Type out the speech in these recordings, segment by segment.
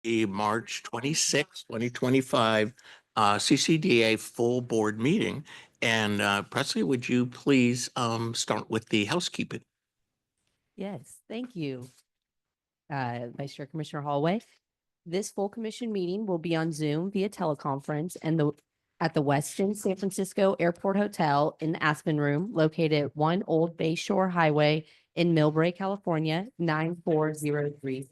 the March 26, 2025 CCDA full board meeting. And Presley, would you please start with the housekeeping? Yes, thank you, Vice Chair Commissioner Hallway. This full commission meeting will be on Zoom via teleconference and at the Westin San Francisco Airport Hotel in the Aspen Room, located at 1 Old Bay Shore Highway in Millbrae, California, 9403.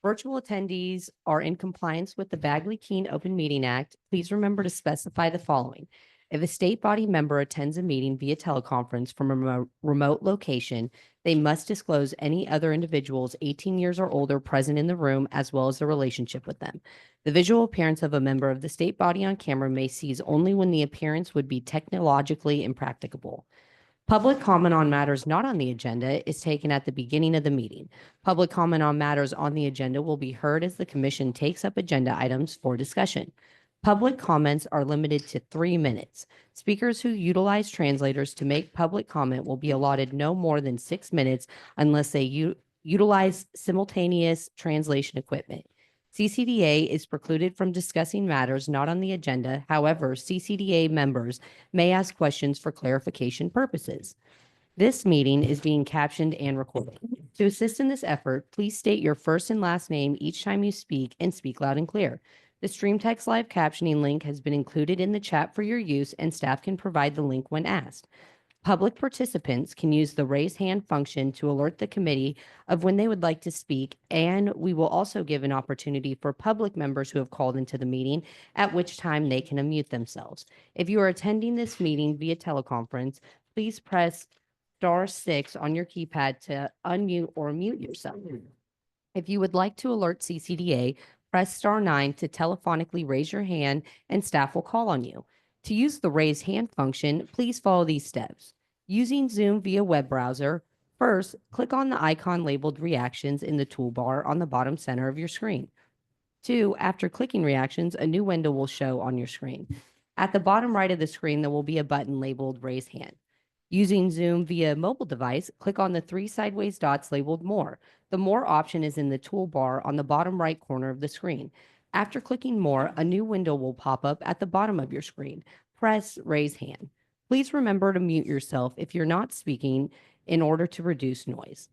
Virtual attendees are in compliance with the Bagley-Keene Open Meeting Act. Please remember to specify the following. If a state body member attends a meeting via teleconference from a remote location, they must disclose any other individuals 18 years or older present in the room, as well as the relationship with them. The visual appearance of a member of the state body on camera may cease only when the appearance would be technologically impracticable. Public comment on matters not on the agenda is taken at the beginning of the meeting. Public comment on matters on the agenda will be heard as the commission takes up agenda items for discussion. Public comments are limited to 3 minutes. Speakers who utilize translators to make public comment will be allotted no more than 6 minutes unless they utilize simultaneous translation equipment. CCDA is precluded from discussing matters not on the agenda. However, CCDA members may ask questions for clarification purposes. This meeting is being captioned and recorded. To assist in this effort, please state your first and last name each time you speak and speak loud and clear. The StreamText live captioning link has been included in the chat for your use, and staff can provide the link when asked. Public participants can use the raise hand function to alert the committee of when they would like to speak, and we will also give an opportunity for public members who have called into the meeting, at which time they can unmute themselves. If you are attending this meeting via teleconference, please press *6 on your keypad to unmute or mute yourself. If you would like to alert CCDA, press *9 to telephonically raise your hand and staff will call on you. To use the raise hand function, please follow these steps. Using Zoom via web browser, first, click on the icon labeled Reactions in the toolbar on the bottom center of your screen. 2, after clicking Reactions, a new window will show on your screen. At the bottom right of the screen, there will be a button labeled Raise Hand. Using Zoom via mobile device, click on the 3 sideways dots labeled More. The More option is in the toolbar on the bottom right corner of the screen. After clicking More, a new window will pop up at the bottom of your screen. Press Raise Hand. Please remember to mute yourself if you're not speaking in order to reduce noise.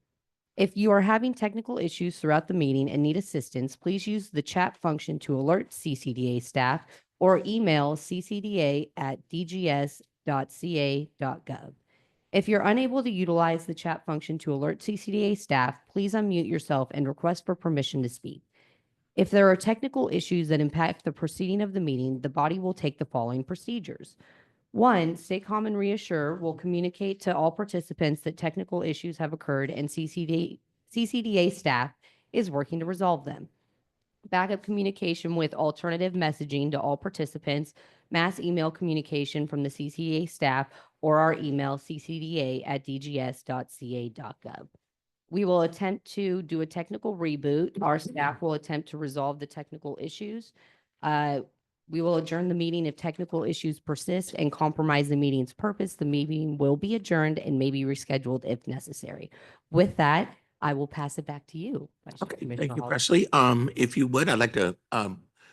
If you are having technical issues throughout the meeting and need assistance, please use the chat function to alert CCDA staff or email ccda@dgs.ca.gov. If you're unable to utilize the chat function to alert CCDA staff, please unmute yourself and request for permission to speak. If there are technical issues that impact the proceeding of the meeting, the body will take the following procedures. 1, SACOM and Reassure will communicate to all participants that technical issues have occurred and CCDA staff is working to resolve them. Backup communication with alternative messaging to all participants, mass email communication from the CCDA staff, or our email ccda@dgs.ca.gov. We will attempt to do a technical reboot. Our staff will attempt to resolve the technical issues. We will adjourn the meeting if technical issues persist and compromise the meeting's purpose. The meeting will be adjourned and may be rescheduled if necessary. With that, I will pass it back to you. Okay, thank you, Presley. If you would, I'd like to,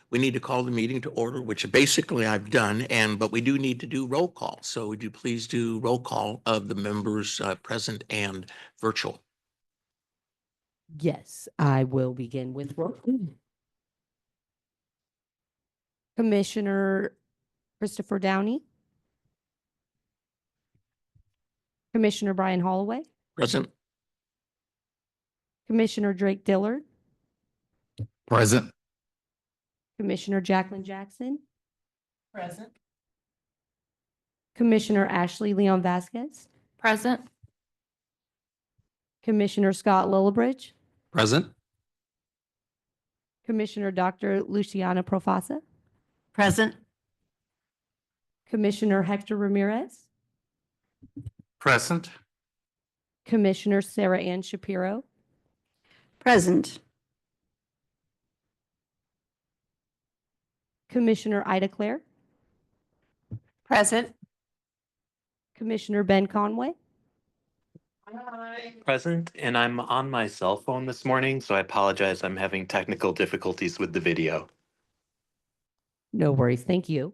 we need to call the meeting to order, which basically I've done, but we do need to do roll call. So would you please do roll call of the members present and virtual? Yes, I will begin with roll call. Commissioner Christopher Downey. Commissioner Brian Holloway. Present. Commissioner Drake Dillard. Present. Commissioner Jacqueline Jackson. Present. Commissioner Ashley Leon Vasquez. Present. Commissioner Scott Lillibridge. Present. Commissioner Dr. Luciana Profasa. Present. Commissioner Hector Ramirez. Present. Commissioner Sarah Ann Shapiro. Present. Commissioner Ida Clair. Present. Commissioner Ben Conway. Present, and I'm on my cell phone this morning, so I apologize. I'm having technical difficulties with the video. No worries. Thank you.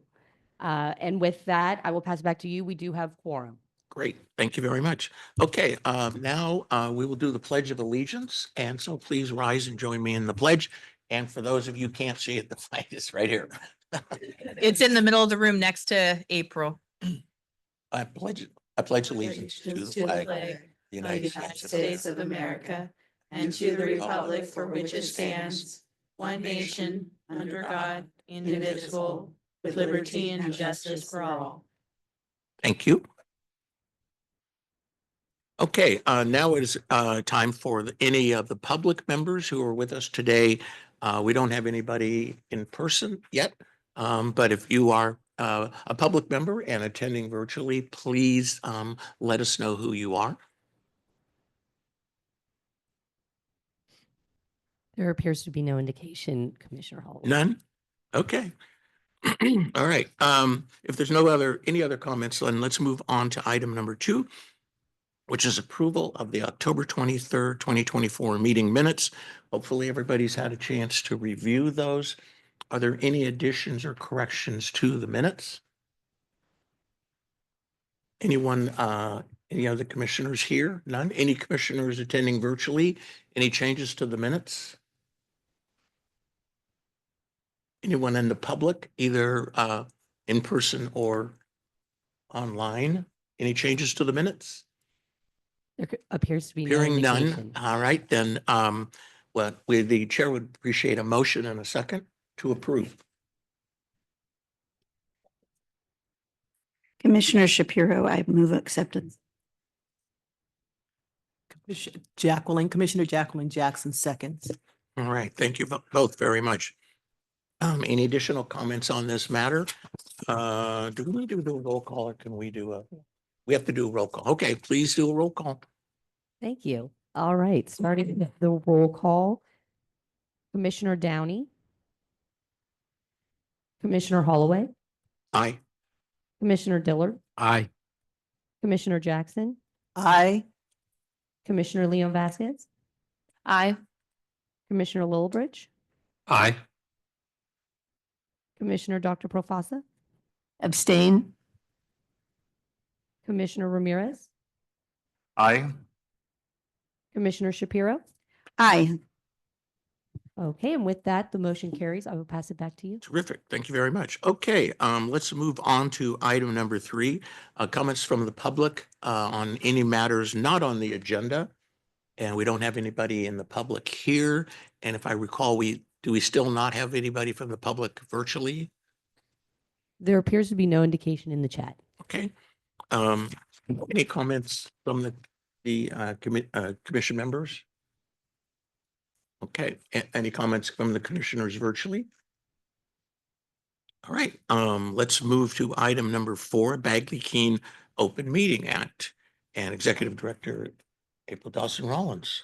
And with that, I will pass it back to you. We do have quorum. Great. Thank you very much. Okay, now we will do the Pledge of Allegiance. And so please rise and join me in the pledge. And for those of you who can't see it, the flag is right here. It's in the middle of the room next to April. I pledge allegiance to the flag of the United States of America and to the republic for which it stands, one nation, under God, indivisible, with liberty and justice for all. Thank you. Okay, now it is time for any of the public members who are with us today. We don't have anybody in person yet, but if you are a public member and attending virtually, please let us know who you are. There appears to be no indication, Commissioner Hall. None? Okay. All right. If there's any other comments, then let's move on to item number 2, which is approval of the October 23rd, 2024 meeting minutes. Hopefully everybody's had a chance to review those. Are there any additions or corrections to the minutes? Anyone, any other commissioners here? None? Any commissioners attending virtually? Any changes to the minutes? Anyone in the public, either in person or online? Any changes to the minutes? There appears to be no Hearing none. indication. All right, then, the chair would appreciate a motion and a second to approve. Commissioner Shapiro, I move acceptance. Commissioner Jacqueline Jackson seconds. All right, thank you both very much. Any additional comments on this matter? Do we do the roll call or can we do we have to do a roll call. Okay, please do a roll call. Thank you. All right, starting with the roll call. Commissioner Downey. Commissioner Holloway. Aye. Commissioner Dillard. Aye. Commissioner Jackson. Aye. Commissioner Leon Vasquez. Aye. Commissioner Lillibridge. Aye. Commissioner Dr. Profasa. Abstain. Commissioner Ramirez. Aye. Commissioner Shapiro. Aye. Okay, and with that, the motion carries. I will pass it back to you. Terrific. Thank you very much. Okay, let's move on to item number 3, comments from the public on any matters not on the agenda. And we don't have anybody in the public here. And if I recall, do we still not have anybody from the public virtually? There appears to be no indication in the chat. Okay. Any comments from the commission members? Okay. Any comments from the commissioners virtually? All right. Let's move to item number 4, Bagley-Keene Open Meeting Act, and Executive Director April Dawson-Rollins.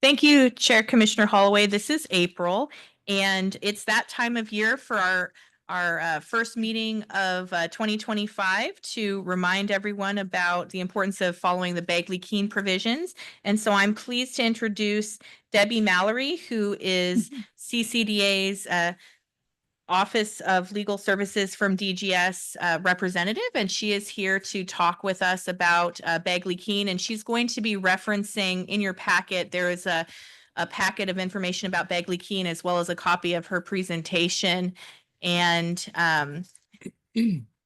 Thank you, Chair Commissioner Holloway. This is April, and it's that time of year for our first meeting of 2025 to remind everyone about the importance of following the Bagley-Keene provisions. And so I'm pleased to introduce Debbie Mallory, who is CCDA's Office of Legal Services from DGS representative, and she is here to talk with us about Bagley-Keene, and she's going to be referencing in your packet. There is a packet of information about Bagley-Keene as well as a copy of her presentation. And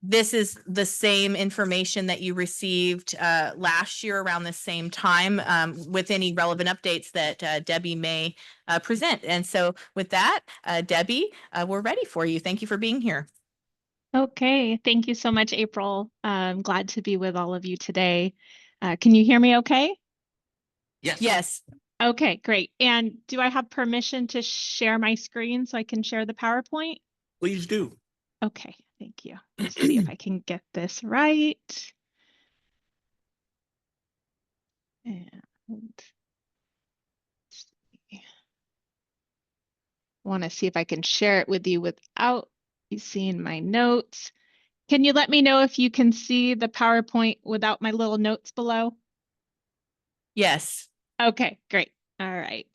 this is the same information that you received last year around the same time with any relevant updates that Debbie may present. And so with that, Debbie, we're ready for you. Thank you for being here. Okay, thank you so much, April. I'm glad to be with all of you today. Can you hear me okay? Yes. Yes. Okay, great. And do I have permission to share my screen so I can share the PowerPoint? Please do. Okay, thank you. Let's see if I can get this right. And want to see if I can share it with you without you seeing my notes. Can you let me know if you can see the PowerPoint without my little notes below? Yes. Okay, great. All right.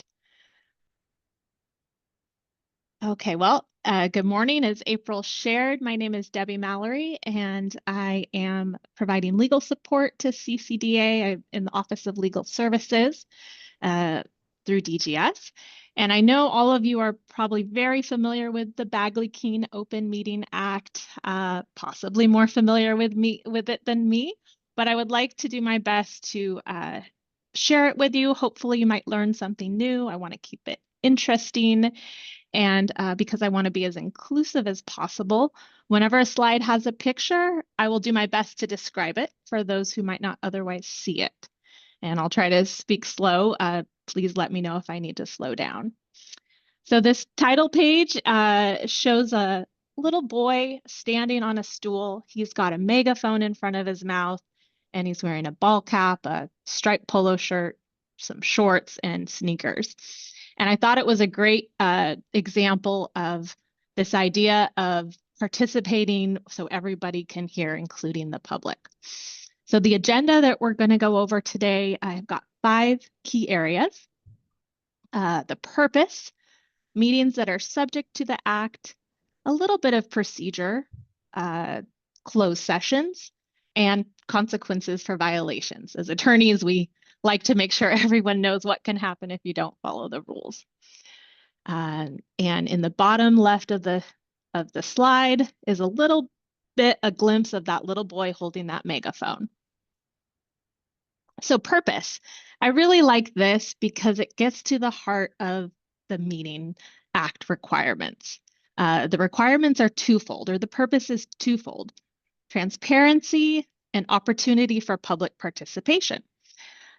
Okay, well, good morning. As April shared, my name is Debbie Mallory, and I am providing legal support to CCDA. I'm in the Office of Legal Services through DGS. And I know all of you are probably very familiar with the Bagley-Keene Open Meeting Act, possibly more familiar with it than me, but I would like to do my best to share it with you. Hopefully you might learn something new. I want to keep it interesting. And because I want to be as inclusive as possible, whenever a slide has a picture, I will do my best to describe it for those who might not otherwise see it. And I'll try to speak slow. Please let me know if I need to slow down. So this title page shows a little boy standing on a stool. He's got a megaphone in front of his mouth, and he's wearing a ball cap, a striped polo shirt, some shorts, and sneakers. And I thought it was a great example of this idea of participating so everybody can hear, including the public. So the agenda that we're going to go over today, I've got 5 key areas. The purpose, meetings that are subject to the act, a little bit of procedure, closed sessions, and consequences for violations. As attorneys, we like to make sure everyone knows what can happen if you don't follow the rules. And in the bottom left of the slide is a little bit, a glimpse of that little boy holding that megaphone. So purpose, I really like this because it gets to the heart of the Meeting Act requirements. The requirements are twofold, or the purpose is twofold: transparency and opportunity for public participation.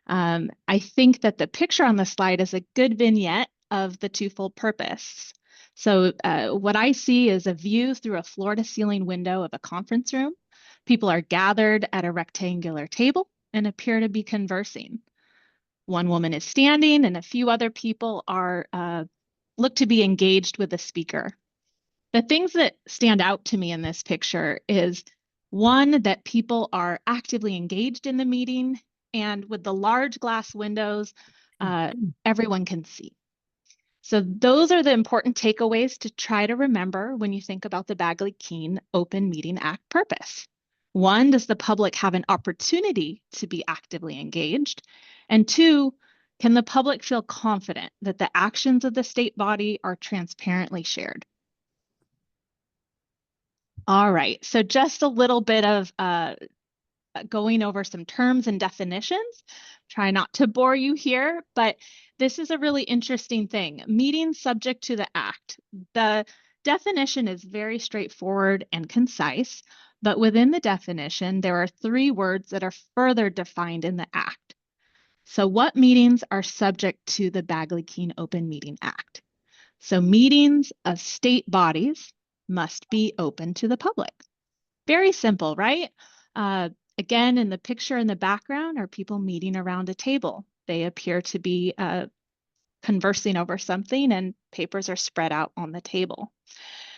I think that the picture on the slide is a good vignette of the twofold purpose. So what I see is a view through a floor-to-ceiling window of a conference room. People are gathered at a rectangular table and appear to be conversing. One woman is standing and a few other people are look to be engaged with the speaker. The things that stand out to me in this picture is, one, that people are actively engaged in the meeting, and with the large glass windows, everyone can see. So those are the important takeaways to try to remember when you think about the Bagley-Keene Open Meeting Act purpose. 1, does the public have an opportunity to be actively engaged? And 2, can the public feel confident that the actions of the state body are transparently shared? All right, so just a little bit of going over some terms and definitions. Try not to bore you here, but this is a really interesting thing. Meetings subject to the act. The definition is very straightforward and concise, but within the definition, there are 3 words that are further defined in the act. So what meetings are subject to the Bagley-Keene Open Meeting Act? So meetings of state bodies must be open to the public. Very simple, right? Again, in the picture in the background are people meeting around a table. They appear to be conversing over something, and papers are spread out on the table.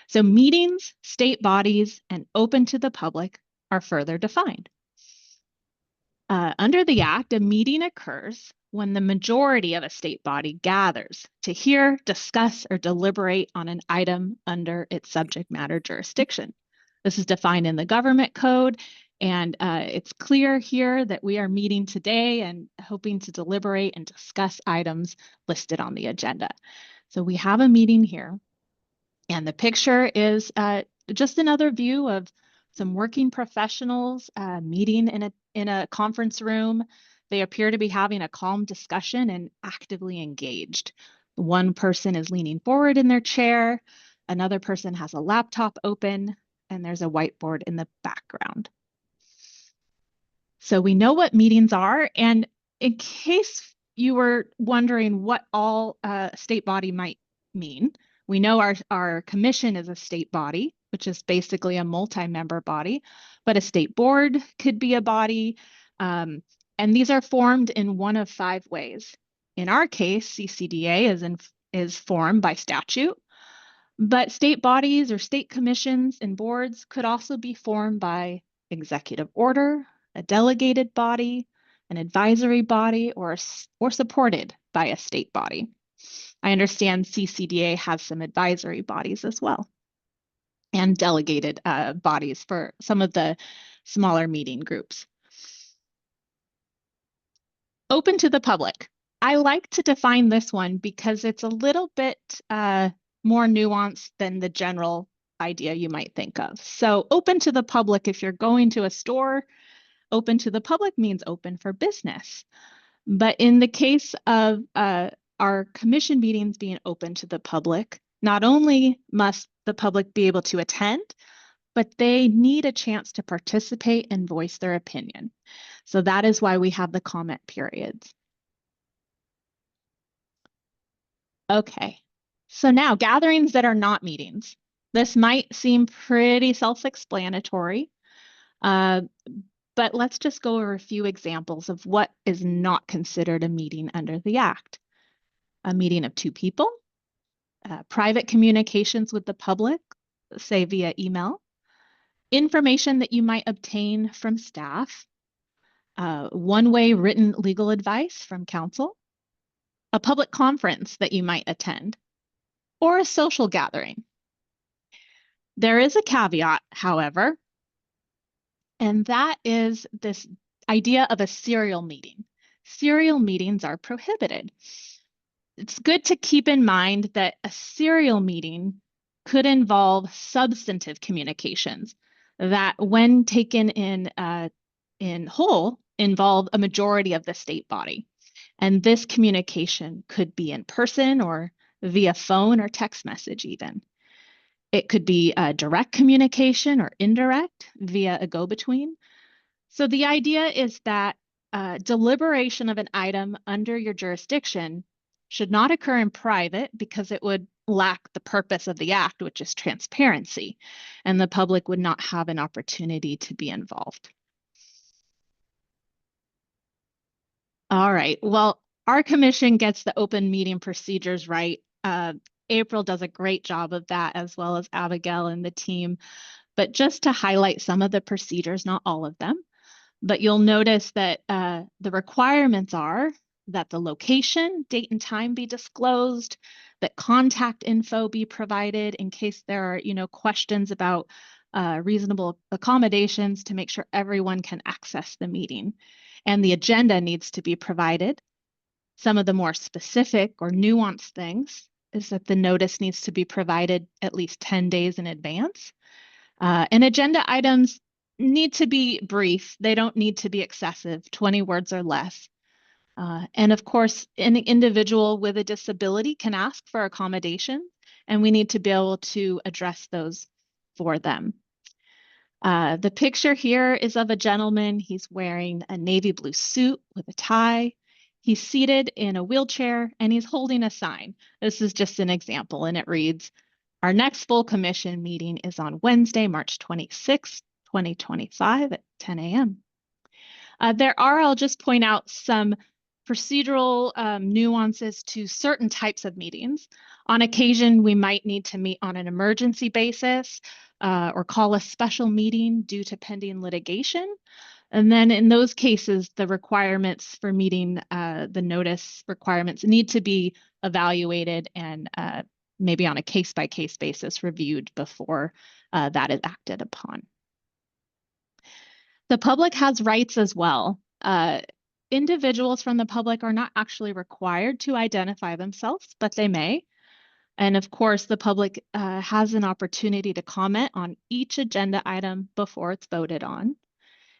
So meetings, state bodies, and open to the public are further defined. Under the Act, a meeting occurs when the majority of a state body gathers to hear, discuss, or deliberate on an item under its subject matter jurisdiction. This is defined in the government code, and it's clear here that we are meeting today and hoping to deliberate and discuss items listed on the agenda. So we have a meeting here, and the picture is just another view of some working professionals meeting in a conference room. They appear to be having a calm discussion and actively engaged. One person is leaning forward in their chair, another person has a laptop open, and there's a whiteboard in the background. So we know what meetings are, and in case you were wondering what all state body might mean, we know our commission is a state body, which is basically a multi-member body, but a state board could be a body, and these are formed in one of 5 ways. In our case, CCDA is formed by statute. But state bodies or state commissions and boards could also be formed by executive order, a delegated body, an advisory body, or supported by a state body. I understand CCDA has some advisory bodies as well, and delegated bodies for some of the smaller meeting groups. Open to the public. I like to define this one because it's a little bit more nuanced than the general idea you might think of. So open to the public, if you're going to a store, open to the public means open for business. But in the case of our commission meetings being open to the public, not only must the public be able to attend, but they need a chance to participate and voice their opinion. So that is why we have the comment periods. Okay, so now gatherings that are not meetings. This might seem pretty self-explanatory, but let's just go over a few examples of what is not considered a meeting under the Act. A meeting of two people, private communications with the public, say via email, information that you might obtain from staff, one-way written legal advice from counsel, a public conference that you might attend, or a social gathering. There is a caveat, however, and that is this idea of a serial meeting. Serial meetings are prohibited. It's good to keep in mind that a serial meeting could involve substantive communications that, when taken in whole, involve a majority of the state body. And this communication could be in person or via phone or text message even. It could be direct communication or indirect via a go-between. So the idea is that deliberation of an item under your jurisdiction should not occur in private because it would lack the purpose of the act, which is transparency, and the public would not have an opportunity to be involved. All right, well, our commission gets the open meeting procedures right. April does a great job of that, as well as Abigail and the team. But just to highlight some of the procedures, not all of them, but you'll notice that the requirements are that the location, date, and time be disclosed, that contact info be provided in case there are, questions about reasonable accommodations to make sure everyone can access the meeting. And the agenda needs to be provided. Some of the more specific or nuanced things is that the notice needs to be provided at least 10 days in advance. And agenda items need to be brief. They don't need to be excessive, 20 words or less. And of course, an individual with a disability can ask for accommodation, and we need to be able to address those for them. The picture here is of a gentleman. He's wearing a navy blue suit with a tie. He's seated in a wheelchair and he's holding a sign. This is just an example, and it reads, "Our next full commission meeting is on Wednesday, March 26, 2025 at 10 a.m. I'll just point out some procedural nuances to certain types of meetings. On occasion, we might need to meet on an emergency basis or call a special meeting due to pending litigation. And then in those cases, the requirements for meeting the notice requirements need to be evaluated and maybe on a case-by-case basis reviewed before that is acted upon. The public has rights as well. Individuals from the public are not actually required to identify themselves, but they may. And of course, the public has an opportunity to comment on each agenda item before it's voted on.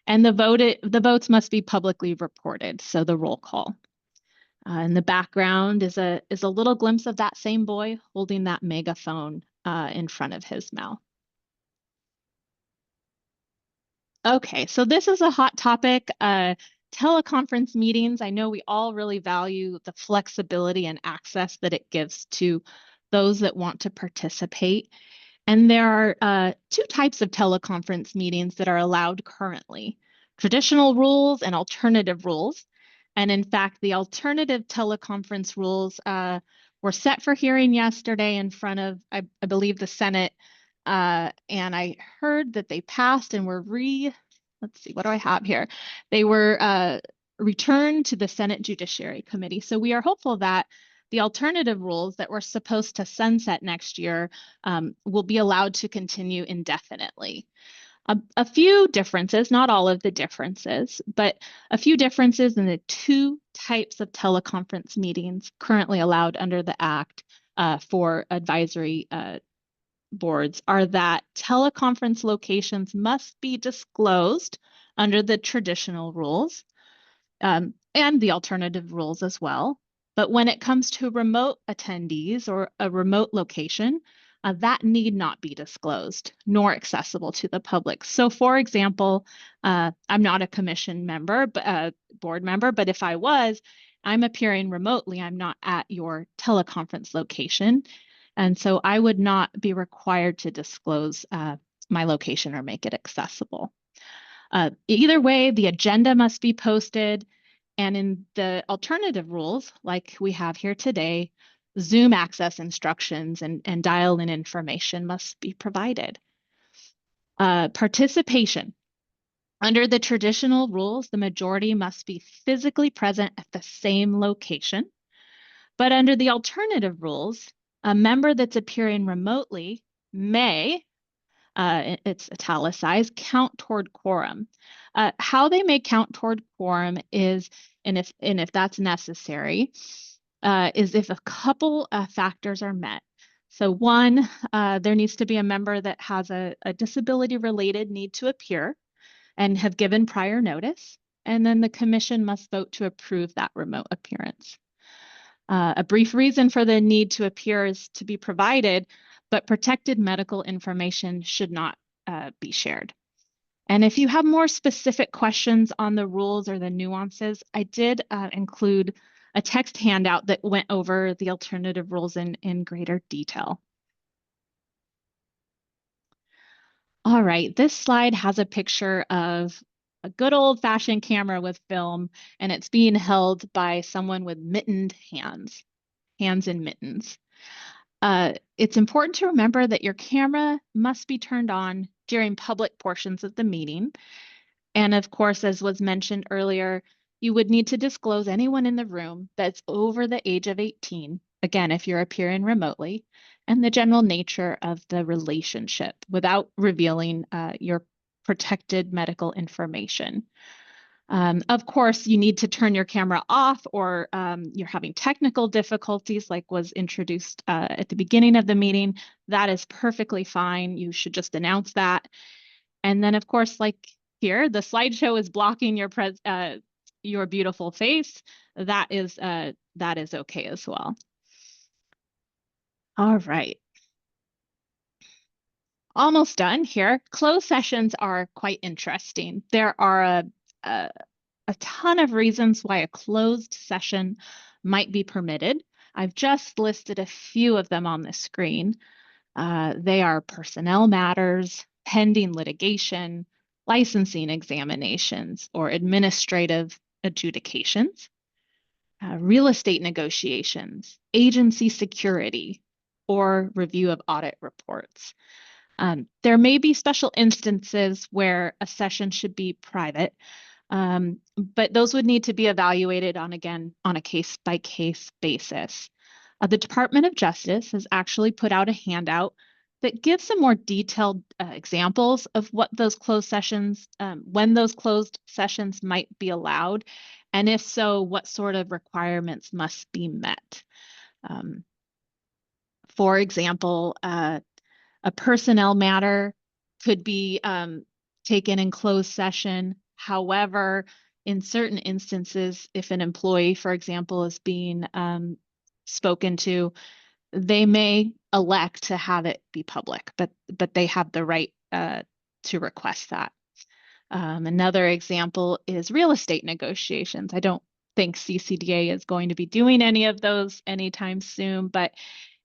And the votes must be publicly reported, so the roll call. In the background is a little glimpse of that same boy holding that megaphone in front of his mouth. Okay, so this is a hot topic. Teleconference meetings. I know we all really value the flexibility and access that it gives to those that want to participate. And there are two types of teleconference meetings that are allowed currently: traditional rules and alternative rules. And in fact, the alternative teleconference rules were set for hearing yesterday in front of, I believe, the Senate. And I heard that they passed and were let's see, what do I have here? They were returned to the Senate Judiciary Committee. So we are hopeful that the alternative rules that were supposed to sunset next year will be allowed to continue indefinitely. A few differences, not all of the differences, but a few differences in the two types of teleconference meetings currently allowed under the Act for advisory boards are that teleconference locations must be disclosed under the traditional rules and the alternative rules as well. But when it comes to remote attendees or a remote location, that need not be disclosed nor accessible to the public. So for example, I'm not a commission member, but board member, but if I was, I'm appearing remotely. I'm not at your teleconference location. And so I would not be required to disclose my location or make it accessible. Either way, the agenda must be posted. And in the alternative rules, like we have here today, Zoom access instructions and dial-in information must be provided. Participation. Under the traditional rules, the majority must be physically present at the same location. But under the alternative rules, a member that's appearing remotely may, it's italicized, count toward quorum. How they may count toward quorum is, and if that's necessary, is if a couple factors are met. So one, there needs to be a member that has a disability-related need to appear and have given prior notice, and then the commission must vote to approve that remote appearance. A brief reason for the need to appear is to be provided, but protected medical information should not be shared. And if you have more specific questions on the rules or the nuances, I did include a text handout that went over the alternative rules in greater detail. All right, this slide has a picture of a good old-fashioned camera with film, and it's being held by someone with mittened hands in mittens. It's important to remember that your camera must be turned on during public portions of the meeting. And of course, as was mentioned earlier, you would need to disclose anyone in the room that's over the age of 18, again, if you're appearing remotely, and the general nature of the relationship without revealing your protected medical information. Of course, you need to turn your camera off or you're having technical difficulties like was introduced at the beginning of the meeting. That is perfectly fine. You should just announce that. And then, of course, like here, the slideshow is blocking your beautiful face. That is okay as well. All right. Almost done here. Closed sessions are quite interesting. There are a ton of reasons why a closed session might be permitted. I've just listed a few of them on the screen. They are personnel matters, pending litigation, licensing examinations, or administrative adjudications, real estate negotiations, agency security, or review of audit reports. There may be special instances where a session should be private, but those would need to be evaluated on a case-by-case basis. The Department of Justice has actually put out a handout that gives some more detailed examples of what those closed sessions, when those closed sessions might be allowed, and if so, what sort of requirements must be met. For example, a personnel matter could be taken in closed session. However, in certain instances, if an employee, for example, is being spoken to, they may elect to have it be public, but they have the right to request that. Another example is real estate negotiations. I don't think CCDA is going to be doing any of those anytime soon, but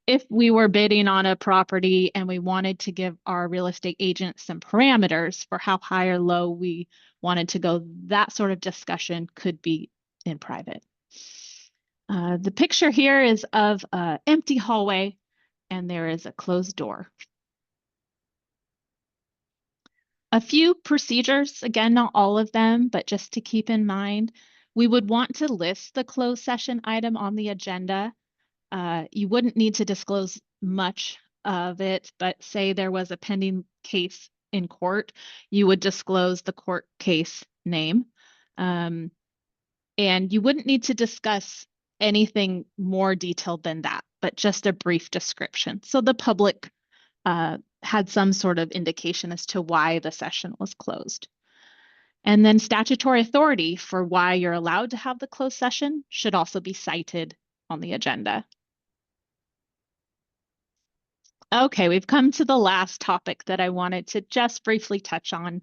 if we were bidding on a property and we wanted to give our real estate agent some parameters for how high or low we wanted to go, that sort of discussion could be in private. The picture here is of an empty hallway, and there is a closed door. A few procedures, again, not all of them, but just to keep in mind, we would want to list the closed session item on the agenda. You wouldn't need to disclose much of it, but say there was a pending case in court, you would disclose the court case name. And you wouldn't need to discuss anything more detailed than that, but just a brief description. So the public had some sort of indication as to why the session was closed. And then statutory authority for why you're allowed to have the closed session should also be cited on the agenda. Okay, we've come to the last topic that I wanted to just briefly touch on.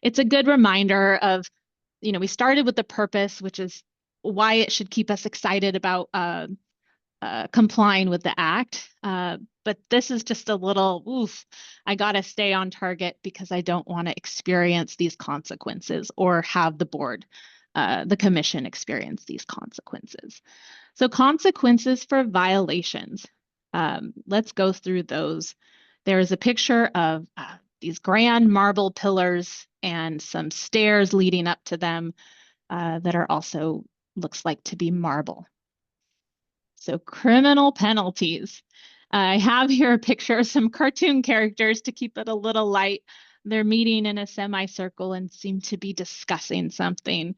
It's a good reminder of, we started with the purpose, which is why it should keep us excited about complying with the act. But this is just a little, oof, I got to stay on target because I don't want to experience these consequences or have the board, the commission experience these consequences. So consequences for violations. Let's go through those. There is a picture of these grand marble pillars and some stairs leading up to them that are also looks like to be marble. So criminal penalties. I have here a picture of some cartoon characters to keep it a little light. They're meeting in a semicircle and seem to be discussing something.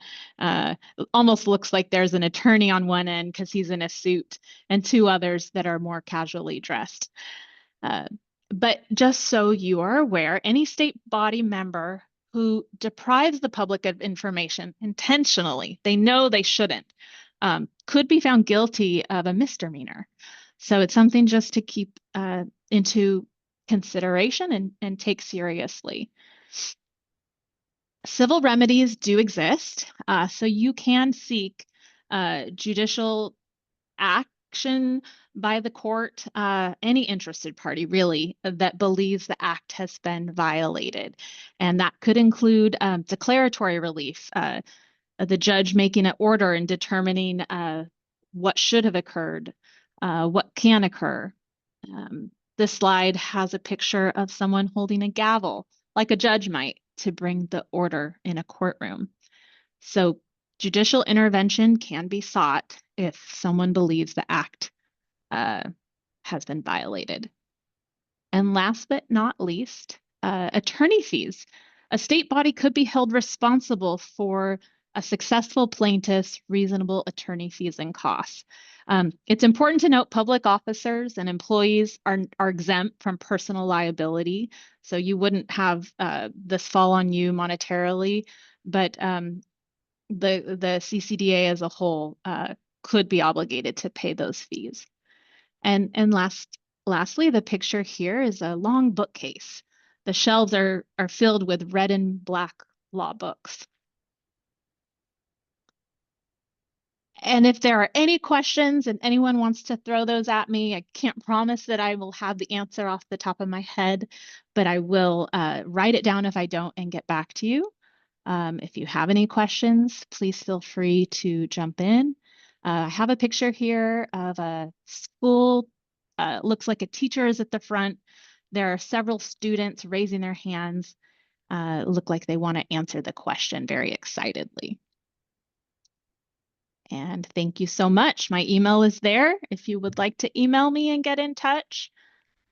Almost looks like there's an attorney on one end because he's in a suit and two others that are more casually dressed. But just so you are aware, any state body member who deprives the public of information intentionally, they know they shouldn't, could be found guilty of a misdemeanor. So it's something just to keep into consideration and take seriously. Civil remedies do exist, so you can seek judicial action by the court, any interested party really that believes the act has been violated. And that could include declaratory relief, the judge making an order and determining what should have occurred, what can occur. This slide has a picture of someone holding a gavel, like a judge might, to bring the order in a courtroom. So judicial intervention can be sought if someone believes the act has been violated. And last but not least, attorney fees. A state body could be held responsible for a successful plaintiff's reasonable attorney fees and costs. It's important to note public officers and employees are exempt from personal liability, so you wouldn't have this fall on you monetarily, but the CCDA as a whole could be obligated to pay those fees. And lastly, the picture here is a long bookcase. The shelves are filled with red and black law books. And if there are any questions and anyone wants to throw those at me, I can't promise that I will have the answer off the top of my head, but I will write it down if I don't and get back to you. If you have any questions, please feel free to jump in. I have a picture here of a school. Looks like a teacher is at the front. There are several students raising their hands. Look like they want to answer the question very excitedly. And thank you so much. My email is there if you would like to email me and get in touch.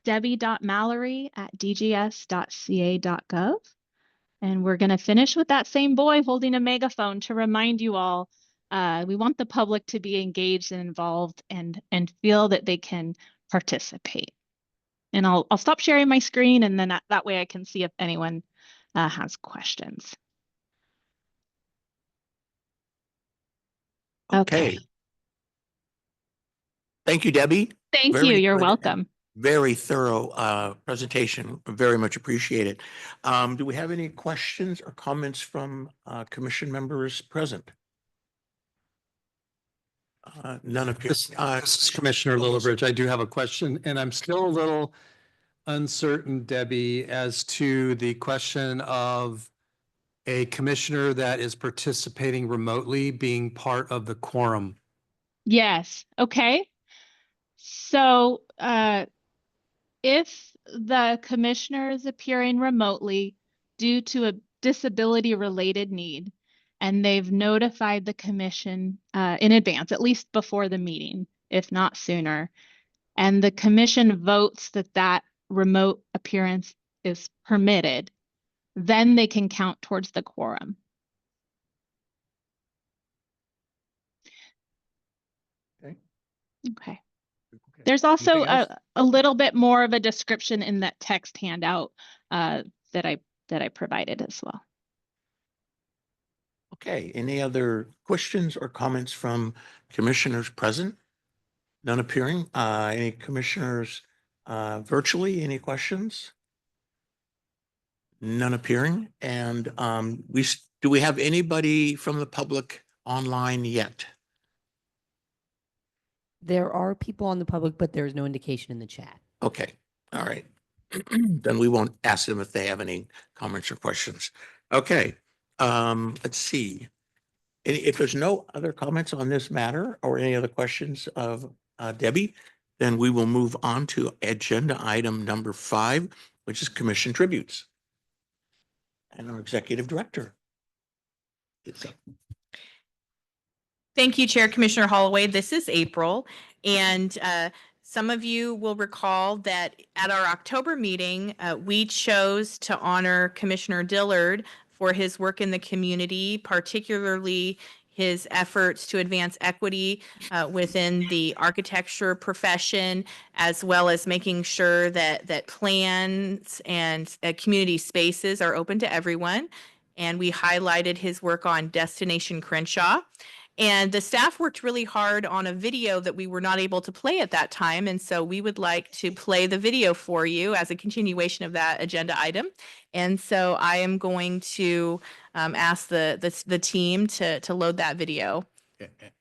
debbie.mallory@dgs.ca.gov. And we're going to finish with that same boy holding a megaphone to remind you all, we want the public to be engaged and involved and feel that they can participate. And I'll stop sharing my screen, and then that way I can see if anyone has questions. Okay. Thank you, Debbie. Thank you. Very You're good. welcome. Very thorough presentation. Very much appreciated. Do we have any questions or comments from commission members present? None of you. This is Commissioner Lillibridge. I do have a question, and I'm still a little uncertain, Debbie, as to the question of a commissioner that is participating remotely being part of the quorum. Yes. Okay. So, if the commissioner is appearing remotely due to a disability-related need, and they've notified the commission in advance, at least before the meeting, if not sooner, and the commission votes that that remote appearance is permitted, then they can count towards the quorum. Okay. Okay. Okay. There's also Anything else? a little bit more of a description in that text handout that I provided as well. Okay, any other questions or comments from commissioners present? None appearing. Any commissioners virtually? Any questions? None appearing. And do we have anybody from the public online yet? There are people on the public, but there's no indication in the chat. Okay, all right. Then we won't ask them if they have any comments or questions. Okay, let's see. If there's no other comments on this matter or any other questions of Debbie, then we will move on to agenda item number 5, which is commission tributes. And our executive director. It's up. Thank you, Chair Commissioner Holloway. This is April, and some of you will recall that at our October meeting, we chose to honor Commissioner Dillard for his work in the community, particularly his efforts to advance equity within the architecture profession, as well as making sure that plans and community spaces are open to everyone. And we highlighted his work on Destination Crenshaw. And the staff worked really hard on a video that we were not able to play at that time. And so we would like to play the video for you as a continuation of that agenda item. And so I am going to ask the team to load that video.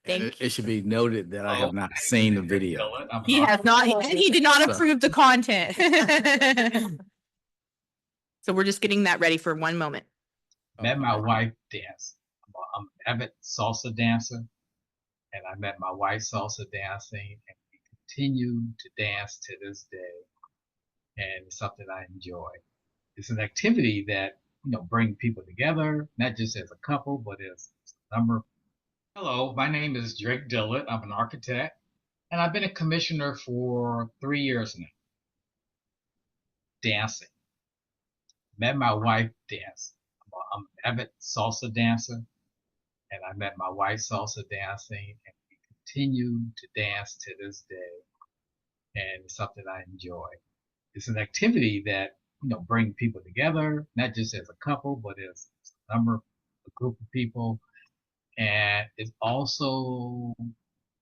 Thank you. It should be noted that I have not seen the video. He has not, and he did not approve the content. So we're just getting that ready for one moment. Met my wife dance. I'm an avid salsa dancer, and I met my wife salsa dancing, and we continue to dance to this day. And it's something I enjoy. It's an activity that bring people together, not just as a couple, but as a number. Hello, my name is Drake Dillard. I'm an architect, and I've been a commissioner for 3 years now. Dancing. Met my wife dance. I'm an avid salsa dancer, and I met my wife salsa dancing, and we continue to dance to this day. And it's something I enjoy. It's an activity that bring people together, not just as a couple, but as a group of people, and it also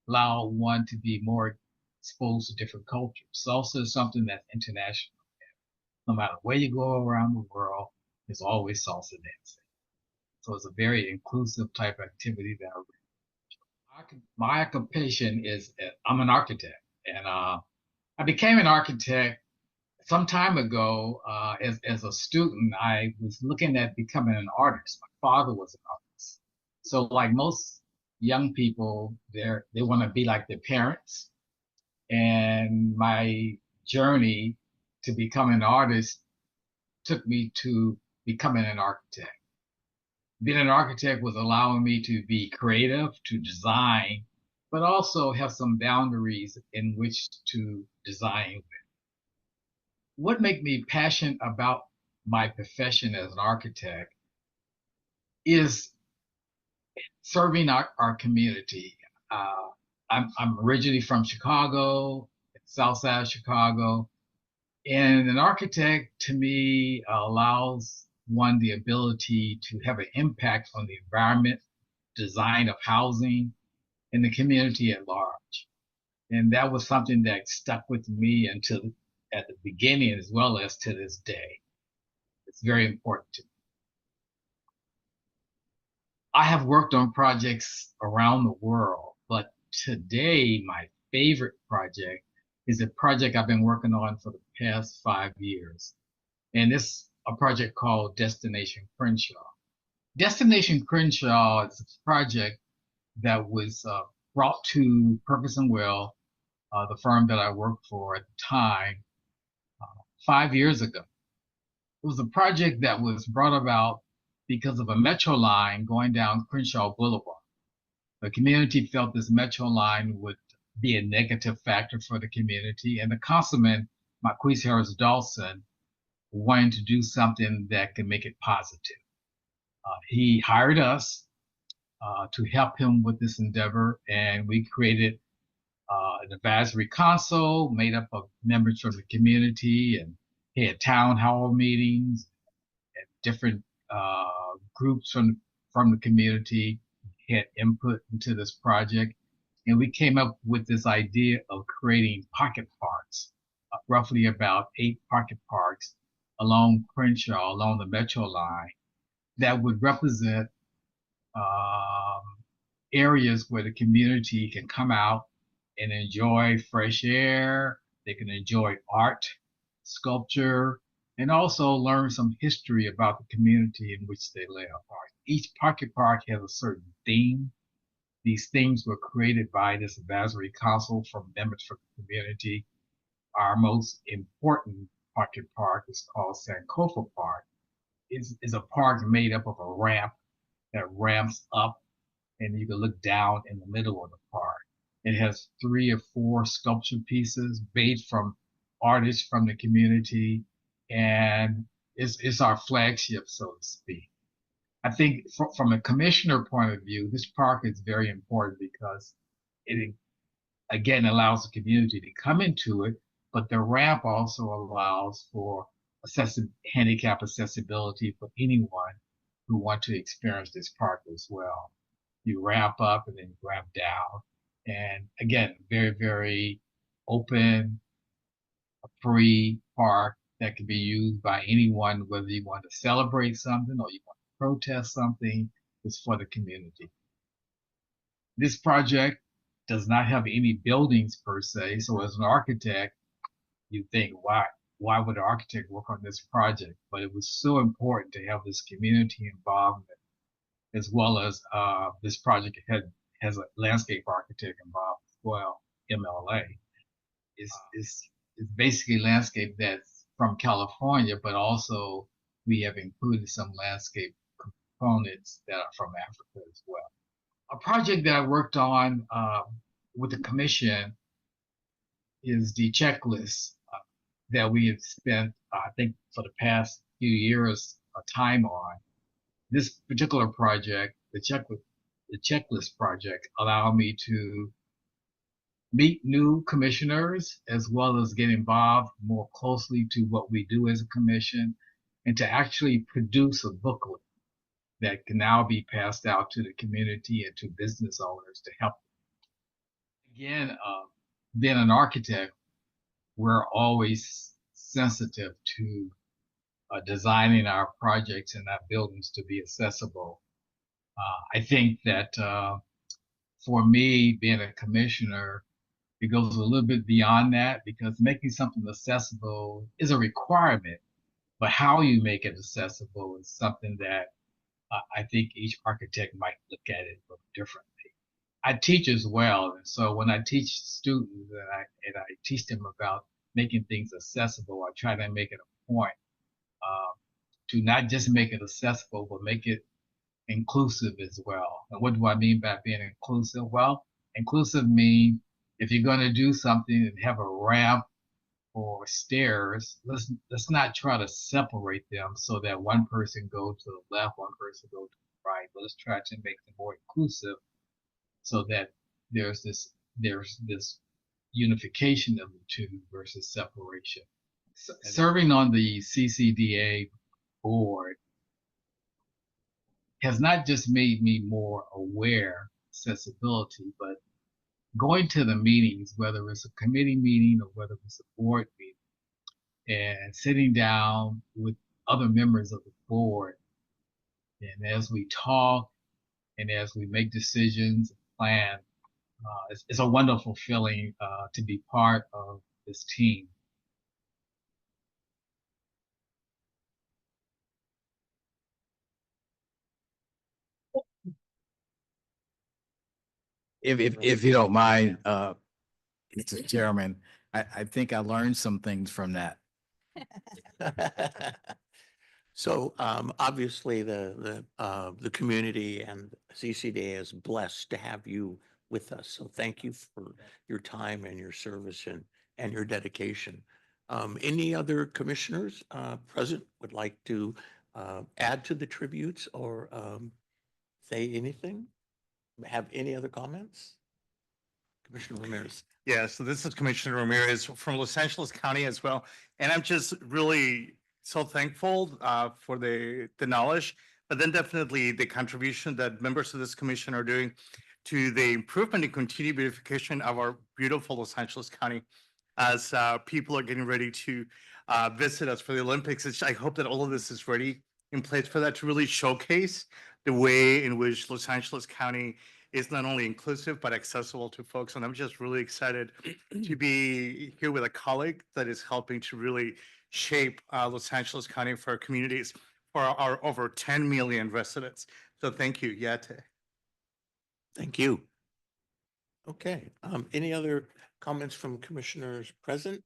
allow one to be more exposed to different cultures. Salsa is something that's international. No matter where you go around the world, there's always salsa dancing. So it's a very inclusive type of activity that my occupation is, I'm an architect, and I became an architect some time ago. As a student, I was looking at becoming an artist. My father was an artist. So like most young people, they want to be like their parents. And my journey to become an artist took me to becoming an architect. Being an architect was allowing me to be creative, to design, but also have some boundaries in which to design with. What made me passionate about my profession as an architect is serving our community. I'm originally from Chicago, South Side of Chicago, and an architect to me allows one the ability to have an impact on the environment, design of housing, and the community at large. And that was something that stuck with me until at the beginning as well as to this day. It's very important to me. I have worked on projects around the world, but today my favorite project is a project I've been working on for the past 5 years. And it's a project called Destination Crenshaw. Destination Crenshaw is a project that was brought to Purpose and Will, the firm that I worked for at the time, 5 years ago. It was a project that was brought about because of a metro line going down Crenshaw Boulevard. The community felt this metro line would be a negative factor for the community, and the councilman, Marquise Harris Dawson, wanted to do something that could make it positive. He hired us to help him with this endeavor, and we created an advisory council made up of members from the community, and he had town hall meetings and different groups from the community had input into this project. And we came up with this idea of creating pocket parks, roughly about 8 pocket parks along Crenshaw, along the metro line, that would represent areas where the community can come out and enjoy fresh air. They can enjoy art, sculpture, and also learn some history about the community in which they live. Each pocket park has a certain theme. These themes were created by this advisory council from members from the community. Our most important pocket park is called Sankofa Park. It's a park made up of a ramp that ramps up, and you can look down in the middle of the park. It has 3 or 4 sculpture pieces made from artists from the community, and it's our flagship, so to speak. I think from a commissioner point of view, this park is very important because it, again, allows the community to come into it, but the ramp also allows for handicap accessibility for anyone who want to experience this park as well. You ramp up and then you ramp down. And again, very, very open, free park that can be used by anyone, whether you want to celebrate something or you want to protest something. It's for the community. This project does not have any buildings per se. So as an architect, you think, why would an architect work on this project? But it was so important to have this community involvement, as well as this project has a landscape architect involved as well, MLA. It's basically landscape that's from California, but also we have included some landscape components that are from Africa as well. A project that I worked on with the commission is the checklist that we have spent, I think, for the past few years, time on. This particular project, the checklist project, allowed me to meet new commissioners as well as get involved more closely to what we do as a commission, and to actually produce a booklet that can now be passed out to the community and to business owners to help. Again, being an architect, we're always sensitive to designing our projects and our buildings to be accessible. I think that for me, being a commissioner, it goes a little bit beyond that, because making something accessible is a requirement, but how you make it accessible is something that I think each architect might look at it a little differently. I teach as well, and so when I teach students and I teach them about making things accessible, I try to make it a point to not just make it accessible, but make it inclusive as well. And what do I mean by being inclusive? Well, inclusive means if you're going to do something and have a ramp or stairs, let's not try to separate them so that one person go to the left, one person go to the right, but let's try to make them more inclusive so that there's this unification of the two versus separation. Serving on the CCDA board has not just made me more aware of accessibility, but going to the meetings, whether it's a committee meeting or whether it's a board meeting, and sitting down with other members of the board, and as we talk and as we make decisions and plan, it's a wonderful feeling to be part of this team. If you don't mind, Mr. Chairman, I think I learned some things from that. So obviously the community and CCDA is blessed to have you with us. So thank you for your time and your service and your dedication. Any other commissioners present would like to add to the tributes or say anything? Have any other comments? Commissioner Ramirez. Yeah, so this is Commissioner Ramirez from Los Angeles County as well. And I'm just really so thankful for the knowledge, but then definitely the contribution that members of this commission are doing to the improvement and continued beautification of our beautiful Los Angeles County as people are getting ready to visit us for the Olympics. I hope that all of this is ready in place for that to really showcase the way in which Los Angeles County is not only inclusive, but accessible to folks. And I'm just really excited to be here with a colleague that is helping to really shape Los Angeles County for our communities, for our over 10 million residents. So thank you, Yate. Thank you. Okay, any other comments from commissioners present?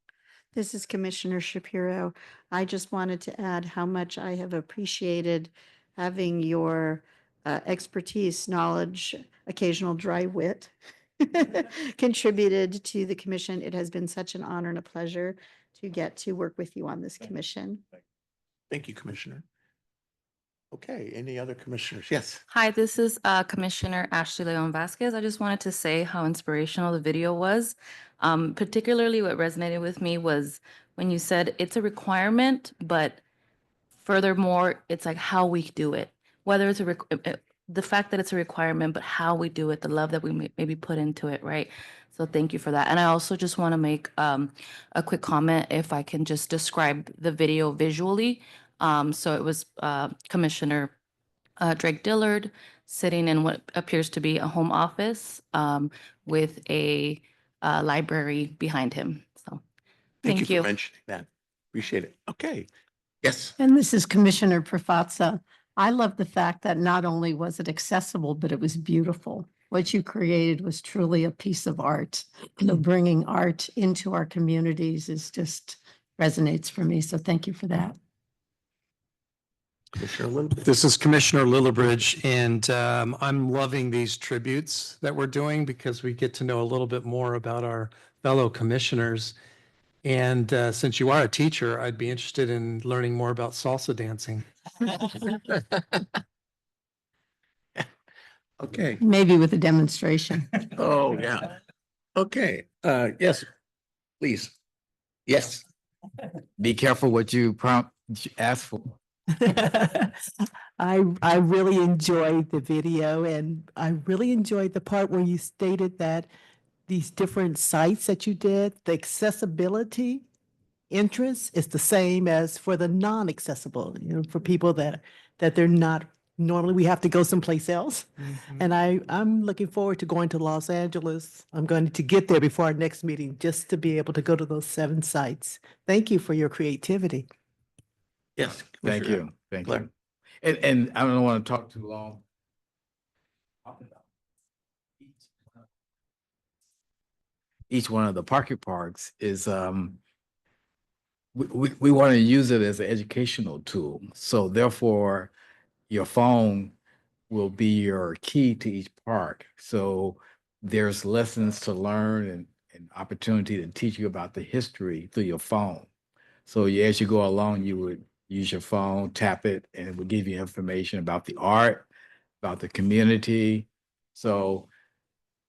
This is Commissioner Shapiro. I just wanted to add how much I have appreciated having your expertise, knowledge, occasional dry wit contributed to the commission. It has been such an honor and a pleasure to get to work with you on this commission. Thank you, Commissioner. Okay, any other commissioners? Yes. Hi, this is Commissioner Ashley Leon Vasquez. I just wanted to say how inspirational the video was. Particularly what resonated with me was when you said it's a requirement, but furthermore, it's like how we do it. Whether it's the fact that it's a requirement, but how we do it, the love that we maybe put into it, right? So thank you for that. And I also just want to make a quick comment, if I can just describe the video visually. So it was Commissioner Drake Dillard sitting in what appears to be a home office with a library behind him. So Thank you for mentioning that. Appreciate it. Okay. Yes. And this is Commissioner Prafazza. I love the fact that not only was it accessible, but it was beautiful. What you created was truly a piece of art. So bringing art into our communities is just resonates for me. So thank you for that. This is Commissioner Lillibridge, and I'm loving these tributes that we're doing because we get to know a little bit more about our fellow commissioners. And since you are a teacher, I'd be interested in learning more about salsa dancing. Okay. Maybe with a demonstration. Oh, yeah. Okay. Yes, please. Yes. Be careful what you ask for. I really enjoyed the video, and I really enjoyed the part where you stated that these different sites that you did, the accessibility entrance is the same as for the non-accessible, for people that they're not, normally we have to go someplace else. And I'm looking forward to going to Los Angeles. I'm going to get there before our next meeting just to be able to go to those 7 sites. Thank you for your creativity. Yes. Thank you. Thank you. And I don't want to talk too long. Each one of the pocket parks is we want to use it as an educational tool. So therefore, your phone will be your key to each park. So there's lessons to learn and opportunity to teach you about the history through your phone. So as you go along, you would use your phone, tap it, and it will give you information about the art, about the community. So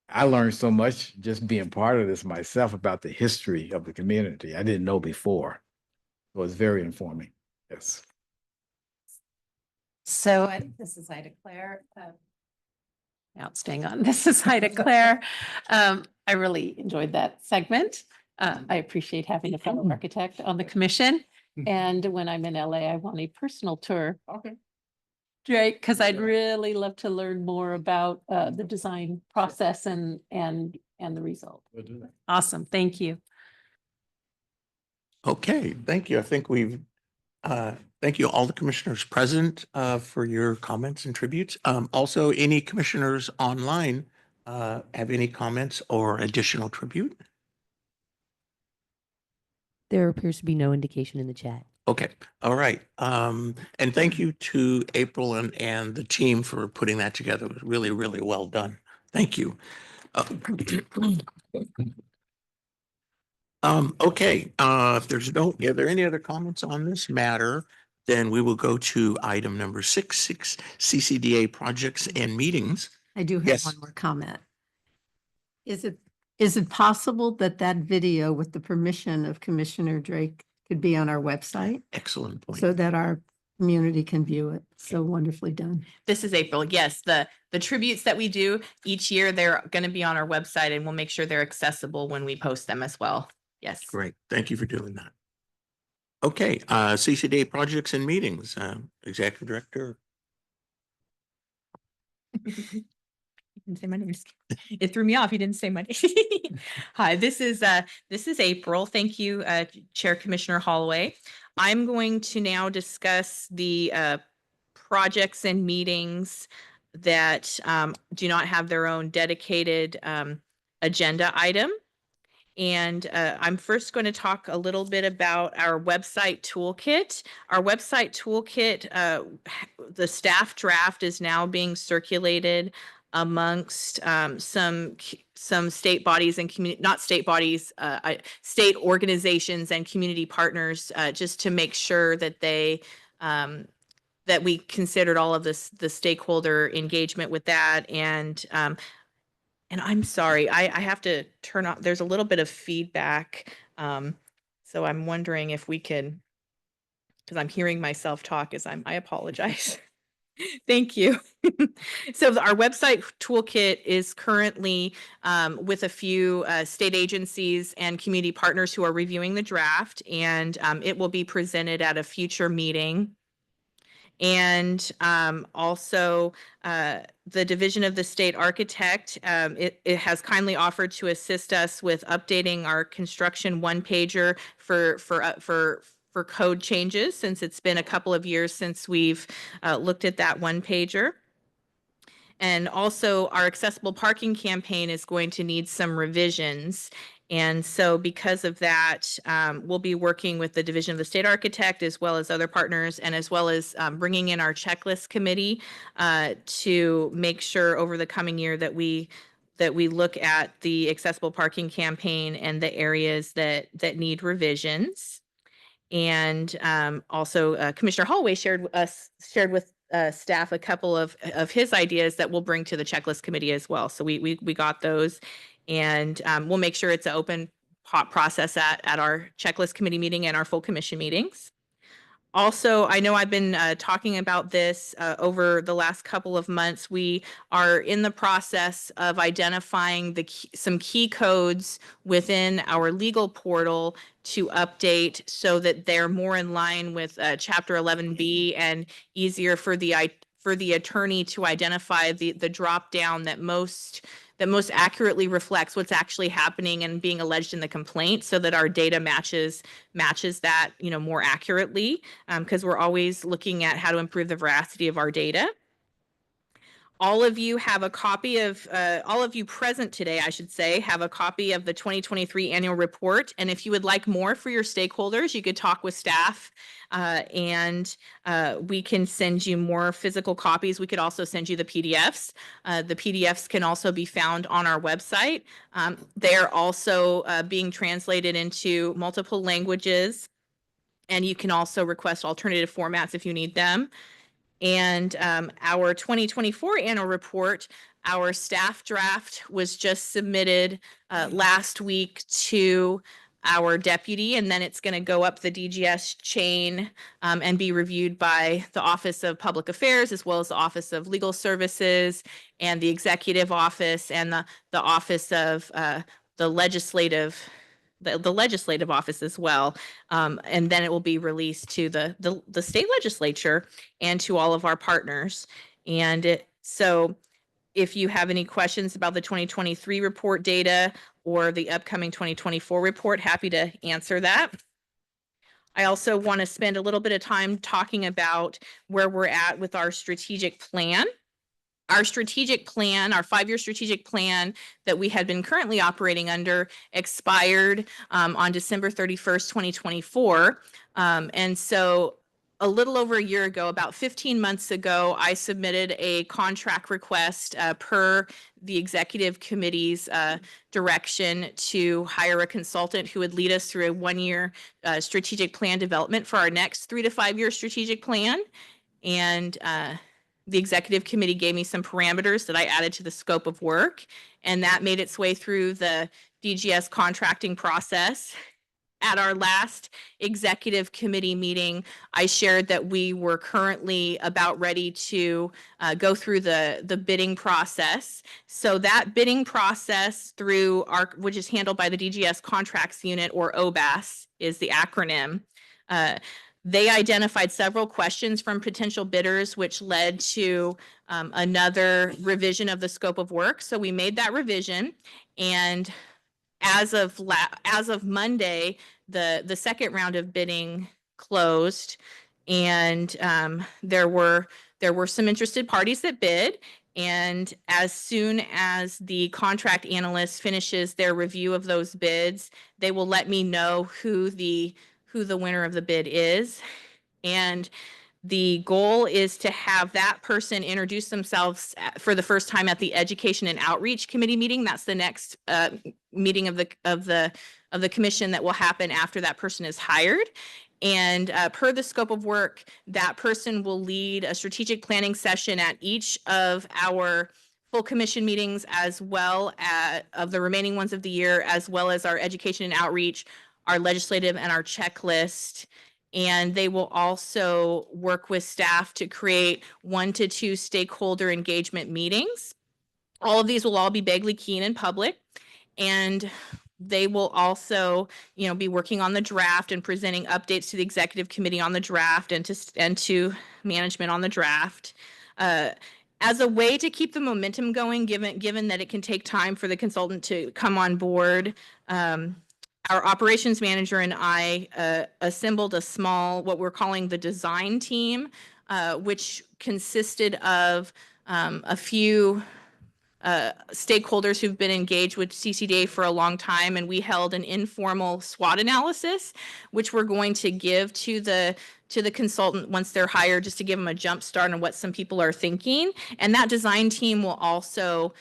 I learned so much just being part of this myself about the history of the community. I didn't know before. It was very informing. Yes. So this is Ida Clair. Now it's staying on. This is Ida Clair. I really enjoyed that segment. I appreciate having a fellow architect on the commission. And when I'm in LA, I want a personal tour. Okay. Drake, because I'd really love to learn more about the design process and the result. We'll do that. Awesome. Thank you. Okay, thank you. I think we've, thank you all the commissioners present for your comments and tributes. Also, any commissioners online have any comments or additional tribute? There appears to be no indication in the chat. Okay, all right. And thank you to April and the team for putting that together. It was really, really well done. Thank you. Okay, if there's no, are there any other comments on this matter? Then we will go to item number 6 CCDA projects and meetings. I do have Yes. one more comment. Is it possible that that video with the permission of Commissioner Drake could be on our website Excellent point. so that our community can view it? So wonderfully done. This is April. Yes, the tributes that we do each year, they're going to be on our website, and we'll make sure they're accessible when we post them as well. Yes. Great. Thank you for doing that. Okay, CCDA projects and meetings, Executive Director. You didn't say my name. It threw me off. You didn't say my name. Hi, this is April. Thank you, Chair Commissioner Holloway. I'm going to now discuss the projects and meetings that do not have their own dedicated agenda item. And I'm first going to talk a little bit about our website toolkit. Our website toolkit, the staff draft is now being circulated amongst some state bodies and community, not state bodies, state organizations and community partners, just to make sure that they that we considered all of this, the stakeholder engagement with that. And I'm sorry, I have to turn off, there's a little bit of feedback. So I'm wondering if we can, because I'm hearing myself talk as I apologize. Thank you. So our website toolkit is currently with a few state agencies and community partners who are reviewing the draft, and it will be presented at a future meeting. And also the Division of the State Architect, it has kindly offered to assist us with updating our construction one-pager for code changes, since it's been a couple of years since we've looked at that one-pager. And also our accessible parking campaign is going to need some revisions. And so because of that, we'll be working with the Division of the State Architect as well as other partners, and as well as bringing in our checklist committee to make sure over the coming year that we look at the accessible parking campaign and the areas that need revisions. And also Commissioner Holloway shared with staff a couple of his ideas that we'll bring to the checklist committee as well. So we got those. And we'll make sure it's an open process at our checklist committee meeting and our full commission meetings. Also, I know I've been talking about this over the last couple of months. We are in the process of identifying some key codes within our legal portal to update so that they're more in line with Chapter 11B and easier for the attorney to identify the drop down that most accurately reflects what's actually happening and being alleged in the complaint, so that our data matches that, more accurately, because we're always looking at how to improve the veracity of our data. All of you have a copy of, all of you present today, I should say, have a copy of the 2023 annual report. And if you would like more for your stakeholders, you could talk with staff and we can send you more physical copies. We could also send you the PDFs. The PDFs can also be found on our website. They are also being translated into multiple languages, and you can also request alternative formats if you need them. And our 2024 annual report, our staff draft was just submitted last week to our deputy, and then it's going to go up the DGS chain and be reviewed by the Office of Public Affairs, as well as the Office of Legal Services and the Executive Office and the Office of the Legislative Office as well. And then it will be released to the state legislature and to all of our partners. And so if you have any questions about the 2023 report data or the upcoming 2024 report, happy to answer that. I also want to spend a little bit of time talking about where we're at with our strategic plan. our strategic plan, our 5-year strategic plan that we had been currently operating under expired on December 31st, 2024. And so a little over a year ago, about 15 months ago, I submitted a contract request per the executive committee's direction to hire a consultant who would lead us through a 1-year strategic plan development for our next 3 to 5 year strategic plan. And the executive committee gave me some parameters that I added to the scope of work, and that made its way through the DGS contracting process. At our last executive committee meeting, I shared that we were currently about ready to go through the bidding process. So that bidding process through our, which is handled by the DGS Contracts Unit, or OBAS is the acronym. They identified several questions from potential bidders, which led to another revision of the scope of work. So we made that revision, and as of Monday, the second round of bidding closed, and there were some interested parties that bid. And as soon as the contract analyst finishes their review of those bids, they will let me know who the winner of the bid is. And the goal is to have that person introduce themselves for the first time at the Education and Outreach Committee meeting. That's the next meeting of the commission that will happen after that person is hired. And per the scope of work, that person will lead a strategic planning session at each of our full commission meetings, as well as of the remaining ones of the year, as well as our education and outreach, our legislative, and our checklist. And they will also work with staff to create 1 to 2 stakeholder engagement meetings. All of these will all be Bagley-Keene in public, and they will also, be working on the draft and presenting updates to the executive committee on the draft and to management on the draft. As a way to keep the momentum going, given that it can take time for the consultant to come on board, our operations manager and I assembled a small, what we're calling the design team, which consisted of a few stakeholders who've been engaged with CCDA for a long time, and we held an informal SWOT analysis, which we're going to give to the consultant once they're hired, just to give them a jump start on what some people are thinking. And that design team will also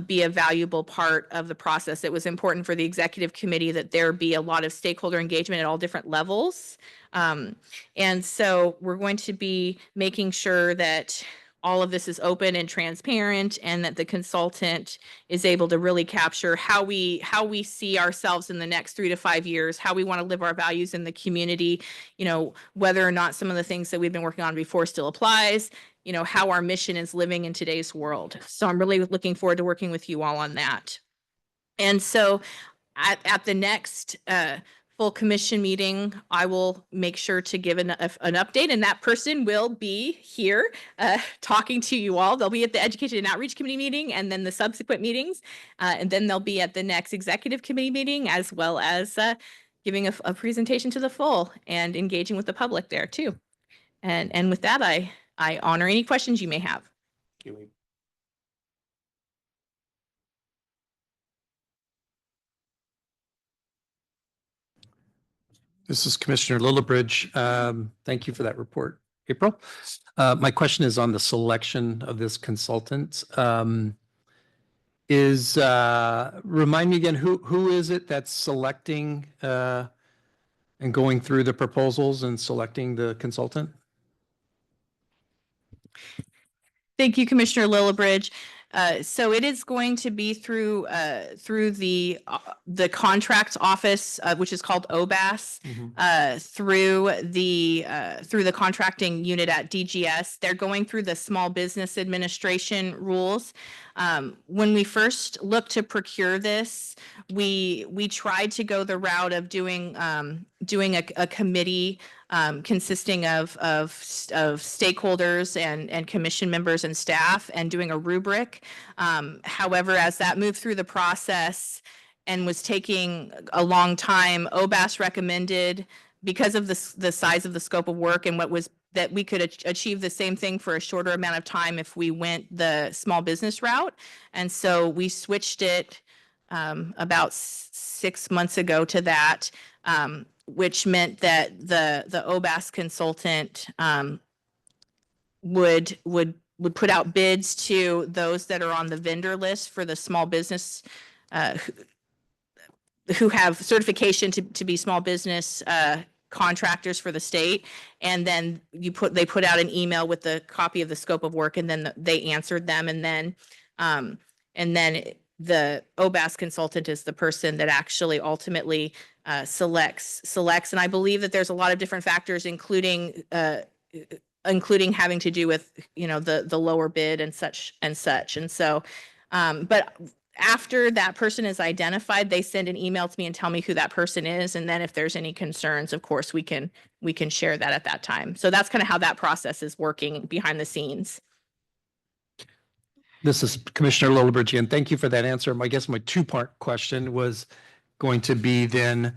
be a valuable part of the process. It was important for the executive committee that there be a lot of stakeholder engagement at all different levels. And so we're going to be making sure that all of this is open and transparent, and that the consultant is able to really capture how we see ourselves in the next 3 to 5 years, how we want to live our values in the community, whether or not some of the things that we've been working on before still applies, how our mission is living in today's world. So I'm really looking forward to working with you all on that. And so at the next full commission meeting, I will make sure to give an update, and that person will be here talking to you all. They'll be at the Education and Outreach Committee meeting, and then the subsequent meetings, and then they'll be at the next executive committee meeting, as well as giving a presentation to the full and engaging with the public there too. And with that, I honor any questions you may have. This is Commissioner Lillibridge. Thank you for that report, April. My question is on the selection of this consultant. Remind me again, who is it that's selecting and going through the proposals and selecting the consultant? Thank you, Commissioner Lillibridge. So it is going to be through the contracts office, which is called OBAS, through the contracting unit at DGS. They're going through the Small Business Administration rules. When we first looked to procure this, we tried to go the route of doing a committee consisting of stakeholders and commission members and staff, and doing a rubric. However, as that moved through the process and was taking a long time, OBAS recommended, because of the size of the scope of work and what was that we could achieve the same thing for a shorter amount of time if we went the small business route. And so we switched it about 6 months ago to that, which meant that the OBAS consultant would put out bids to those that are on the vendor list for the small business who have certification to be small business contractors for the state. And then they put out an email with the copy of the scope of work, and then they answered them. And then the OBAS consultant is the person that actually ultimately selects. And I believe that there's a lot of different factors, including having to do with, the lower bid and such. And so, but after that person is identified, they send an email to me and tell me who that person is. And then if there's any concerns, of course, we can share that at that time. So that's kind of how that process is working behind the scenes. This is Commissioner Lillibridge, and thank you for that answer. I guess my two-part question was going to be then,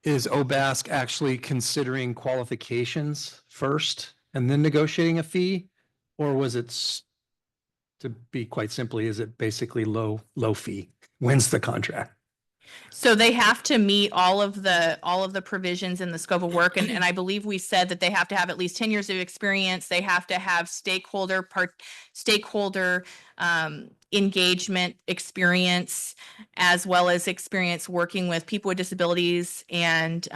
is OBASC actually considering qualifications first and then negotiating a fee? Or was it, to be quite simply, is it basically low fee, wins the contract? So they have to meet all of the provisions in the scope of work. And I believe we said that they have to have at least 10 years of experience. They have to have stakeholder engagement experience, as well as experience working with people with disabilities and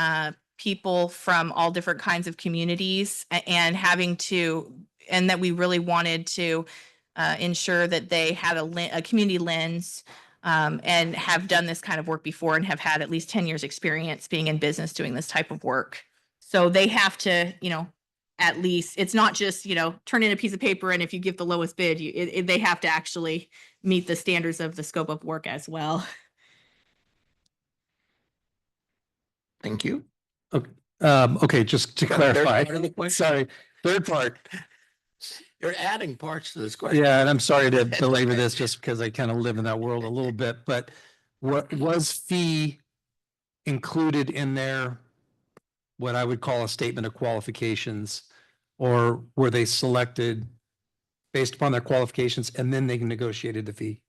people from all different kinds of communities, and that we really wanted to ensure that they had a community lens, and have done this kind of work before and have had at least 10 years experience being in business doing this type of work. So they have to, at least, it's not just, turn in a piece of paper and if you give the lowest bid, they have to actually meet the standards of the scope of work as well. Thank you. Okay, just to clarify. Sorry, third part. You're adding parts to this question. Yeah, and I'm sorry to belabor this just because I kind of live in that world a little bit, but what was fee included in there, what I would call a statement of qualifications, or were they selected based upon their qualifications and then they negotiated the fee?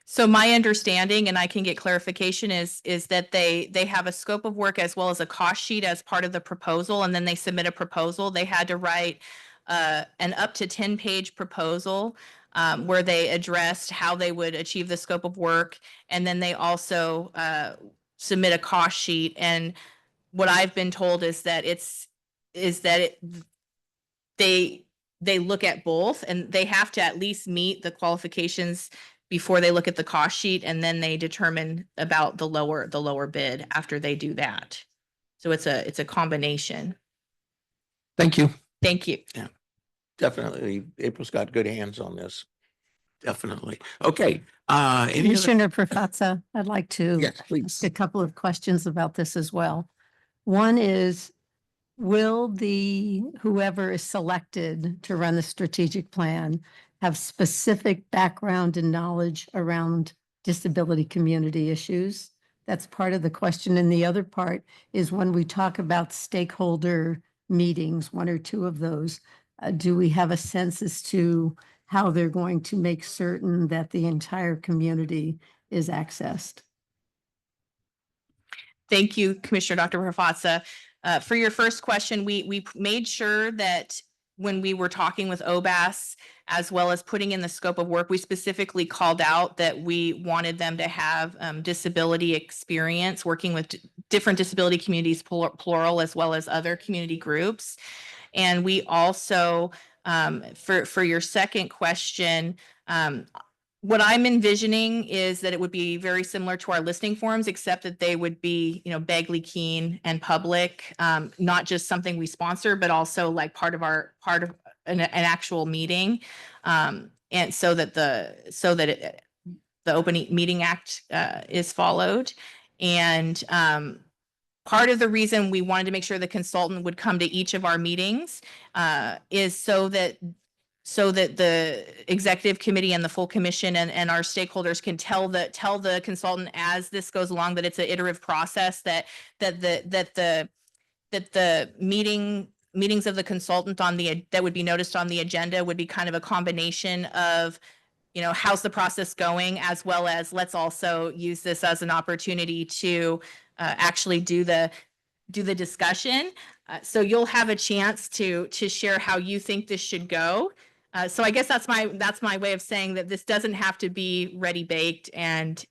So my understanding, and I can get clarification, is that they have a scope of work as well as a cost sheet as part of the proposal, and then they submit a proposal. They had to write an up to 10-page proposal where they addressed how they would achieve the scope of work. And then they also submit a cost sheet. And what I've been told is that they look at both, and they have to at least meet the qualifications before they look at the cost sheet, and then they determine about the lower bid after they do that. So it's a combination. Thank you. Thank you. Yeah, definitely. April's got good hands on this. Definitely. Okay. Commissioner Profazza, I'd like to Yes, please. ask a couple of questions about this as well. One is, will whoever is selected to run the strategic plan have specific background and knowledge around disability community issues? That's part of the question. And the other part is, when we talk about stakeholder meetings, one or two of those, do we have a sense as to how they're going to make certain that the entire community is accessed? Thank you, Commissioner Dr. Profazza. For your first question, we made sure that when we were talking with OBAS, as well as putting in the scope of work, we specifically called out that we wanted them to have disability experience working with different disability communities, plural, as well as other community groups. And we also, for your second question, what I'm envisioning is that it would be very similar to our listing forms, except that they would be, Bagley-Keene and public, not just something we sponsor, but also like part of an actual meeting. And so that the Open Meeting Act is followed. And part of the reason we wanted to make sure the consultant would come to each of our meetings is so that the executive committee and the full commission and our stakeholders can tell the consultant as this goes along that it's an iterative process, that the meeting meetings of the consultant on that would be noticed on the agenda would be kind of a combination of, you know, how's the process going, as well as let's also use this as an opportunity to actually do the discussion. So you'll have a chance to share how you think this should go. So I guess that's my way of saying that this doesn't have to be ready baked and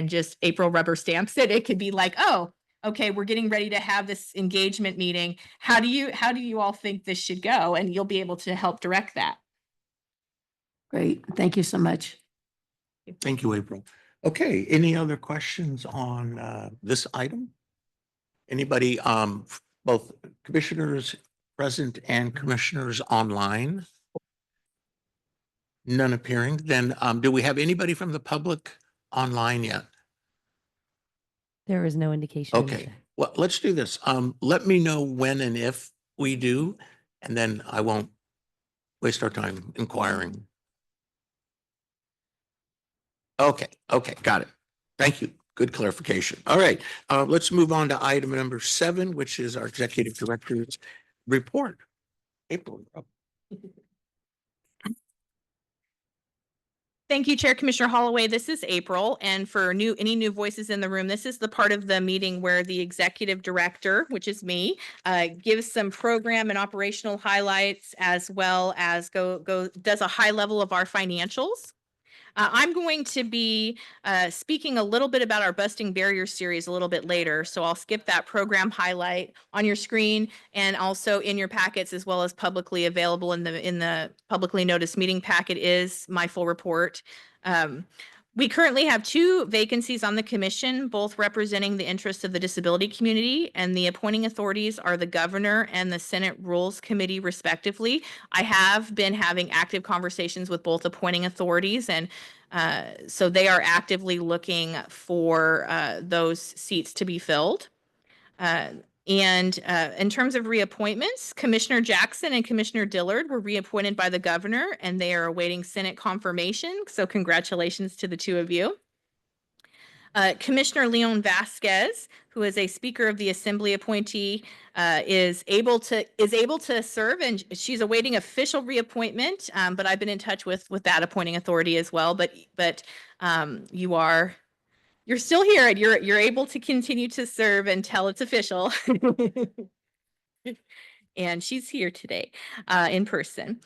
just April rubber stamps it. It could be like, oh, okay, we're getting ready to have this engagement meeting. How do you all think this should go? And you'll be able to help direct that. Great. Thank you so much. Thank you, April. Okay, any other questions on this item? Anybody, both commissioners present and commissioners online? None appearing. Then do we have anybody from the public online yet? There is no indication. in the Okay, chat. well, let's do this. Let me know when and if we do, and then I won't waste our time inquiring. Okay, got it. Thank you. Good clarification. All right, let's move on to item number 7, which is our executive director's report. April. Thank you, Chair Commissioner Holloway. This is April, and for any new voices in the room, this is the part of the meeting where the executive director, which is me, gives some program and operational highlights, as well as does a high level of our financials. I'm going to be speaking a little bit about our Busting Barriers series a little bit later, so I'll skip that program highlight on your screen and also in your packets, as well as publicly available in the publicly noticed meeting packet is my full report. We currently have 2 vacancies on the commission, both representing the interests of the disability community, and the appointing authorities are the governor and the Senate Rules Committee, respectively. I have been having active conversations with both appointing authorities, and so they are actively looking for those seats to be filled. And in terms of reappointments, Commissioner Jackson and Commissioner Dillard were reappointed by the governor, and they are awaiting Senate confirmation. So congratulations to the 2 of you. Commissioner Leon Vasquez, who is a Speaker of the Assembly appointee, is able to serve, and she's awaiting official reappointment. But I've been in touch with that appointing authority as well. But you're still here, and you're able to continue to serve until it's official. And she's here today in person.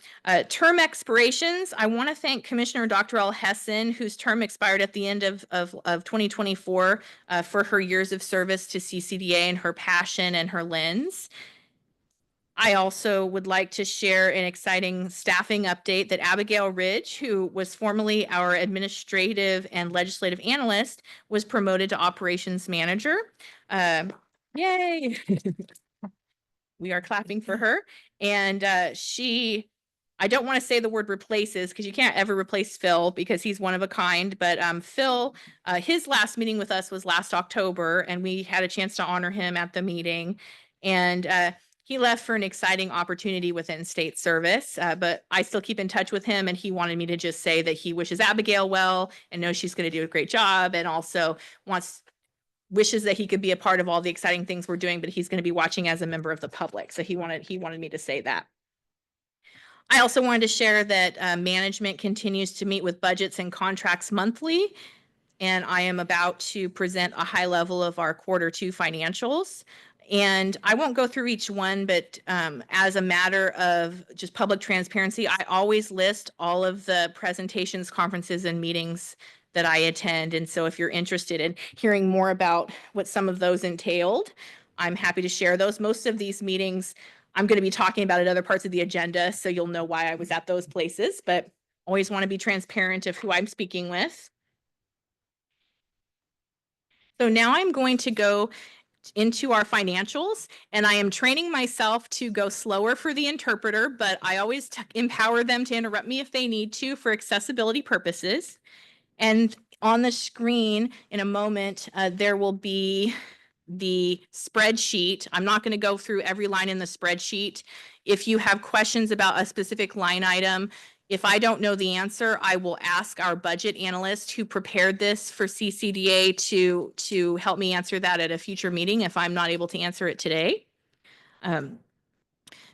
Term expirations, I want to thank Commissioner Dr. L. Hessen, whose term expired at the end of 2024, for her years of service to CCDA and her passion and her lens. I also would like to share an exciting staffing update that Abigail Ridge, who was formerly our administrative and legislative analyst, was promoted to operations manager. Yay! We are clapping for her. And I don't want to say the word replaces, because you can't ever replace Phil because he's one of a kind. But Phil, his last meeting with us was last October, and we had a chance to honor him at the meeting. And he left for an exciting opportunity within state service, but I still keep in touch with him, and he wanted me to just say that he wishes Abigail well and knows she's going to do a great job, and also wishes that he could be a part of all the exciting things we're doing, but he's going to be watching as a member of the public. So he wanted me to say that. I also wanted to share that management continues to meet with budgets and contracts monthly, and I am about to present a high level of our Q2 financials. And I won't go through each one, but as a matter of just public transparency, I always list all of the presentations, conferences, and meetings that I attend. And so if you're interested in hearing more about what some of those entailed, I'm happy to share those. Most of these meetings I'm going to be talking about at other parts of the agenda, so you'll know why I was at those places, but always want to be transparent of who I'm speaking with. So now I'm going to go into our financials, and I am training myself to go slower for the interpreter, but I always empower them to interrupt me if they need to for accessibility purposes. And on the screen in a moment, there will be the spreadsheet. I'm not going to go through every line in the spreadsheet. If you have questions about a specific line item, if I don't know the answer, I will ask our budget analyst who prepared this for CCDA to help me answer that at a future meeting if I'm not able to answer it today.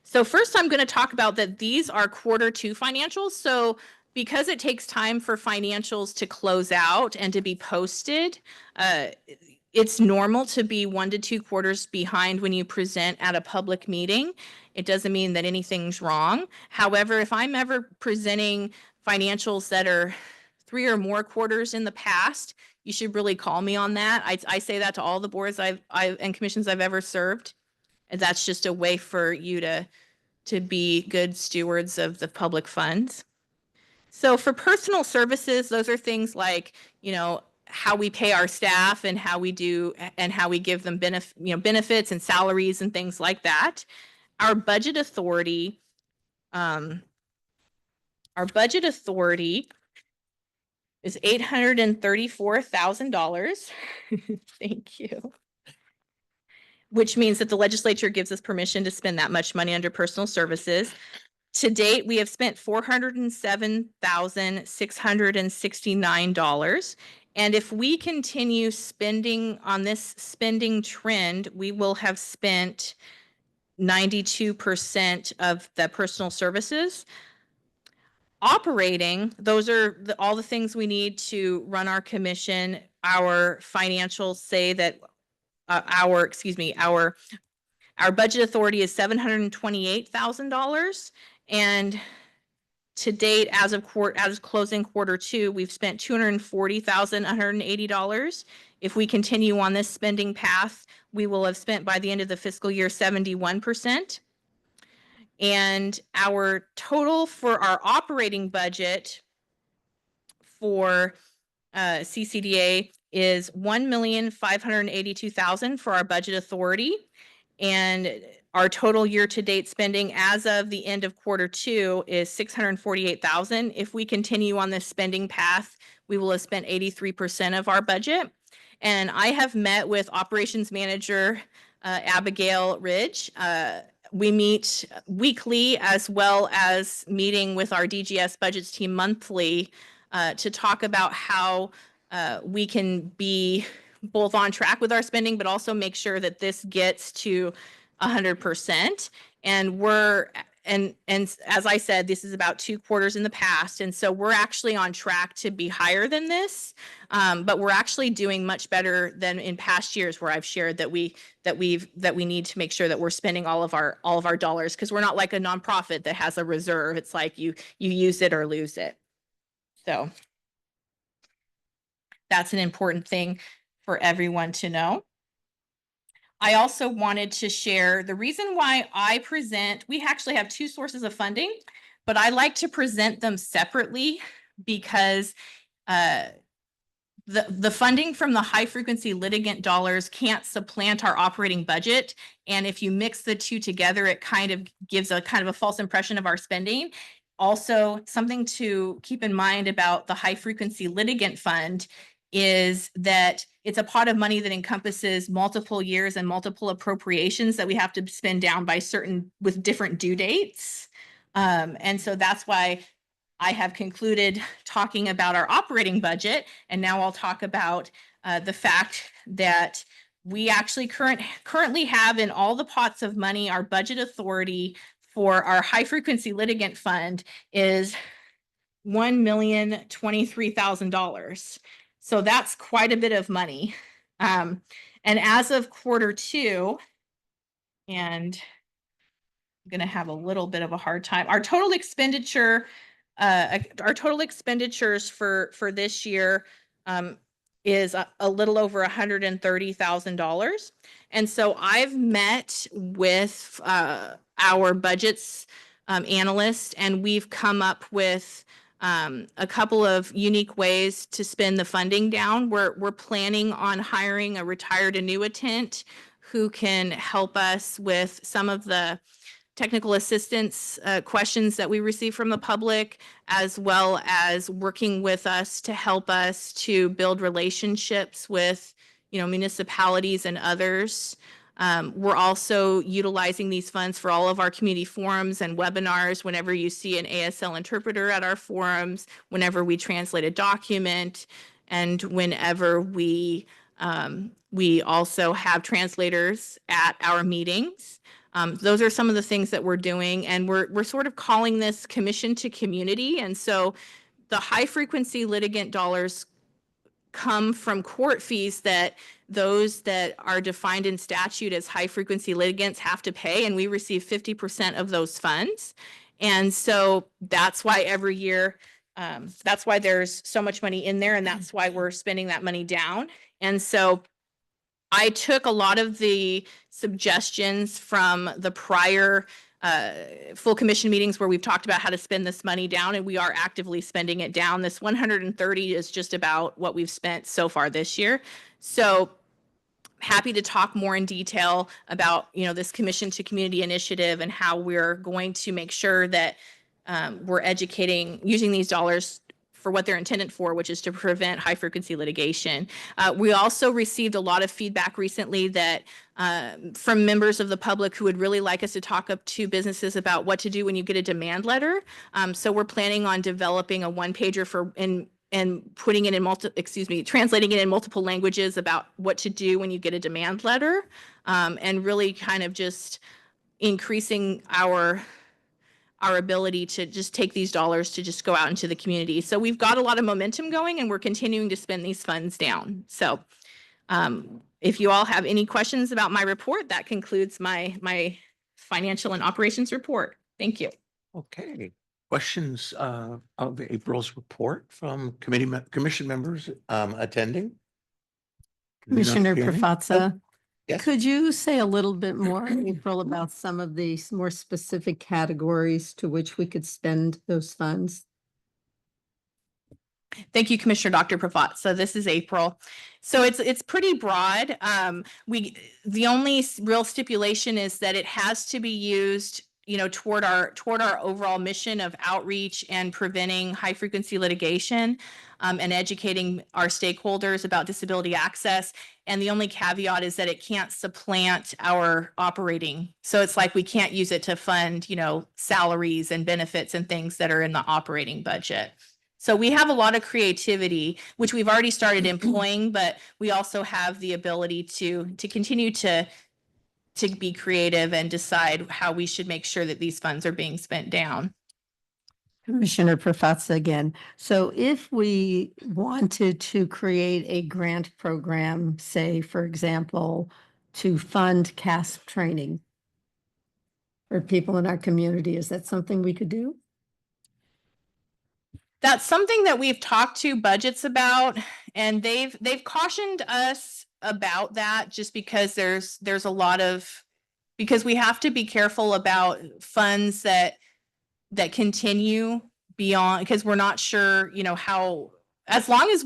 So first, I'm going to talk about that these are Q2 financials. So because it takes time for financials to close out and to be posted, it's normal to be 1 to 2 quarters behind when you present at a public meeting. It doesn't mean that anything's wrong. However, if I'm ever presenting financials that are 3 or more quarters in the past, you should really call me on that. I say that to all the boards and commissions I've ever served. And that's just a way for you to be good stewards of the public funds. So for personal services, those are things like, how we pay our staff and how we give them benefits and salaries and things like that. Our budget authority, is $834,000. Thank you. Which means that the legislature gives us permission to spend that much money under personal services. To date, we have spent $407,669. And if we continue spending on this spending trend, we will have spent 92% of the personal services. Operating, those are all the things we need to run our commission. Our financials say that our budget authority is $728,000, and to date, as of closing Q2, we've spent $240,180. If we continue on this spending path, we will have spent by the end of the fiscal year 71%. And our total for our operating budget for CCDA is $1,582,000 for our budget authority. And our total year-to-date spending as of the end of Q2 is $648,000. If we continue on this spending path, we will have spent 83% of our budget. And I have met with Operations Manager Abigail Ridge. We meet weekly as well as meeting with our DGS budgets team monthly to talk about how we can be both on track with our spending, but also make sure that this gets to 100%. And as I said, this is about 2 quarters in the past. And so we're actually on track to be higher than this. But we're actually doing much better than in past years where I've shared that we need to make sure that we're spending all of our dollars, because we're not like a nonprofit that has a reserve. It's like you use it or lose it. So that's an important thing for everyone to know. I also wanted to share the reason why we actually have 2 sources of funding, but I like to present them separately because the funding from the high frequency litigant dollars can't supplant our operating budget. And if you mix the 2 together, it kind of gives a false impression of our spending. Also, something to keep in mind about the high frequency litigant fund is that it's a pot of money that encompasses multiple years and multiple appropriations that we have to spend down with different due dates. And so that's why I have concluded talking about our operating budget. And now I'll talk about the fact that we actually currently have in all the pots of money, our budget authority for our high frequency litigant fund is $1,023,000. So that's quite a bit of money. And as of Q2, and I'm going to have a little bit of a hard time, our total expenditures for this year is a little over $130,000. And so I've met with our budgets analyst, and we've come up with a couple of unique ways to spend the funding down. We're planning on hiring a retired annuitant who can help us with some of the technical assistance questions that we receive from the public, as well as working with us to help us to build relationships with, municipalities and others. We're also utilizing these funds for all of our community forums and webinars. Whenever you see an ASL interpreter at our forums, whenever we translate a document, and whenever we also have translators at our meetings. Those are some of the things that we're doing, and we're sort of calling this commission to community. And so the high frequency litigant dollars come from court fees that those that are defined in statute as high frequency litigants have to pay, and we receive 50% of those funds. And so that's why every year, that's why there's so much money in there, and that's why we're spending that money down. And so I took a lot of the suggestions from the prior full commission meetings where we've talked about how to spend this money down, and we are actively spending it down. This 130 is just about what we've spent so far this year. So happy to talk more in detail about, this commission to community initiative and how we're going to make sure that we're educating, using these dollars for what they're intended for, which is to prevent high frequency litigation. We also received a lot of feedback recently that from members of the public who would really like us to talk up to businesses about what to do when you get a demand letter. So we're planning on developing a one-pager and putting it in translating it in multiple languages about what to do when you get a demand letter, and really kind of just increasing our ability to just take these dollars to just go out into the community. So we've got a lot of momentum going, and we're continuing to spend these funds down. So if you all have any questions about my report, that concludes my financial and operations report. Thank you. Okay. Questions of April's report from commission members attending? Commissioner Not hearing? Prafazza, Yes. could you say a little bit more, April, about some of these more specific categories to which we could spend those funds? Thank you, Commissioner Dr. Prafazza. This is April. So it's pretty broad. The only real stipulation is that it has to be used, toward our overall mission of outreach and preventing high frequency litigation, and educating our stakeholders about disability access. And the only caveat is that it can't supplant our operating. So it's like we can't use it to fund, salaries and benefits and things that are in the operating budget. So we have a lot of creativity, which we've already started employing, but we also have the ability to continue to be creative and decide how we should make sure that these funds are being spent down. Commissioner Prafazza again. So if we wanted to create a grant program, say, for example, to fund CASp training for people in our community, is that something we could do? That's something that we've talked to budgets about, and they've cautioned us about that, just because there's a lot of, because we have to be careful about funds that continue beyond, because we're not sure, how, as long as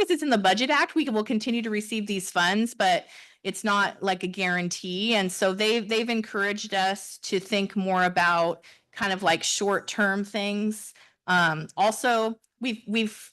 it's in the Budget Act, we will continue to receive these funds, but it's not like a guarantee. And so they've encouraged us to think more about kind of like short-term things. Also, we've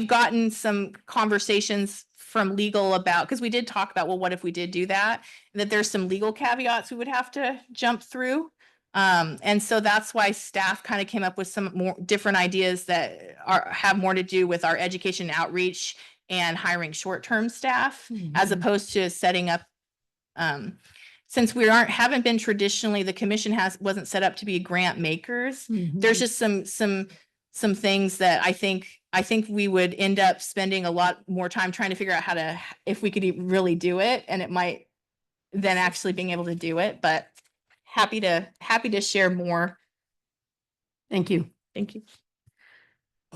gotten some conversations from legal about, because we did talk about, well, what if we did do that? And that there's some legal caveats we would have to jump through. And so that's why staff kind of came up with some more different ideas that have more to do with our education and outreach and hiring short-term staff, as opposed to setting up, since we haven't been traditionally, the commission wasn't set up to be grant makers. There's just some things that I think we would end up spending a lot more time trying to figure out if we could really do it, and it might than actually being able to do it, but happy to share more. Thank you. Thank you.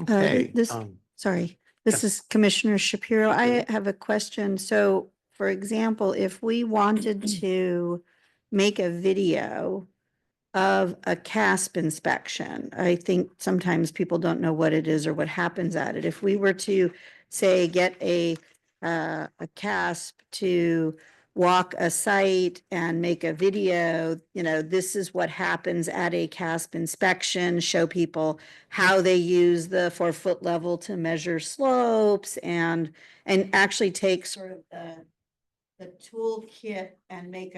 Okay. This is Commissioner Shapiro. I have a question. So, for example, if we wanted to make a video of a CASp inspection, I think sometimes people don't know what it is or what happens at it. If we were to, say, get a CASp to walk a site and make a video, this is what happens at a CASp inspection, show people how they use the 4-foot level to measure slopes, and actually take sort of the toolkit and make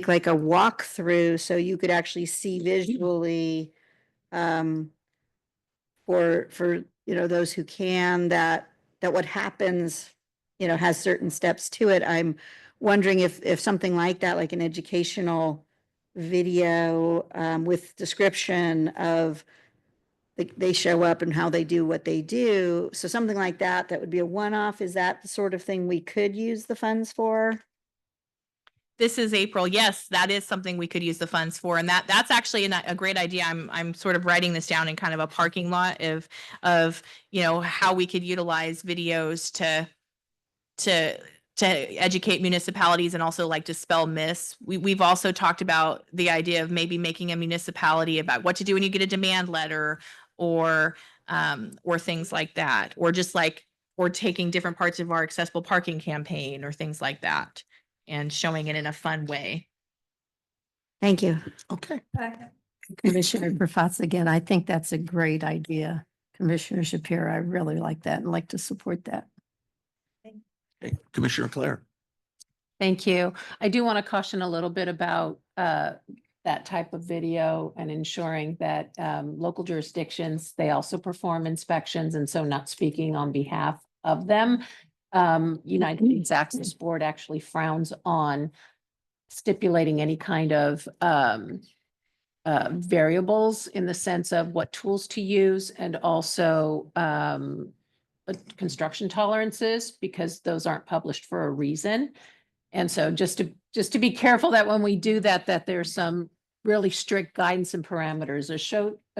like a walkthrough, so you could actually see visually, for those who can, that what happens has certain steps to it. I'm wondering if something like that, like an educational video with description of they show up and how they do what they do. So something like that, that would be a one-off. Is that the sort of thing we could use the funds for? This is April. Yes, that is something we could use the funds for. And that's actually a great idea. I'm sort of writing this down in kind of a parking lot of, you know, how we could utilize videos to educate municipalities and also like dispel myths. We've also talked about the idea of maybe making a municipality about what to do when you get a demand letter or things like that, or just like, or taking different parts of our accessible parking campaign or things like that and showing it in a fun way. Thank you. Okay. Commissioner Profats, again, I think that's a great idea. Commissioner Shapiro, I really like that and like to support that. Okay. Commissioner Claire. Thank you. I do want to caution a little bit about that type of video and ensuring that local jurisdictions, they also perform inspections, and so not speaking on behalf of them. United States Access Board actually frowns on stipulating any kind of variables in the sense of what tools to use, and also construction tolerances, because those aren't published for a reason. And so just to be careful that when we do that, that there's some really strict guidance and parameters. A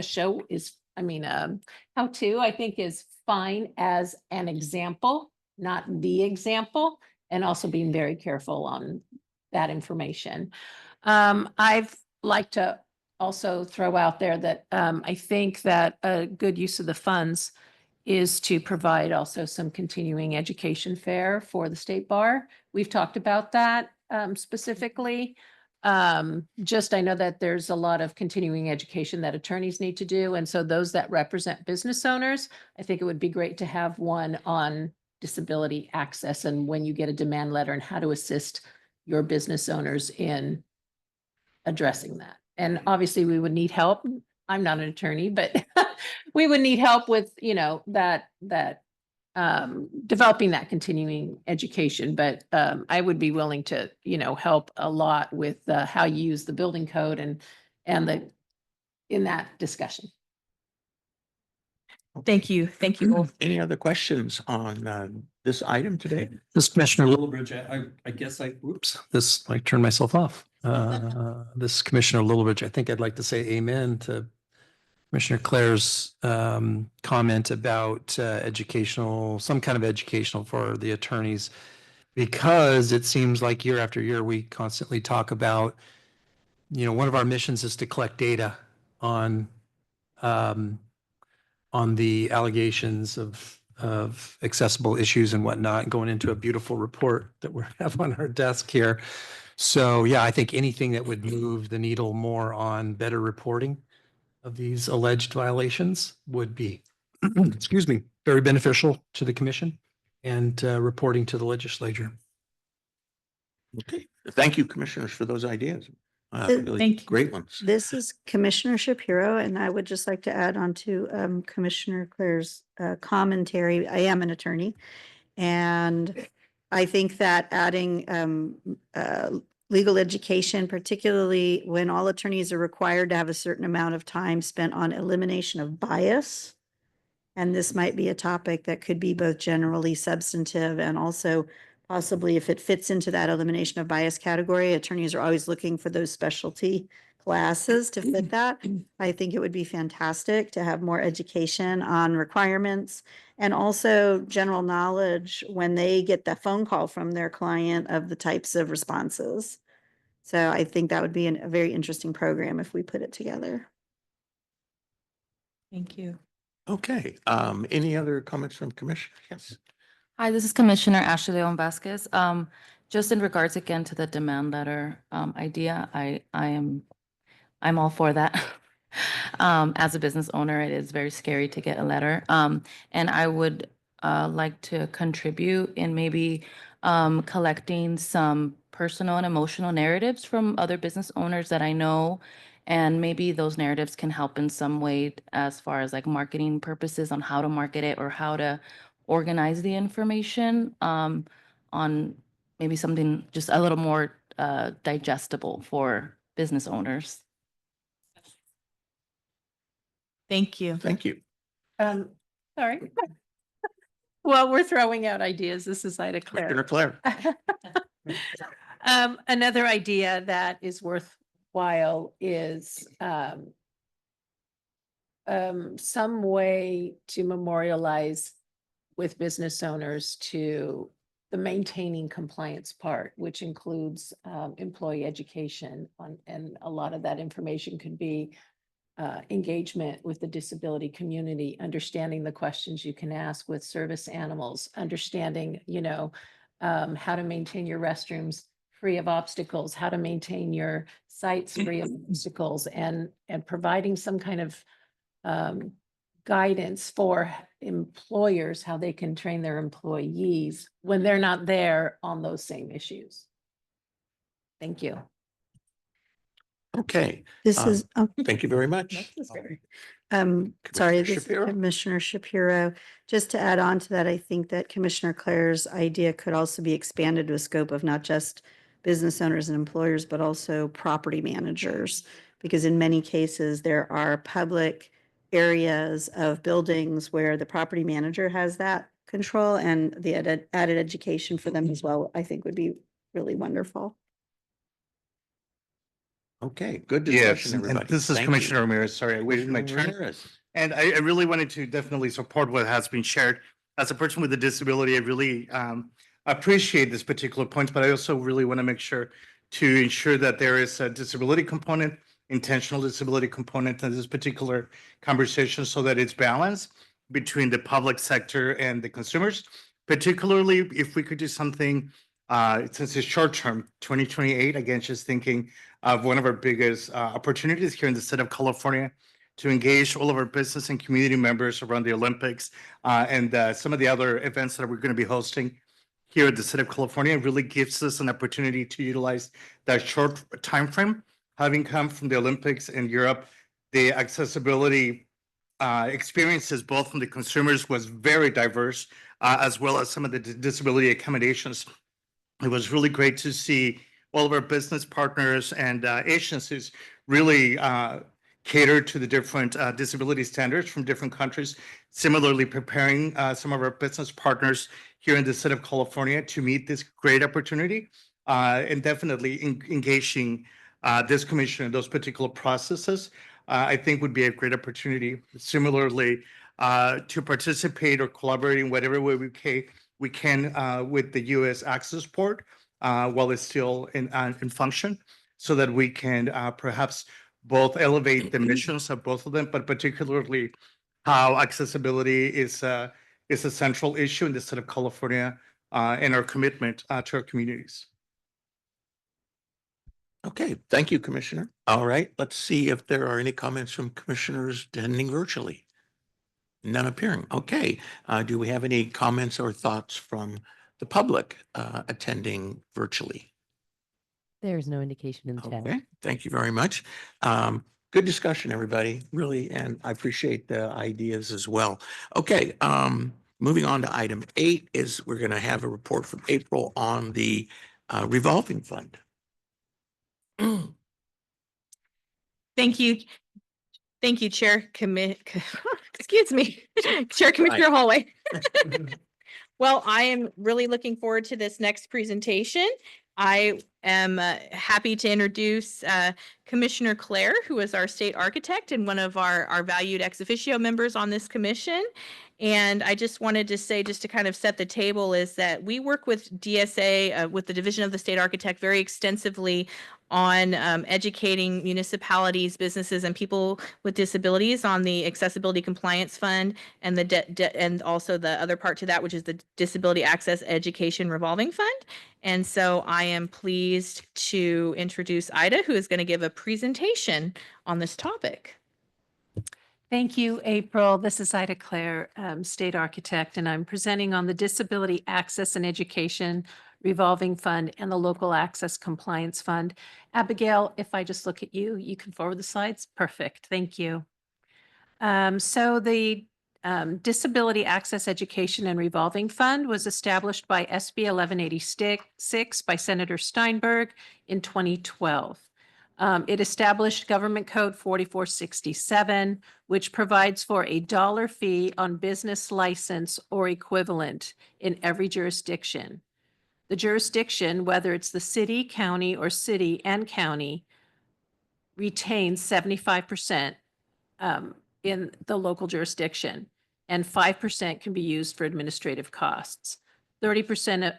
show is, I mean, how to, I think, is fine as an example, not the example, and also being very careful on that information. I've like to also throw out there that I think that a good use of the funds is to provide also some continuing education fare for the state bar. We've talked about that specifically. Just I know that there's a lot of continuing education that attorneys need to do. And so those that represent business owners, I think it would be great to have one on disability access and when you get a demand letter and how to assist your business owners in addressing that. And obviously we would need help. I'm not an attorney, but we would need help with, you know, that developing that continuing education. But I would be willing to, you know, help a lot with how you use the building code and in that discussion. Thank you. Thank you both. Any other questions on this item today? This Commissioner Littlebridge, I guess I turned myself off. This Commissioner Littlebridge, I think I'd like to say amen to Commissioner Claire's comment about some kind of educational for the attorneys, because it seems like year after year, we constantly talk about, you know, one of our missions is to collect data on the allegations of accessible issues and whatnot, and going into a beautiful report that we have on our desk here. So yeah, I think anything that would move the needle more on better reporting of these alleged violations would be, excuse me, very beneficial to the commission and reporting to the legislature. Okay. Thank you, commissioners, for those ideas. Really Thank you. great ones. This is Commissioner Shapiro, and I would just like to add on to Commissioner Claire's commentary. I am an attorney, and I think that adding legal education, particularly when all attorneys are required to have a certain amount of time spent on elimination of bias, and this might be a topic that could be both generally substantive and also possibly, if it fits into that elimination of bias category, attorneys are always looking for those specialty classes to fit that. I think it would be fantastic to have more education on requirements and also general knowledge when they get the phone call from their client of the types of responses. So I think that would be a very interesting program if we put it together. Thank you. Okay. Any other comments from commission? Yes. Hi, this is Commissioner Ashley Leon Vasquez. Just in regards again to the demand letter idea, I'm all for that. As a business owner, it is very scary to get a letter. And I would like to contribute in maybe collecting some personal and emotional narratives from other business owners that I know. And maybe those narratives can help in some way as far as like marketing purposes on how to market it or how to organize the information on maybe something just a little more digestible for business owners. Thank you. Thank you. Sorry. Well, we're throwing out ideas. This is Ida Commissioner Clair. Claire. Another idea that is worthwhile is some way to memorialize with business owners to the maintaining compliance part, which includes employee education on, and a lot of that information could be engagement with the disability community, understanding the questions you can ask with service animals, understanding, how to maintain your restrooms free of obstacles, how to maintain your sites free of obstacles, and providing some kind of guidance for employers, how they can train their employees when they're not there on those same issues. Thank you. Okay. This is, Thank you very much. sorry, Commissioner this is Shapiro? Commissioner Shapiro. Just to add on to that, I think that Commissioner Claire's idea could also be expanded to a scope of not just business owners and employers, but also property managers. Because in many cases, there are public areas of buildings where the property manager has that control, and the added education for them as well, I think would be really wonderful. Okay, good Yes, discussion, and everybody. this is Thank Commissioner you. Ramirez. Sorry, I waited my Commissioner turn. Ramirez. And I really wanted to definitely support what has been shared. As a person with a disability, I really appreciate this particular point, but I also really want to make sure to ensure that there is a disability component, intentional disability component in this particular conversation so that it's balanced between the public sector and the consumers, particularly if we could do something since it's short term, 2028, again, just thinking of one of our biggest opportunities here in the state of California to engage all of our business and community members around the Olympics and some of the other events that we're going to be hosting here at the state of California. Really gives us an opportunity to utilize that short time frame. Having come from the Olympics in Europe, the accessibility experiences both from the consumers was very diverse, as well as some of the disability accommodations. It was really great to see all of our business partners and agencies really cater to the different disability standards from different countries. Similarly, preparing some of our business partners here in the state of California to meet this great opportunity and definitely engaging this commission in those particular processes, I think would be a great opportunity. Similarly, to participate or collaborate in whatever way we can with the U.S. Access Port while it's still in function, so that we can perhaps both elevate the missions of both of them, but particularly how accessibility is a central issue in the state of California and our commitment to our communities. Okay, thank you, Commissioner. All right, let's see if there are any comments from commissioners attending virtually. None appearing. Okay, do we have any comments or thoughts from the public attending virtually? There's no indication in the chat. Okay, thank you very much. Good discussion, everybody, really, and I appreciate the ideas as well. Okay, moving on to item 8 is we're going to have a report from April on the revolving fund. Thank you. Thank you, Chair excuse me, Chair Commissioner Hallway. Well, I am really looking forward to this next presentation. I am happy to introduce Commissioner Clair, who is our state architect and one of our valued ex officio members on this commission. And I just wanted to say, just to kind of set the table, is that we work with DSA, with the Division of the State Architect, very extensively on educating municipalities, businesses, and people with disabilities on the Accessibility Compliance Fund and and also the other part to that, which is the Disability Access Education Revolving Fund. And so I am pleased to introduce Ida, who is going to give a presentation on this topic. Thank you, April. This is Ida Clair, State Architect, and I'm presenting on the Disability Access and Education Revolving Fund and the Local Access Compliance Fund. Abigail, if I just look at you, you can forward the slides. Perfect. Thank you. So the Disability Access Education and Revolving Fund was established by SB 1186 by Senator Steinberg in 2012. It established Government Code 4467, which provides for a dollar fee on business license or equivalent in every jurisdiction. The jurisdiction, whether it's the city, county, or city and county, retains 75% in the local jurisdiction, and 5% can be used for administrative costs. 30%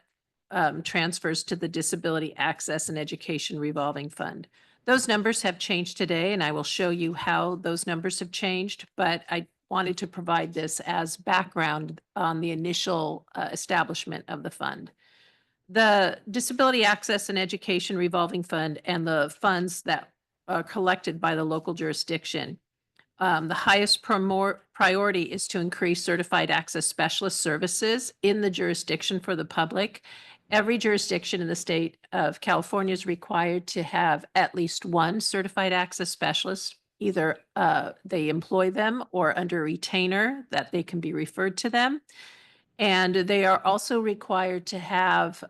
transfers to the Disability Access and Education Revolving Fund. Those numbers have changed today, and I will show you how those numbers have changed, but I wanted to provide this as background on the initial establishment of the fund. The Disability Access and Education Revolving Fund and the funds that are collected by the local jurisdiction. The highest priority is to increase certified access specialist services in the jurisdiction for the public. Every jurisdiction in the state of California is required to have at least one certified access specialist. Either they employ them or under retainer that they can be referred to them. And they are also required to have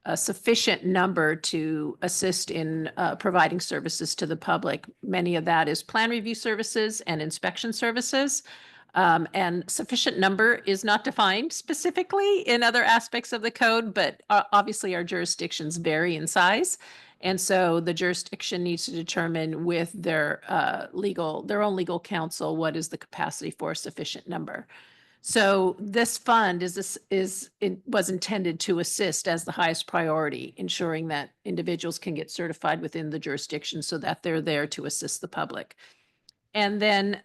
a sufficient number to assist in providing services to the public. Many of that is plan review services and inspection services. And sufficient number is not defined specifically in other aspects of the code, but obviously our jurisdictions vary in size. And so the jurisdiction needs to determine with their own legal counsel, what is the capacity for a sufficient number. So this fund was intended to assist as the highest priority, ensuring that individuals can get certified within the jurisdiction so that they're there to assist the public. And then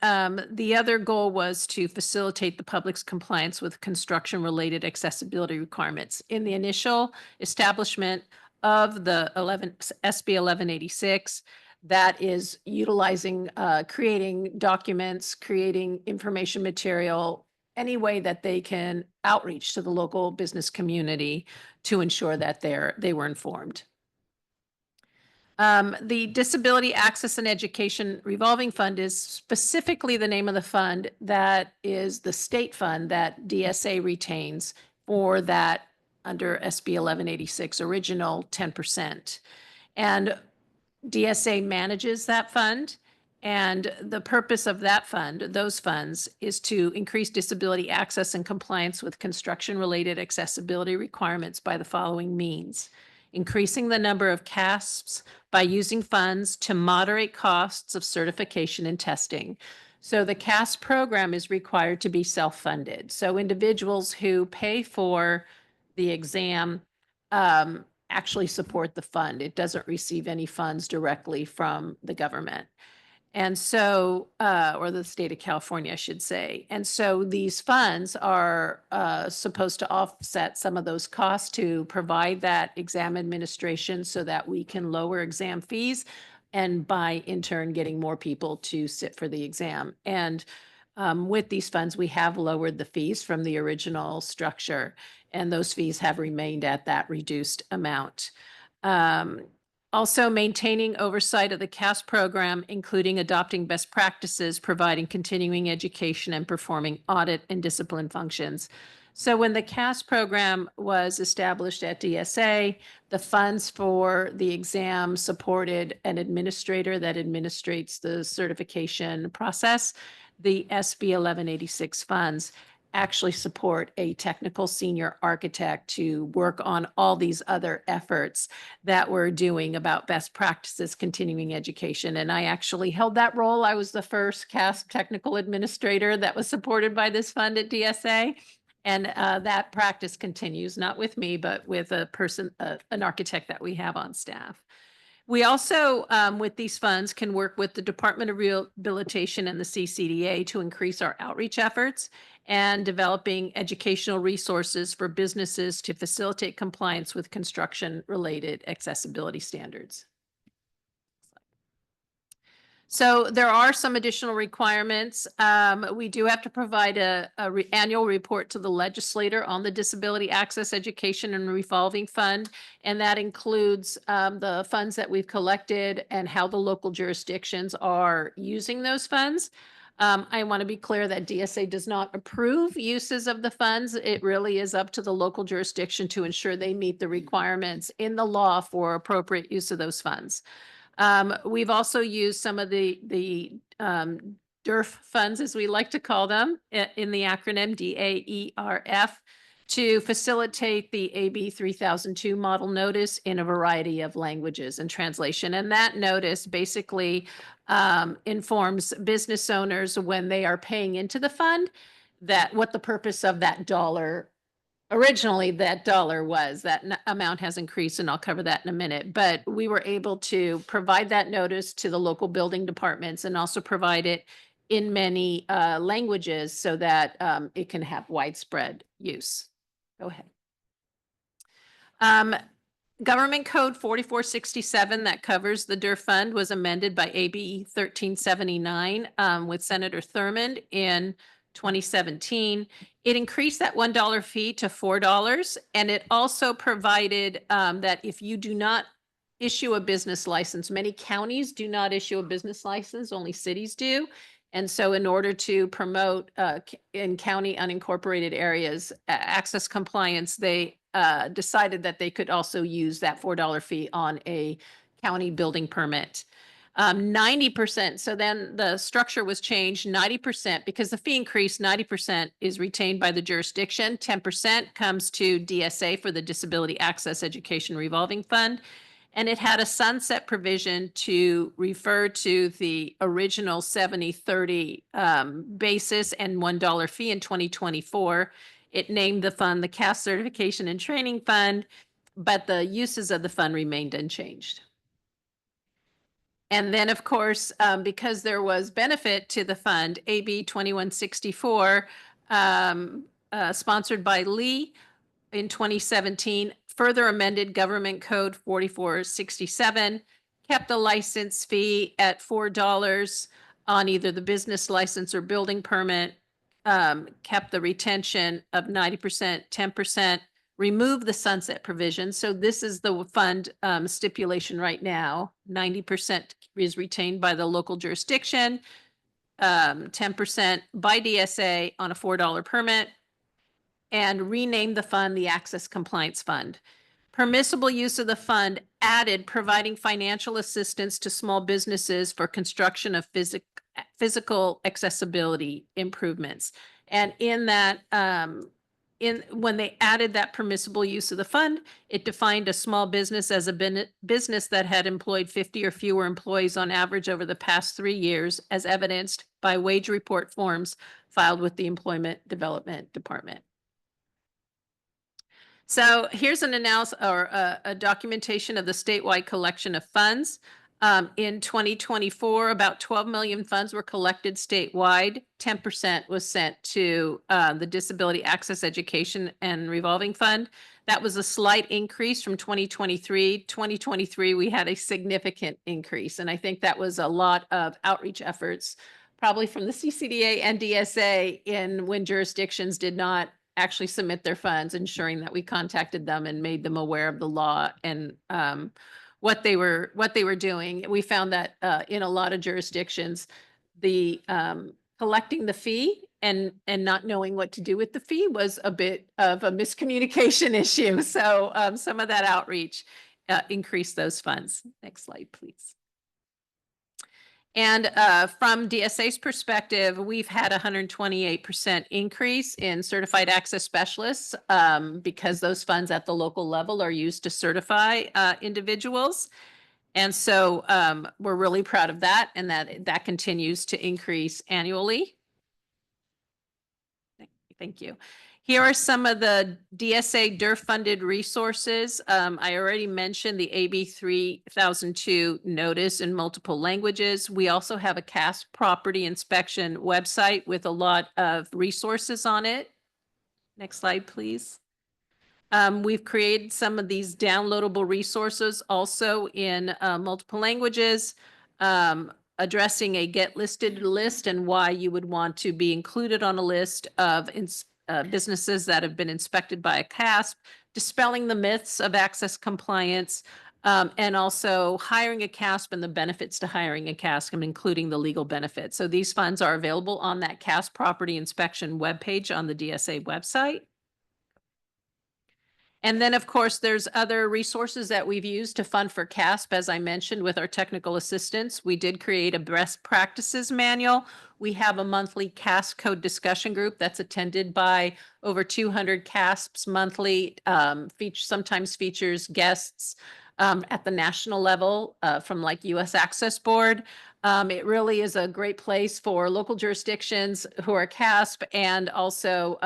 the other goal was to facilitate the public's compliance with construction-related accessibility requirements. In the initial establishment of the SB 1186, that is utilizing, creating documents, creating information material, any way that they can outreach to the local business community to ensure that they were informed. The Disability Access and Education Revolving Fund is specifically the name of the fund that is the state fund that DSA retains for that under SB 1186 original 10%. And DSA manages that fund. And the purpose of that fund, those funds, is to increase disability access and compliance with construction-related accessibility requirements by the following means: increasing the number of CASps by using funds to moderate costs of certification and testing. So the CASp program is required to be self-funded. So individuals who pay for the exam actually support the fund. It doesn't receive any funds directly from the government. And so, or the state of California, I should say. And so these funds are supposed to offset some of those costs to provide that exam administration so that we can lower exam fees and by in turn getting more people to sit for the exam. And with these funds, we have lowered the fees from the original structure, and those fees have remained at that reduced amount. Also maintaining oversight of the CASp program, including adopting best practices, providing continuing education, and performing audit and discipline functions. So when the CASp program was established at DSA, the funds for the exam supported an administrator that administrates the certification process. The SB 1186 funds actually support a technical senior architect to work on all these other efforts that we're doing about best practices, continuing education. And I actually held that role. I was the first CASp technical administrator that was supported by this fund at DSA. And that practice continues, not with me, but with a person, an architect that we have on staff. We also, with these funds, can work with the Department of Rehabilitation and the CCDA to increase our outreach efforts and developing educational resources for businesses to facilitate compliance with construction-related accessibility standards. So there are some additional requirements. We do have to provide a annual report to the legislator on the Disability Access Education and Revolving Fund, and that includes the funds that we've collected and how the local jurisdictions are using those funds. I want to be clear that DSA does not approve uses of the funds. It really is up to the local jurisdiction to ensure they meet the requirements in the law for appropriate use of those funds. We've also used some of the DERF funds, as we like to call them, in the acronym DAERF, to facilitate the AB 3002 model notice in a variety of languages and translation. And that notice basically informs business owners when they are paying into the fund that what the purpose of that dollar, originally that dollar was. That amount has increased, and I'll cover that in a minute. But we were able to provide that notice to the local building departments and also provide it in many languages so that it can have widespread use. Go ahead. Government Code 4467 that covers the DERF fund was amended by AB 1379 with Senator Thurmond in 2017. It increased that $1 fee to $4, and it also provided that if you do not issue a business license, many counties do not issue a business license, only cities do. And so in order to promote in county unincorporated areas access compliance, they decided that they could also use that $4 fee on a county building permit. 90%, so then the structure was changed, 90%, because the fee increased, 90% is retained by the jurisdiction, 10% comes to DSA for the Disability Access Education Revolving Fund. And it had a sunset provision to refer to the original 70/30 basis and $1 fee in 2024. It named the fund the CASp Certification and Training Fund, but the uses of the fund remained unchanged. And then, of course, because there was benefit to the fund, AB 2164, sponsored by Lee in 2017, further amended Government Code 4467, kept the license fee at $4 on either the business license or building permit, kept the retention of 90%, 10%, removed the sunset provision. So this is the fund stipulation right now. 90% is retained by the local jurisdiction, 10% by DSA on a $4 permit, and renamed the fund the Access Compliance Fund. Permissible use of the fund added providing financial assistance to small businesses for construction of physical accessibility improvements. And in that, when they added that permissible use of the fund, it defined a small business as a business that had employed 50 or fewer employees on average over the past 3 years, as evidenced by wage report forms filed with the Employment Development Department. So here's an analysis or a documentation of the statewide collection of funds. In 2024, about 12 million funds were collected statewide. 10% was sent to the Disability Access Education and Revolving Fund. That was a slight increase from 2023. 2023, we had a significant increase. And I think that was a lot of outreach efforts, probably from the CCDA and DSA in when jurisdictions did not actually submit their funds, ensuring that we contacted them and made them aware of the law and what they were doing. We found that in a lot of jurisdictions, the collecting the fee and not knowing what to do with the fee was a bit of a miscommunication issue. So some of that outreach increased those funds. Next slide, please. And from DSA's perspective, we've had 128% increase in certified access specialists because those funds at the local level are used to certify individuals. And so we're really proud of that, and that continues to increase annually. Thank you. Here are some of the DSA DERF funded resources. I already mentioned the AB 3002 notice in multiple languages. We also have a CASp property inspection website with a lot of resources on it. Next slide, please. We've created some of these downloadable resources also in multiple languages, addressing a get listed list and why you would want to be included on a list of businesses that have been inspected by a CASp, dispelling the myths of access compliance, And also hiring a CASp and the benefits to hiring a CASp, including the legal benefits. So these funds are available on that CASp property inspection webpage on the DSA website. And then, of course, there's other resources that we've used to fund for CASp. As I mentioned, with our technical assistance, we did create a best practices manual. We have a monthly CASp code discussion group that's attended by over 200 CASPs monthly, sometimes features guests at the national level from like U.S. Access Board. It really is a great place for local jurisdictions who are CASP and also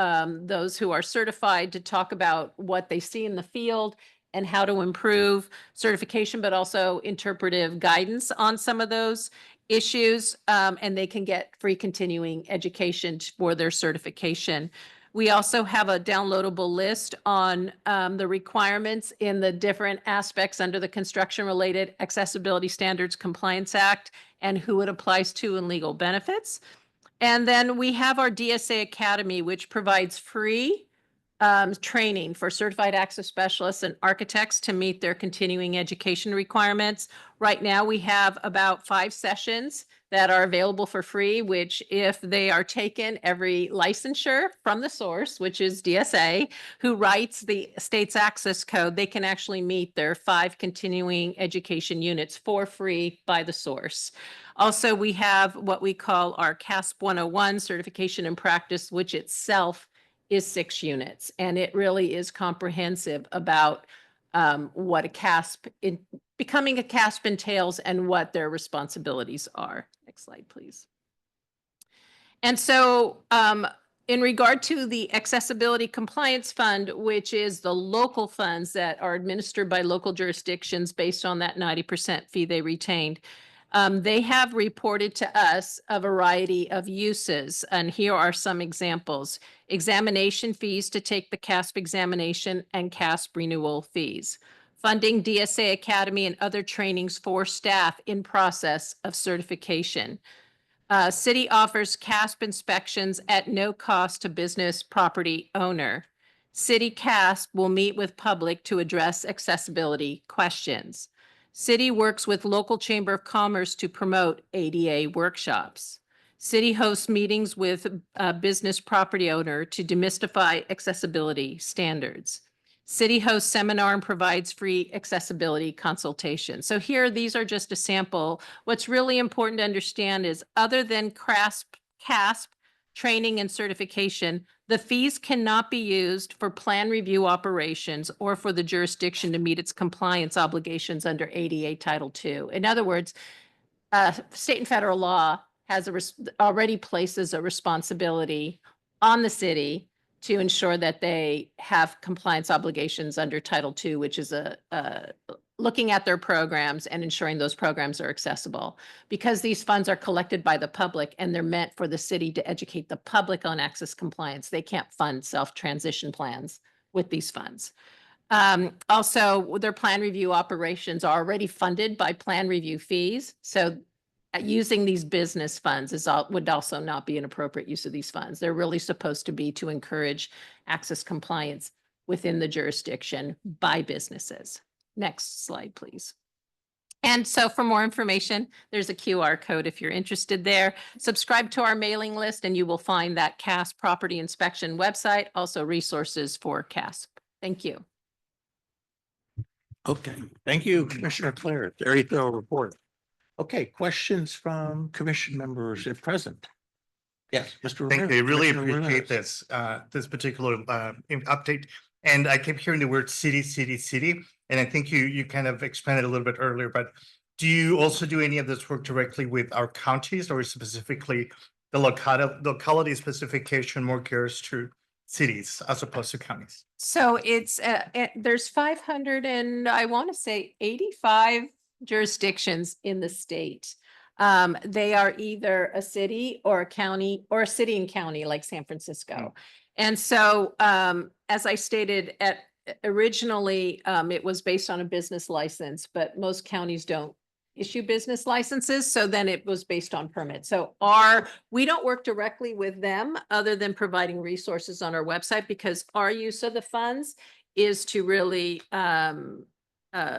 those who are certified to talk about what they see in the field and how to improve certification, but also interpretive guidance on some of those issues. And they can get free continuing education for their certification. We also have a downloadable list on the requirements in the different aspects under the Construction-Related Accessibility Standards Compliance Act and who it applies to and legal benefits. And then we have our DSA Academy, which provides free training for certified access specialists and architects to meet their continuing education requirements. Right now, we have about 5 sessions that are available for free, which if they are taken, every licensure from the source, which is DSA, who writes the state's access code, they can actually meet their 5 continuing education units for free by the source. Also, we have what we call our CASp 101 certification and practice, which itself is 6 units. And it really is comprehensive about what a CASP, becoming a CASP entails and what their responsibilities are. Next slide, please. And so in regard to the Accessibility Compliance Fund, which is the local funds that are administered by local jurisdictions based on that 90% fee they retained, they have reported to us a variety of uses, and here are some examples. Examination fees to take the CASP examination and CASP renewal fees. Funding DSA Academy and other trainings for staff in process of certification. City offers CASP inspections at no cost to business property owner. City CASP will meet with public to address accessibility questions. City works with local Chamber of Commerce to promote ADA workshops. City hosts meetings with a business property owner to demystify accessibility standards. City hosts seminar and provides free accessibility consultation. So here, these are just a sample. What's really important to understand is other than CASP training and certification, the fees cannot be used for plan review operations or for the jurisdiction to meet its compliance obligations under ADA Title II. In other words, state and federal law has already places a responsibility on the city to ensure that they have compliance obligations under Title II, which is looking at their programs and ensuring those programs are accessible. Because these funds are collected by the public and they're meant for the city to educate the public on access compliance, they can't fund self-transition plans with these funds. Also, their plan review operations are already funded by plan review fees. So using these business funds would also not be an appropriate use of these funds. They're really supposed to be to encourage access compliance within the jurisdiction by businesses. Next slide, please. And so for more information, there's a QR code if you're interested there. Subscribe to our mailing list and you will find that CASP property inspection website, also resources for CASP. Thank you. Okay, thank you, Commissioner Clair. Very thorough report. Okay, questions from commission members if present? Yes, Mr. Thank you. I Ramirez. really Commissioner appreciate Ramirez. this particular update. And I kept hearing the word city. And I think you kind of expanded a little bit earlier, but do you also do any of this work directly with our counties or specifically the locality specification more gears to cities as opposed to counties? So it's, there's 500 and I want to say 85 jurisdictions in the state. They are either a city or a county or a city and county like San Francisco. And so as I stated originally, it was based on a business license, but most counties don't issue business licenses. So then it was based on permits. So we don't work directly with them other than providing resources on our website because our use of the funds is to really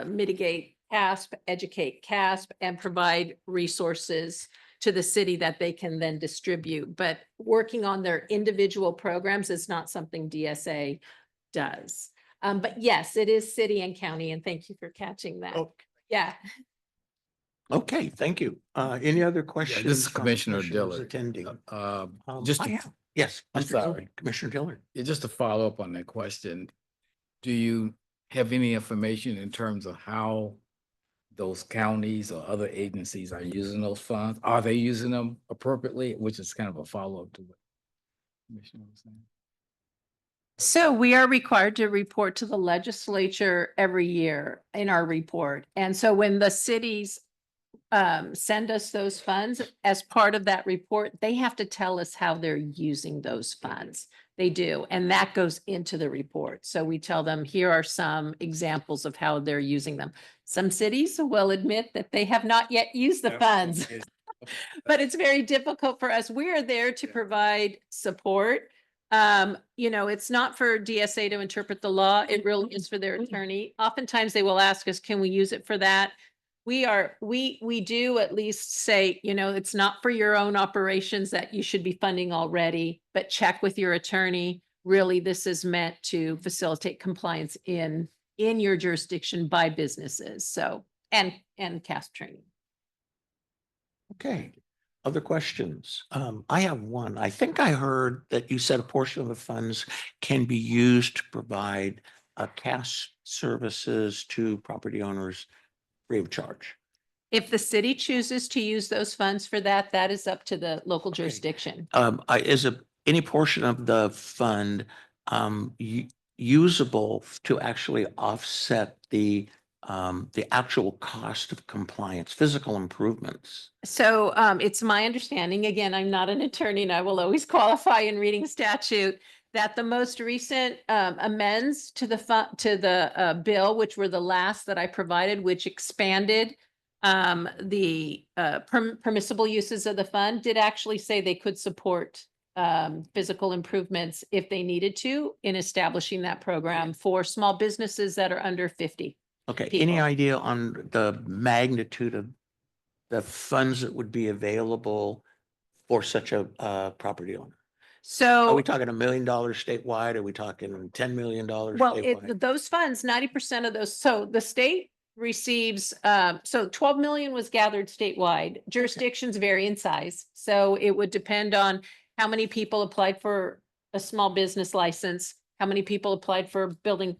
mitigate CASp, educate CASp, and provide resources to the city that they can then distribute. But working on their individual programs is not something DSA does. But yes, it is city and county, and thank you for catching that. Oh. Yeah. Okay, thank you. Any other questions? This is from Commissioner commissioners Dillard. Attending. Just I to- have, yes, I'm Mr. Dillard, sorry. Commissioner Dillard. Yeah, just to follow up on that question, do you have any information in terms of how those counties or other agencies are using those funds? Are they using them appropriately? Which is kind of a follow-up to what Commissioner was saying. So we are required to report to the legislature every year in our report. And so when the cities send us those funds as part of that report, they have to tell us how they're using those funds. They do, and that goes into the report. So we tell them, here are some examples of how they're using them. Some cities will admit that they have not yet used the funds, but it's very difficult for us. We are there to provide support. You know, it's not for DSA to interpret the law. It really is for their attorney. Oftentimes they will ask us, can we use it for that? We do at least say, you know, it's not for your own operations that you should be funding already, but check with your attorney. Really, this is meant to facilitate compliance in your jurisdiction by businesses. So, and CASp training. Okay, other questions? I have one. I think I heard that you said a portion of the funds can be used to provide CASp services to property owners free of charge. If the city chooses to use those funds for that, that is up to the local jurisdiction. Is any portion of the fund usable to actually offset the actual cost of compliance, physical improvements? So it's my understanding, again, I'm not an attorney and I will always qualify in reading statute, that the most recent amends to the bill, which were the last that I provided, which expanded the permissible uses of the fund, did actually say they could support physical improvements if they needed to in establishing that program for small businesses that are under 50. Okay, people. any idea on the magnitude of the funds that would be available for such a property owner? Are So, we talking $1 million statewide? Are we talking $10 million well, statewide? those funds, 90% of those, so the state receives, so 12 million was gathered statewide. Jurisdictions vary in size. So it would depend on how many people applied for a small business license, how many people applied for building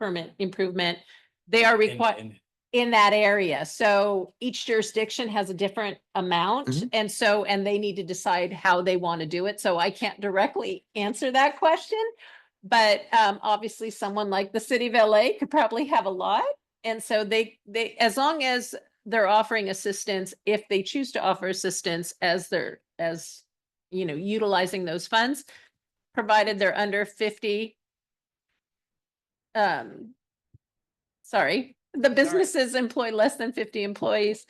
permit improvement. They are required in that area. So each jurisdiction has a different amount. Mhm. And they need to decide how they want to do it. So I can't directly answer that question. But obviously someone like the city of LA could probably have a lot. And so they, as long as they're offering assistance, if they choose to offer assistance as utilizing those funds, provided they're under 50, the businesses employ less than 50 employees,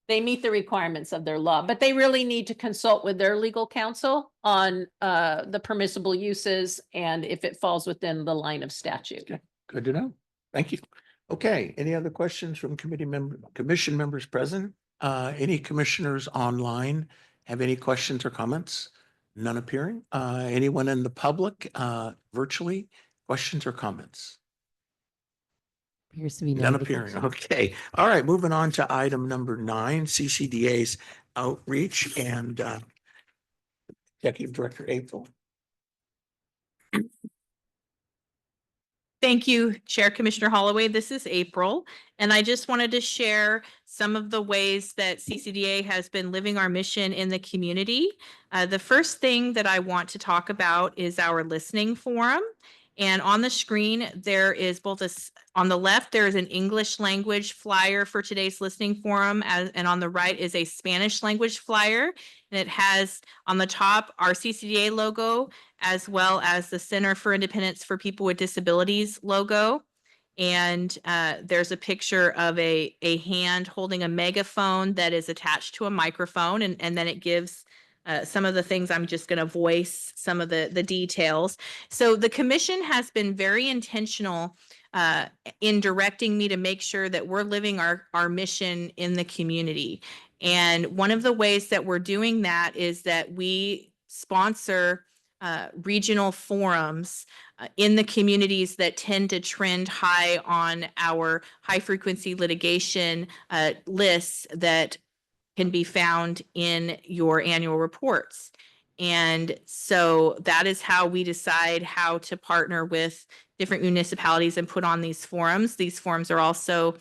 they meet the requirements of their law, but they really need to consult with their legal counsel on the permissible uses and if it falls within the line of statute. Okay, good to know. Thank you. Okay, any other questions from commission members present? Any commissioners online have any questions or comments? None appearing. Anyone in the public virtually, questions or comments? Appears to be None none. appearing. Okay. All right. Moving on to item number 9, CCDA's outreach and Executive Director April. Thank you, Chair Commissioner Holloway. This is April, and I just wanted to share some of the ways that CCDA has been living our mission in the community. The first thing that I want to talk about is our listening forum. And on the screen, there is on the left, there is an English language flyer for today's listening forum, and on the right is a Spanish language flyer. And it has on the top our CCDA logo, as well as the Center for Independence for People with Disabilities logo. And there's a picture of a hand holding a megaphone that is attached to a microphone, and then it gives some of the things. I'm just going to voice some of the details. So the commission has been very intentional in directing me to make sure that we're living our mission in the community. And one of the ways that we're doing that is that we sponsor regional forums in the communities that tend to trend high on our high frequency litigation lists that can be found in your annual reports. And so that is how we decide how to partner with different municipalities and put on these forums. These forums are also,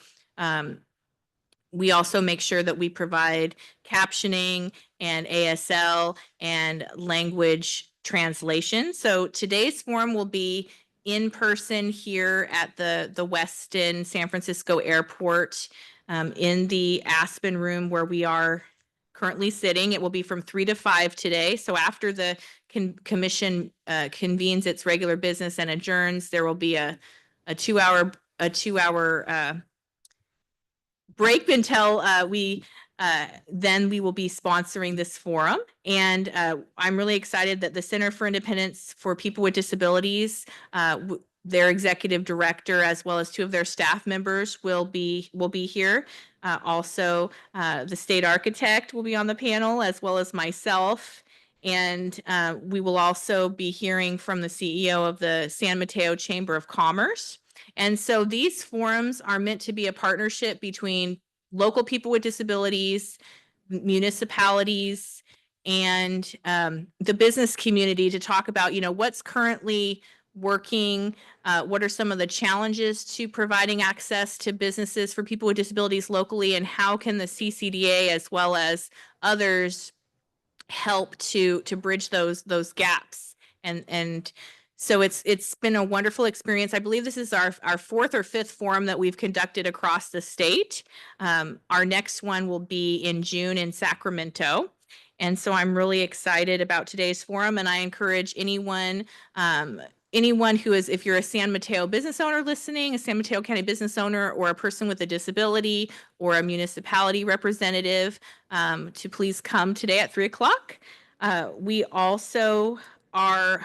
we also make sure that we provide captioning and ASL and language translation. So today's forum will be in person here at the Westin San Francisco Airport in the Aspen Room where we are currently sitting. It will be from 3 to 5 today. So after the commission convenes its regular business and adjourns, there will be a 2-hour break until then we will be sponsoring this forum. And I'm really excited that the Center for Independence for People with Disabilities, their executive director, as well as 2 of their staff members will be here. Also, the state architect will be on the panel, as well as myself. And we will also be hearing from the CEO of the San Mateo Chamber of Commerce. And so these forums are meant to be a partnership between local people with disabilities, municipalities, and the business community to talk about, what's currently working, what are some of the challenges to providing access to businesses for people with disabilities locally, and how can the CCDA as well as others help to bridge those gaps. And so it's been a wonderful experience. I believe this is our 4th or 5th forum that we've conducted across the state. Our next one will be in June in Sacramento. And so I'm really excited about today's forum, and I encourage anyone who is, if you're a San Mateo business owner listening, a San Mateo County business owner, or a person with a disability, or a municipality representative, to please come today at 3 o'clock. We also are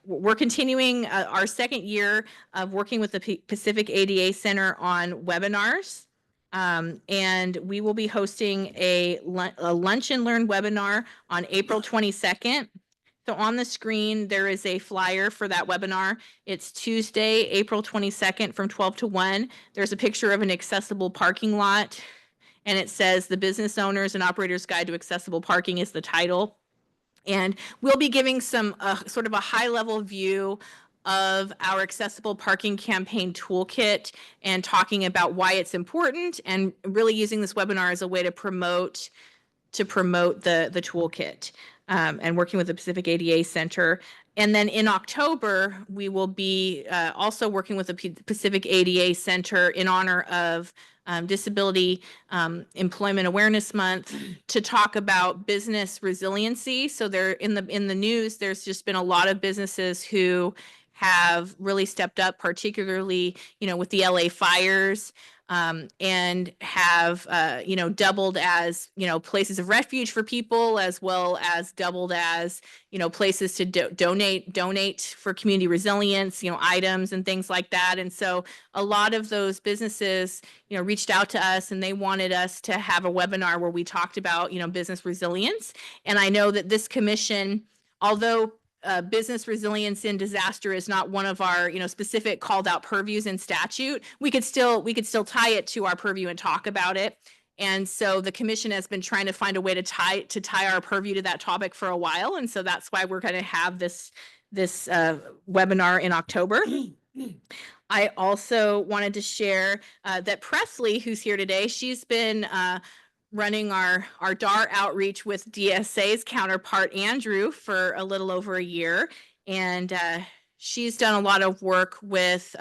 we're continuing our 2nd year of working with the Pacific ADA Center on webinars. And we will be hosting a lunch and learn webinar on April 22nd. So on the screen, there is a flyer for that webinar. It's Tuesday, April 22nd from 12 to 1. There's a picture of an accessible parking lot, and it says the Business Owners and Operators Guide to Accessible Parking is the title. And we'll be giving some sort of a high-level view of our accessible parking campaign toolkit and talking about why it's important, and really using this webinar as a way to promote the toolkit, and working with the Pacific ADA Center. And then in October, we will be also working with the Pacific ADA Center in honor of Disability Employment Awareness Month to talk about business resiliency. So there in the news, there's just been a lot of businesses who have really stepped up, particularly, with the LA fires, and have, doubled as, places of refuge for people, as well as doubled as, places to donate for community resilience, items and things like that. And so a lot of those businesses, reached out to us, and they wanted us to have a webinar where we talked about, business resilience. And I know that this commission, although business resilience in disaster is not one of our, specific called out purviews in statute, we could still tie it to our purview and talk about it. And so the commission has been trying to find a way to tie our purview to that topic for a while. And so that's why we're going to have this webinar in October. I also wanted to share that Presley, who's here today, she's been running our DAR outreach with DSA's counterpart, Andrew, for a little over a year. And she's done a lot of work with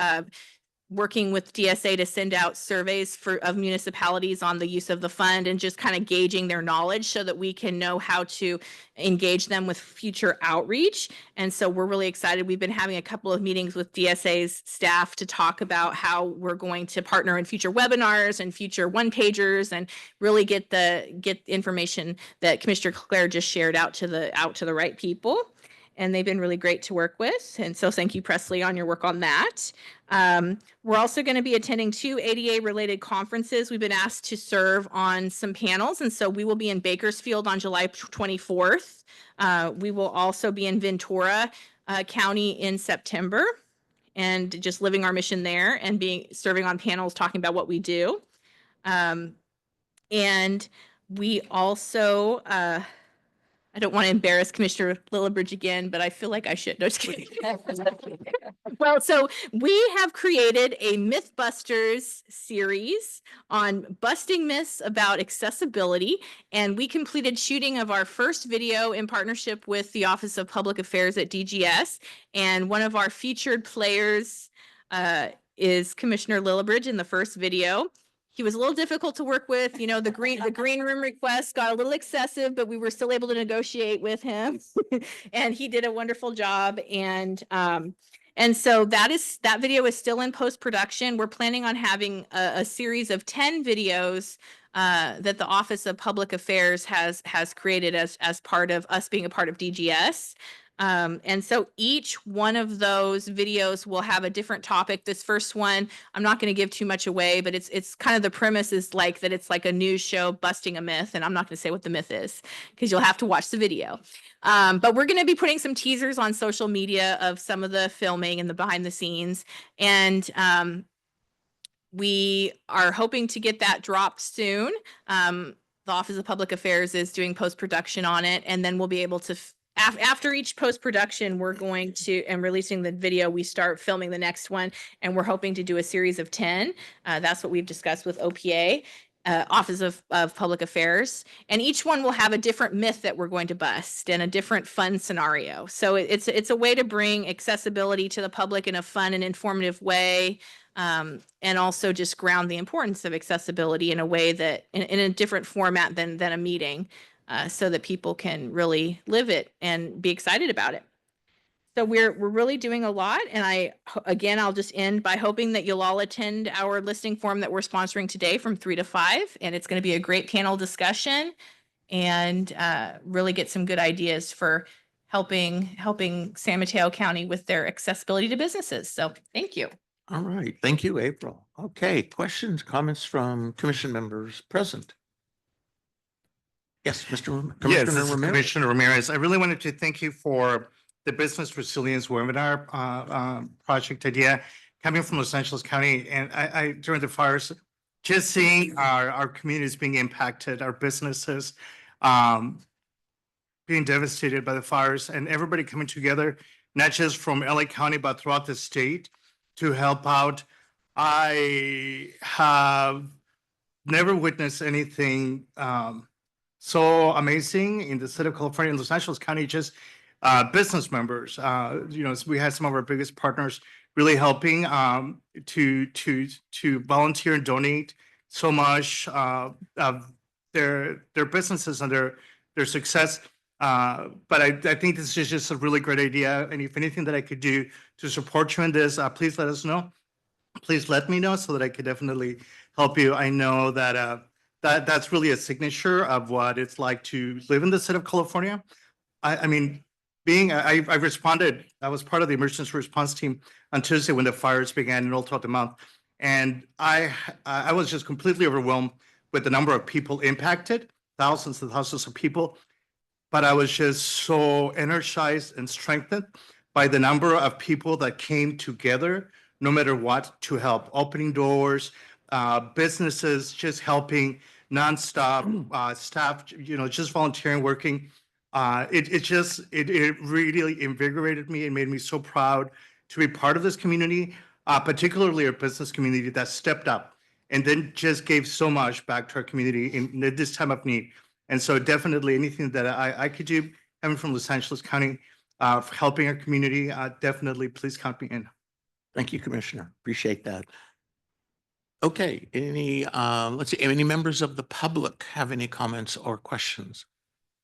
working with DSA to send out surveys of municipalities on the use of the fund, and just kind of gauging their knowledge so that we can know how to engage them with future outreach. And so we're really excited. We've been having a couple of meetings with DSA's staff to talk about how we're going to partner in future webinars and future one-pagers, and really get the information that Commissioner Clair just shared out to the right people. and they've been really great to work with. And so thank you, Presley, on your work on that. We're also going to be attending 2 ADA-related conferences. We've been asked to serve on some panels, and so we will be in Bakersfield on July 24th. We will also be in Ventura County in September, and just living our mission there and serving on panels talking about what we do. And we also, I don't want to embarrass Commissioner Lillibridge again, but I feel like I should. No, just kidding. Well, so we have created a Mythbusters series on busting myths about accessibility, and we completed shooting of our first video in partnership with the Office of Public Affairs at DGS, and one of our featured players is Commissioner Lillibridge in the first video. He was a little difficult to work with. You know, the green room request got a little excessive, but we were still able to negotiate with him. And he did a wonderful job. And so that video is still in post-production. We're planning on having a series of 10 videos that the Office of Public Affairs has created as part of us being a part of DGS. And so each one of those videos will have a different topic. This first one, I'm not going to give too much away, but it's kind of the premise is like that it's like a news show busting a myth. And I'm not going to say what the myth is because you'll have to watch the video. But we're going to be putting some teasers on social media of some of the filming and the behind the scenes. And we are hoping to get that dropped soon. The Office of Public Affairs is doing post-production on it, and then we'll be able to after each post-production, we're going to, and releasing the video, we start filming the next one, and we're hoping to do a series of 10. That's what we've discussed with OPA, Office of Public Affairs. And each one will have a different myth that we're going to bust and a different fun scenario. So it's a way to bring accessibility to the public in a fun and informative way, and also just ground the importance of accessibility in a way that, in a different format than a meeting. So that people can really live it and be excited about it. So we're really doing a lot. And I'll just end by hoping that you'll all attend our listening forum that we're sponsoring today from 3 to 5. And it's going to be a great panel discussion and really get some good ideas for helping San Mateo County with their accessibility to businesses. So thank you. All right. Thank you, April. Okay. Questions, comments from commission members present? Yes, Commissioner Ramirez. Commissioner Ramirez. I really wanted to thank you for the Business Resilience Webinar project idea coming from Los Angeles County. And I during the fires, just seeing our communities being impacted, our businesses being devastated by the fires, and everybody coming together, not just from LA County, but throughout the state to help out. I have never witnessed anything so amazing in the state of California, in Los Angeles County, just business members. We had some of our biggest partners really helping to volunteer and donate so much of their businesses and their success. But I think this is just a really great idea. And if anything that I could do to support you in this, please let us know. Please let me know so that I could definitely help you. I know that that's really a signature of what it's like to live in the state of California. I mean, I responded, I was part of the emergency response team on Tuesday when the fires began and all throughout the month. And I was just completely overwhelmed with the number of people impacted, thousands and thousands of people. But I was just so energized and strengthened by the number of people that came together, no matter what, to help, opening doors, businesses just helping nonstop, staff, just volunteering, working. It really invigorated me and made me so proud to be part of this community, particularly our business community that stepped up and then just gave so much back to our community in this time of need. And so definitely anything that I could do, coming from Los Angeles County, for helping our community, definitely please count me in. Thank you, Commissioner. Appreciate that. Okay, any members of the public have any comments or questions?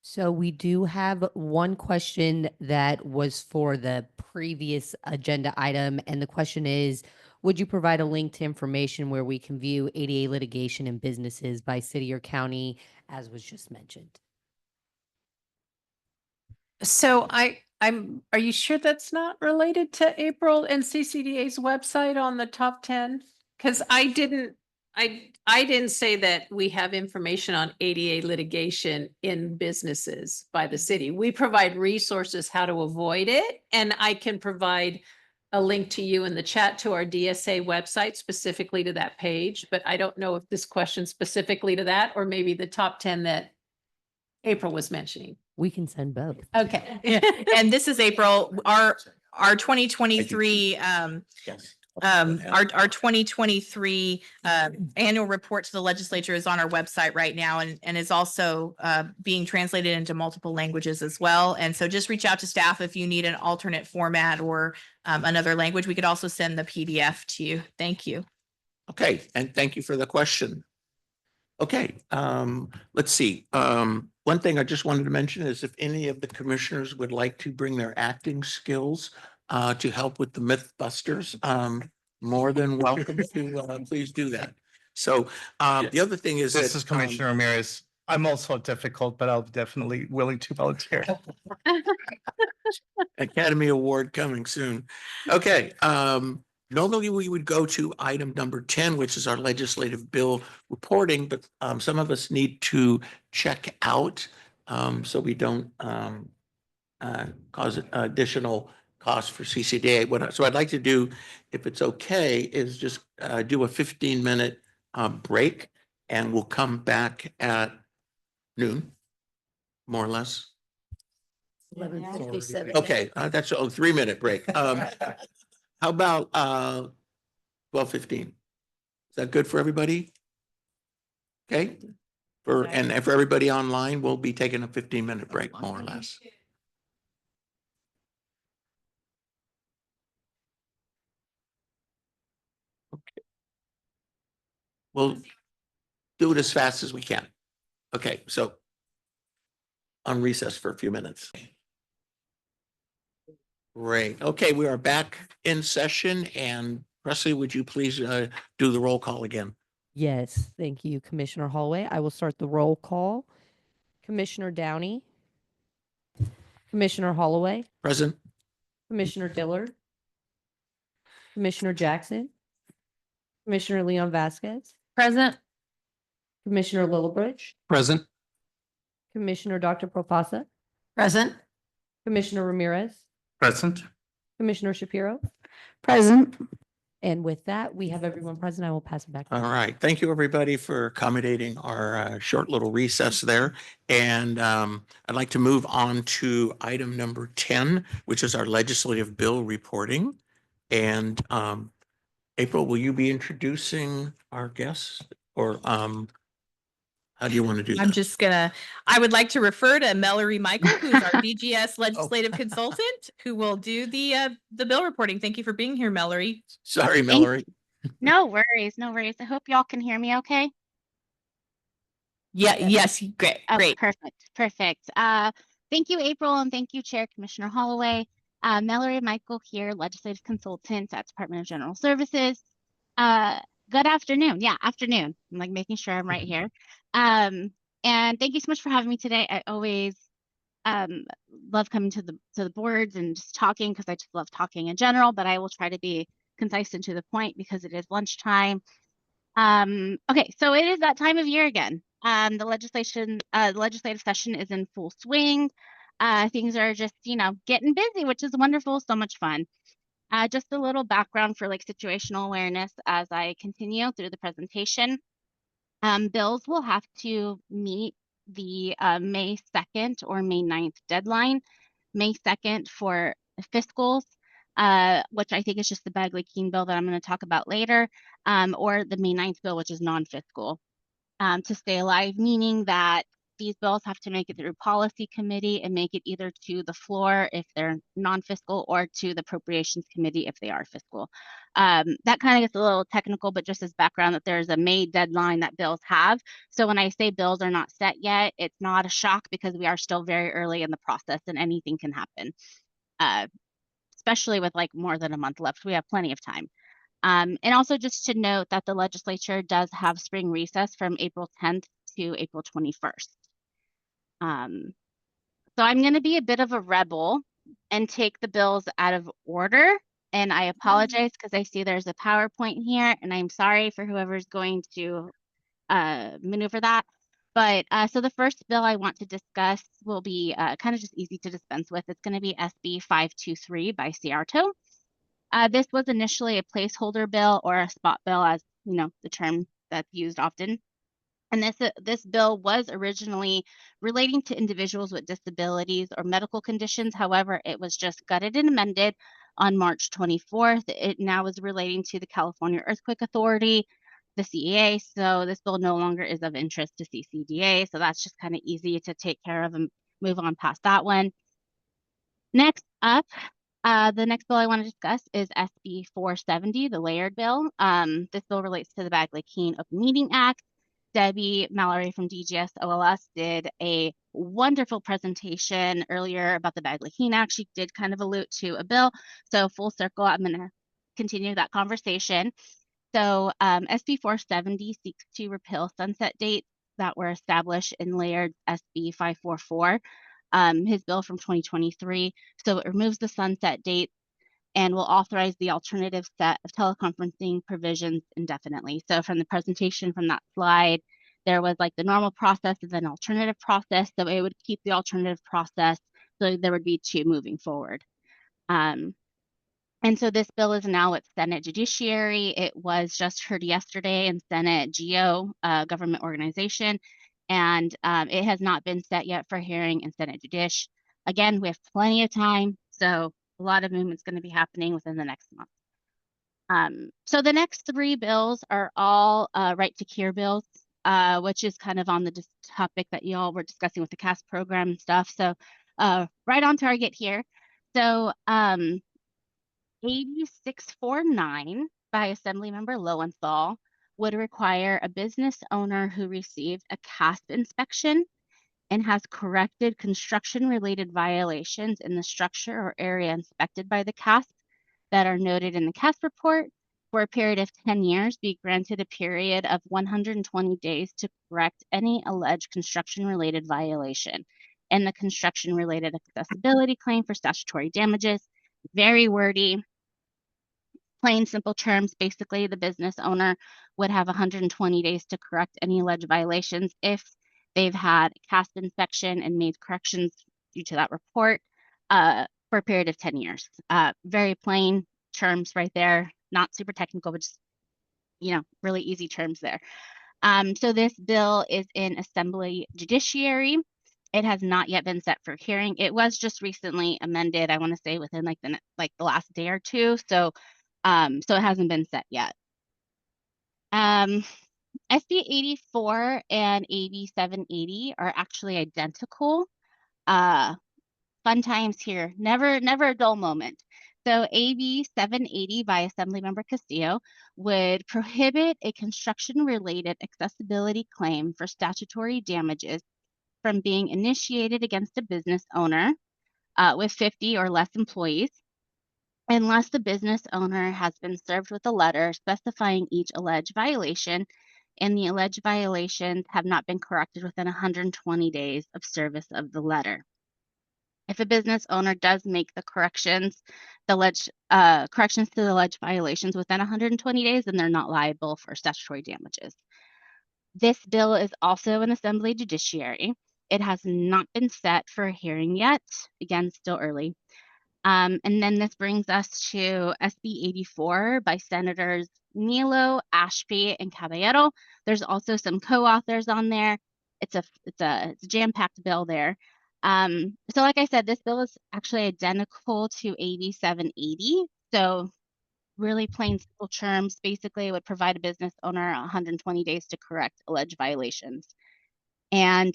So we do have one question that was for the previous agenda item. And the question is, would you provide a link to information where we can view ADA litigation in businesses by city or county, as was just mentioned? So are you sure that's not related to April and CCDA's website on the top 10? Because I didn't say that we have information on ADA litigation in businesses by the city. We provide resources how to avoid it, and I can provide a link to you in the chat to our DSA website specifically to that page, but I don't know if this question specifically to that or maybe the top 10 that April was mentioning. We can send both. Okay. And this is April, our 2023, Yes. our 2023 annual report to the legislature is on our website right now and is also being translated into multiple languages as well. And so just reach out to staff if you need an alternate format or another language. We could also send the PDF to you. Thank you. Okay, and thank you for the question. Okay, let's see. One thing I just wanted to mention is if any of the commissioners would like to bring their acting skills to help with the Mythbusters, more than welcome to please do that. So the other thing is This that, is Commissioner Ramirez. I'm also difficult, but I'll definitely willing to volunteer. Academy Award coming soon. Okay, normally we would go to item number 10, which is our legislative bill reporting, but some of us need to check out so we don't cause additional costs for CCDA. So I'd like to do, if it's okay, is just do a 15-minute break, and we'll come back at noon, more or less. 11:57. Okay, that's a 3-minute break. How about 12:15? Is that good for everybody? Okay. And for everybody online, we'll be taking a 15-minute break, more or less. Okay. We'll do it as fast as we can. Okay, so on recess for a few minutes. Great. Okay, we are back in session, and Presley, would you please do the roll call again? Yes, thank you, Commissioner Holloway. I will start the roll call. Commissioner Downey. Commissioner Holloway. Present. Commissioner Dillard. Commissioner Jackson. Commissioner Leon Vasquez. Present. Commissioner Lillibridge. Present. Commissioner Dr. Profasa. Present. Commissioner Ramirez. Present. Commissioner Shapiro. Present. And with that, we have everyone present. I will pass it back. All right. Thank you, everybody, for accommodating our short little recess there. And I'd like to move on to item number 10, which is our legislative bill reporting. And April, will you be introducing our guests, or how do you want to do that? I would like to refer to Mallory Michael, who's our BGS legislative consultant, who will do the bill reporting. Thank you for being here, Mallory. Sorry, Mallory. No worries, no worries. I hope y'all can hear me okay. Yeah, yes, great, Oh, great. perfect. Thank you, April, and thank you, Chair Commissioner Holloway. Mallory Michael here, legislative consultant at Department of General Services. Good afternoon. Yeah, afternoon. I'm like making sure I'm right here. And thank you so much for having me today. I always love coming to the boards and just talking, because I just love talking in general, but I will try to be concise and to the point because it is lunchtime. Okay, so it is that time of year again. The legislative session is in full swing. Things are just, getting busy, which is wonderful, so much fun. Just a little background for like situational awareness as I continue through the presentation. Bills will have to meet the May 2nd or May 9th deadline. May 2nd for fiscals, which I think is just the Bagley-Keene bill that I'm going to talk about later, or the May 9th bill, which is non-fiscal. To stay alive, meaning that these bills have to make it through policy committee and make it either to the floor if they're non-fiscal or to the appropriations committee if they are fiscal. That kind of gets a little technical, but just as background that there's a May deadline that bills have. So when I say bills are not set yet, it's not a shock because we are still very early in the process and anything can happen, especially with like more than a month left. We have plenty of time. And also just to note that the legislature does have spring recess from April 10th to April 21st. So I'm going to be a bit of a rebel and take the bills out of order. And I apologize because I see there's a PowerPoint here, and I'm sorry for whoever's going to maneuver that. But so the first bill I want to discuss will be kind of just easy to dispense with. It's going to be SB 523 by Ciarto. This was initially a placeholder bill or a spot bill, as you know, the term that's used often. And this bill was originally relating to individuals with disabilities or medical conditions. However, it was just gutted and amended on March 24th. It now is relating to the California Earthquake Authority, the CEA. So this bill no longer is of interest to CCDA. So that's just kind of easy to take care of and move on past that one. Next up, the next bill I want to discuss is SB 470, the layered bill. This bill relates to the Bagley-Keene Open Meeting Act. Debbie Mallory from DGS OLS did a wonderful presentation earlier about the Bagley-Keene Act. She did kind of allude to a bill. So full circle, I'm going to continue that conversation. So SB 470 seeks to repeal sunset dates that were established in layered SB 544, his bill from 2023. So it removes the sunset dates and will authorize the alternative set of teleconferencing provisions indefinitely. So from the presentation from that slide, there was like the normal process and then alternative process. So it would keep the alternative process. So there would be two moving forward. And so this bill is now at Senate Judiciary. It was just heard yesterday in Senate GO, government organization, and it has not been set yet for hearing in Senate Judish. Again, we have plenty of time, so a lot of movement's going to be happening within the next month. So the next three bills are all right to cure bills, which is kind of on the topic that y'all were discussing with the CASp program and stuff. So right on target here. So AB 649 by Assemblymember Lowenthal would require a business owner who received a CASp inspection and has corrected construction-related violations in the structure or area inspected by the CASp that are noted in the CASp report for a period of 10 years be granted a period of 120 days to correct any alleged construction-related violation and the construction-related accessibility claim for statutory damages. Very wordy. Plain, simple terms, basically the business owner would have 120 days to correct any alleged violations if they've had a CASp inspection and made corrections due to that report for a period of 10 years. Very plain terms right there, not super technical, but just, you know, really easy terms there. So this bill is in Assembly Judiciary. It has not yet been set for hearing. It was just recently amended, I want to say within like the last day or two. So it hasn't been set yet. SB 84 and AB 780 are actually identical. Fun times here, never a dull moment. So AB 780 by Assemblymember Castillo would prohibit a construction-related accessibility claim for statutory damages from being initiated against a business owner with 50 or less employees, unless the business owner has been served with a letter specifying each alleged violation and the alleged violations have not been corrected within 120 days of service of the letter. If a business owner does make the corrections to the alleged violations within 120 days, then they're not liable for statutory damages. This bill is also in Assembly Judiciary. It has not been set for a hearing yet. Again, still early. And then this brings us to SB 84 by Senators Nilo, Ashby, and Caballero. There's also some co-authors on there. It's a jam-packed bill there. So like I said, this bill is actually identical to AB 780. So really plain simple terms, basically it would provide a business owner 120 days to correct alleged violations. And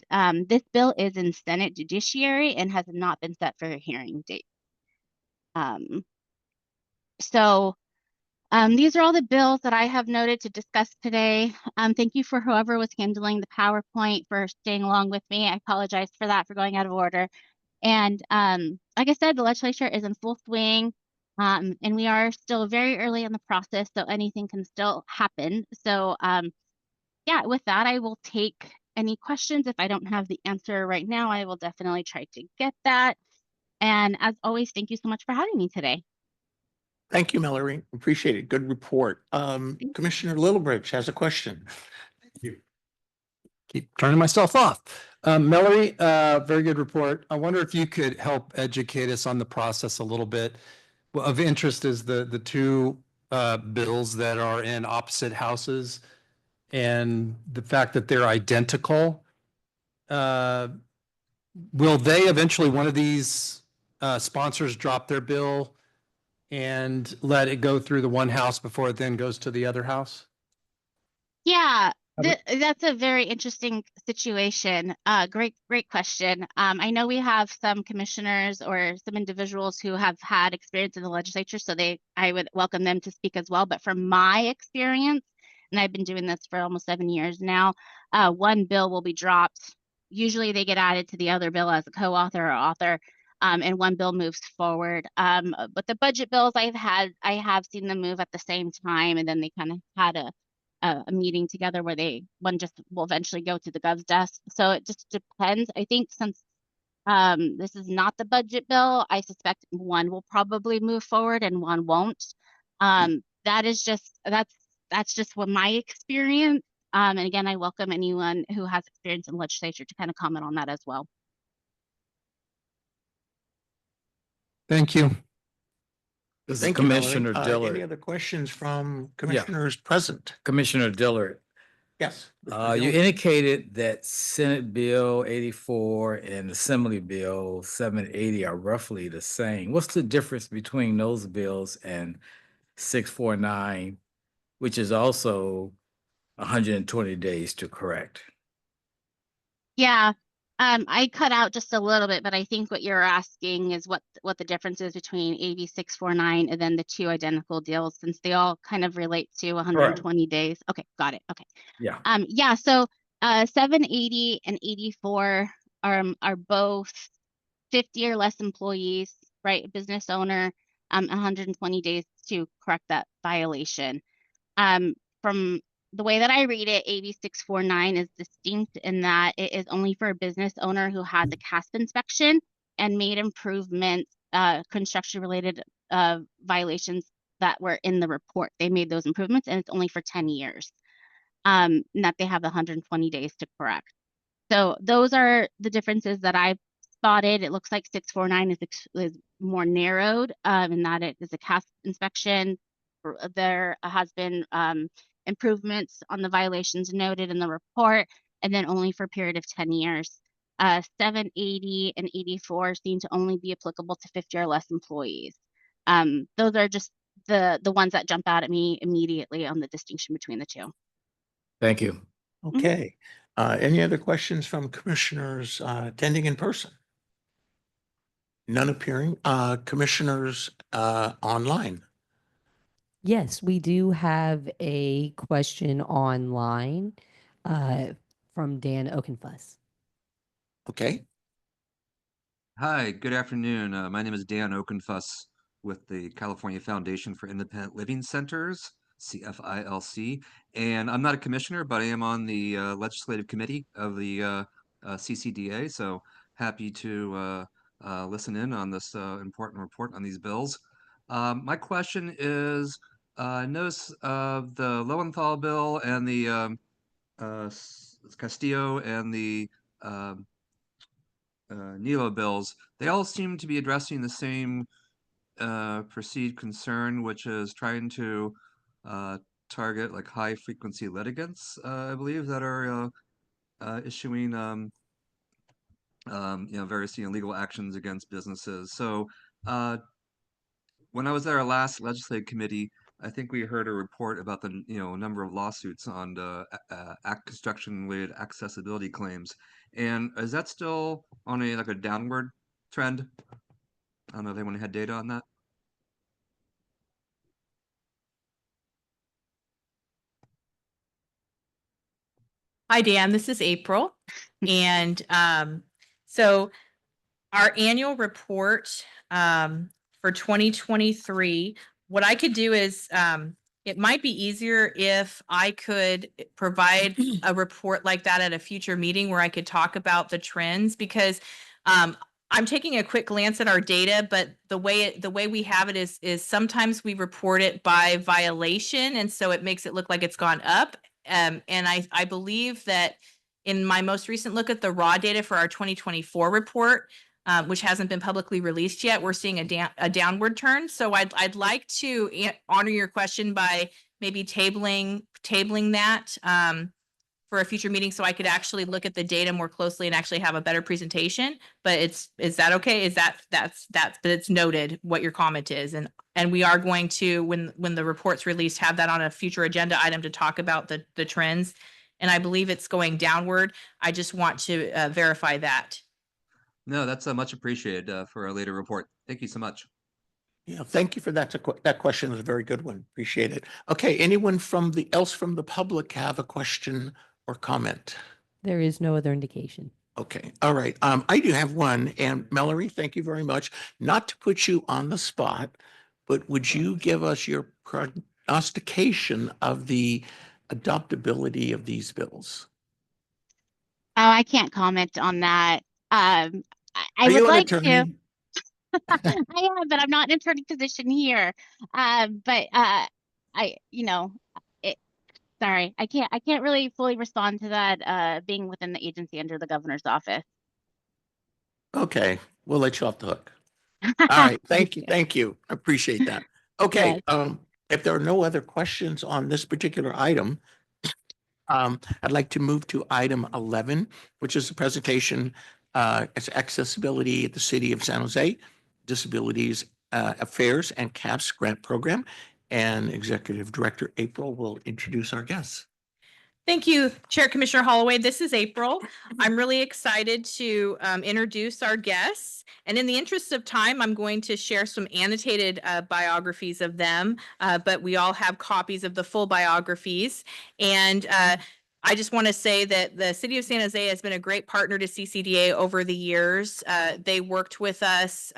this bill is in Senate Judiciary and has not been set for a hearing date. These are all the bills that I have noted to discuss today. Thank you for whoever was handling the PowerPoint for staying along with me. I apologize for that, for going out of order. And like I said, the legislature is in full swing, and we are still very early in the process, so anything can still happen. So yeah, with that, I will take any questions. If I don't have the answer right now, I will definitely try to get that. And as always, thank you so much for having me today. Thank you, Mallory. Appreciate it. Good report. Commissioner Littlebridge has a question. Keep turning myself off. Mallory, very good report. I wonder if you could help educate us on the process a little bit. Well, of interest is the two bills that are in opposite houses and the fact that they're identical. Will they eventually, one of these sponsors drop their bill and let it go through the one house before it then goes to the other house? Yeah, that's a very interesting situation. Great question. I know we have some commissioners or some individuals who have had experience in the legislature, so I would welcome them to speak as well. But from my experience, and I've been doing this for almost 7 years now, one bill will be dropped. Usually they get added to the other bill as a co-author or author, and one bill moves forward. But the budget bills I have seen them move at the same time, and then they kind of had a meeting together where one just will eventually go to the gov's desk. So it just depends. I think since this is not the budget bill, I suspect one will probably move forward and one won't. That's just what my experience. And again, I welcome anyone who has experience in legislature to kind of comment on that as well. Thank you. This is Thank you, Mallory. Commissioner Dillard. Any other questions from commissioners present? Commissioner Dillard. Yes. You indicated that Senate Bill 84 and Assembly Bill 780 are roughly the same. What's the difference between those bills and 649, which is also 120 days to correct? Yeah. I cut out just a little bit, but I think what you're asking is what the difference is between AB 649 and then the two identical deals, since they all kind of relate to 120 days. Okay, got it. Okay. Yeah. Yeah. So 780 and 84 are both 50 or less employees, right? Business owner, 120 days to correct that violation. From the way that I read it, AB 649 is distinct in that it is only for a business owner who had the CASp inspection and made improvements, construction-related violations that were in the report. They made those improvements, and it's only for 10 years, and that they have 120 days to correct. So those are the differences that I've spotted. It looks like 649 is more narrowed in that it is a CASp inspection. There has been improvements on the violations noted in the report, and then only for a period of 10 years. 780 and 84 seem to only be applicable to 50 or less employees. Those are just the ones that jump out at me immediately on the distinction between the two. Thank you. Okay. Any other questions from commissioners attending in person? None appearing. Commissioners online. Yes, we do have a question online from Dan Oakenfuss. Okay. Hi, good afternoon. My name is Dan Oakenfuss with the California Foundation for Independent Living Centers, CFILC. And I'm not a commissioner, but I am on the legislative committee of the CCDA. So happy to listen in on this important report on these bills. My question is, notice of the Lowenthal bill and the Castillo and the Nilo bills, they all seem to be addressing the same perceived concern, which is trying to target like high frequency litigants, I believe, that are issuing various legal actions against businesses. So when I was at our last legislative committee, I think we heard a report about the number of lawsuits on construction related accessibility claims. And is that still on a downward trend? I don't know if anyone had data on that. Hi, Dan. This is April. And so our annual report for 2023, what I could do is it might be easier if I could provide a report like that at a future meeting where I could talk about the trends, because I'm taking a quick glance at our data, but the way we have it is sometimes we report it by violation, and so it makes it look like it's gone up. And I believe that in my most recent look at the raw data for our 2024 report, which hasn't been publicly released yet, we're seeing a downward turn. So I'd like to honor your question by maybe tabling that for a future meeting, so I could actually look at the data more closely and actually have a better presentation. But is that okay? But it's noted what your comment is, and we are going to, when the report's released, have that on a future agenda item to talk about the trends. And I believe it's going downward. I just want to verify that. No, that's much appreciated for a later report. Thank you so much. Yeah, thank you for that. That question is a very good one. Appreciate it. Okay, anyone else from the public have a question or comment? There is no other indication. Okay, all right. I do have one, and Mallory, thank you very much. Not to put you on the spot, but would you give us your prognostication of the adoptability of these bills? Oh, I can't comment on that. I Are you would an like to. attorney? I am, but I'm not in an attorney position here. Sorry, I can't really fully respond to that, being within the agency under the governor's office. Okay, we'll let you off the hook. All right, thank you. Thank you. I appreciate that. Okay, if there are no other questions on this particular item, I'd like to move to item 11, which is a presentation, it's accessibility at the City of San Jose, Disabilities Affairs and CASp Grant Program. And Executive Director April will introduce our guests. Thank you, Chair Commissioner Holloway. This is April. I'm really excited to introduce our guests. And in the interest of time, I'm going to share some annotated biographies of them, but we all have copies of the full biographies. And I just want to say that the City of San Jose has been a great partner to CCDA over the years. They worked with us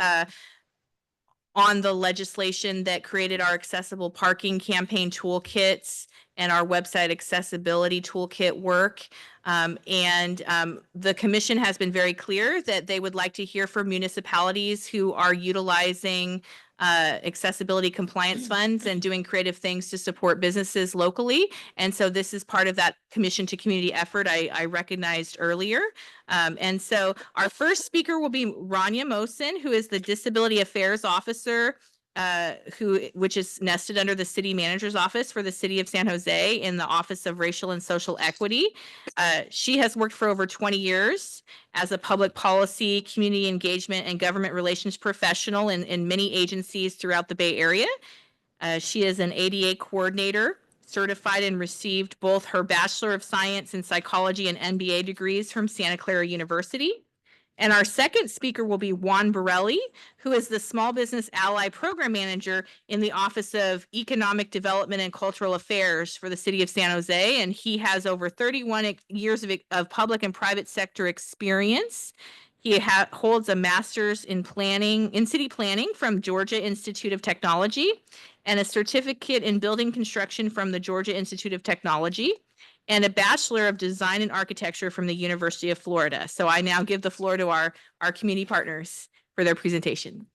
on the legislation that created our accessible parking campaign toolkits and our website accessibility toolkit work. The commission has been very clear that they would like to hear from municipalities who are utilizing accessibility compliance funds and doing creative things to support businesses locally. And so this is part of that commission to community effort I recognized earlier. And so our first speaker will be Raania Mohsen, who is the Disability Affairs Officer, which is nested under the City Manager's Office for the City of San Jose in the Office of Racial and Social Equity. She has worked for over 20 years as a public policy, community engagement, and government relations professional in many agencies throughout the Bay Area. She is an ADA coordinator, certified, and received both her Bachelor of Science in Psychology and MBA degrees from Santa Clara University. And our second speaker will be Juan Borrelli, who is the Small Business Ally Program Manager in the Office of Economic Development and Cultural Affairs for the City of San Jose. And he has over 31 years of public and private sector experience. He holds a master's in city planning from Georgia Institute of Technology and a certificate in building construction from the Georgia Institute of Technology, and a Bachelor of Design and Architecture from the University of Florida. So I now give the floor to our community partners for their presentation.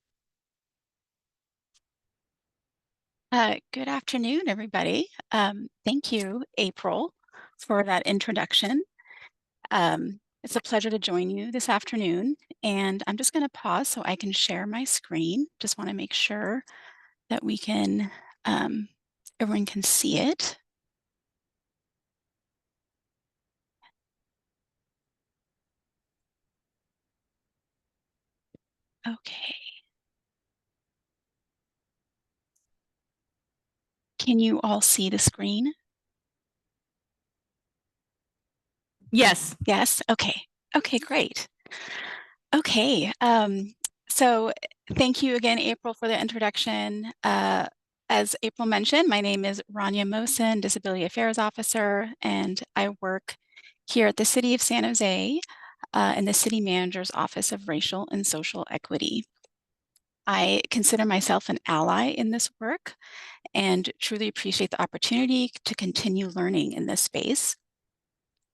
Good afternoon, everybody. Thank you, April, for that introduction. It's a pleasure to join you this afternoon, and I'm just going to pause so I can share my screen. Just want to make sure that we can, everyone can see it. Okay. Can you all see the screen? Yes. Yes. Okay. Okay, great. Okay. So thank you again, April, for the introduction. As April mentioned, my name is Raania Mohsen, Disability Affairs Officer, and I work here at the City of San Jose in the City Manager's Office of Racial and Social Equity. I consider myself an ally in this work, and truly appreciate the opportunity to continue learning in this space.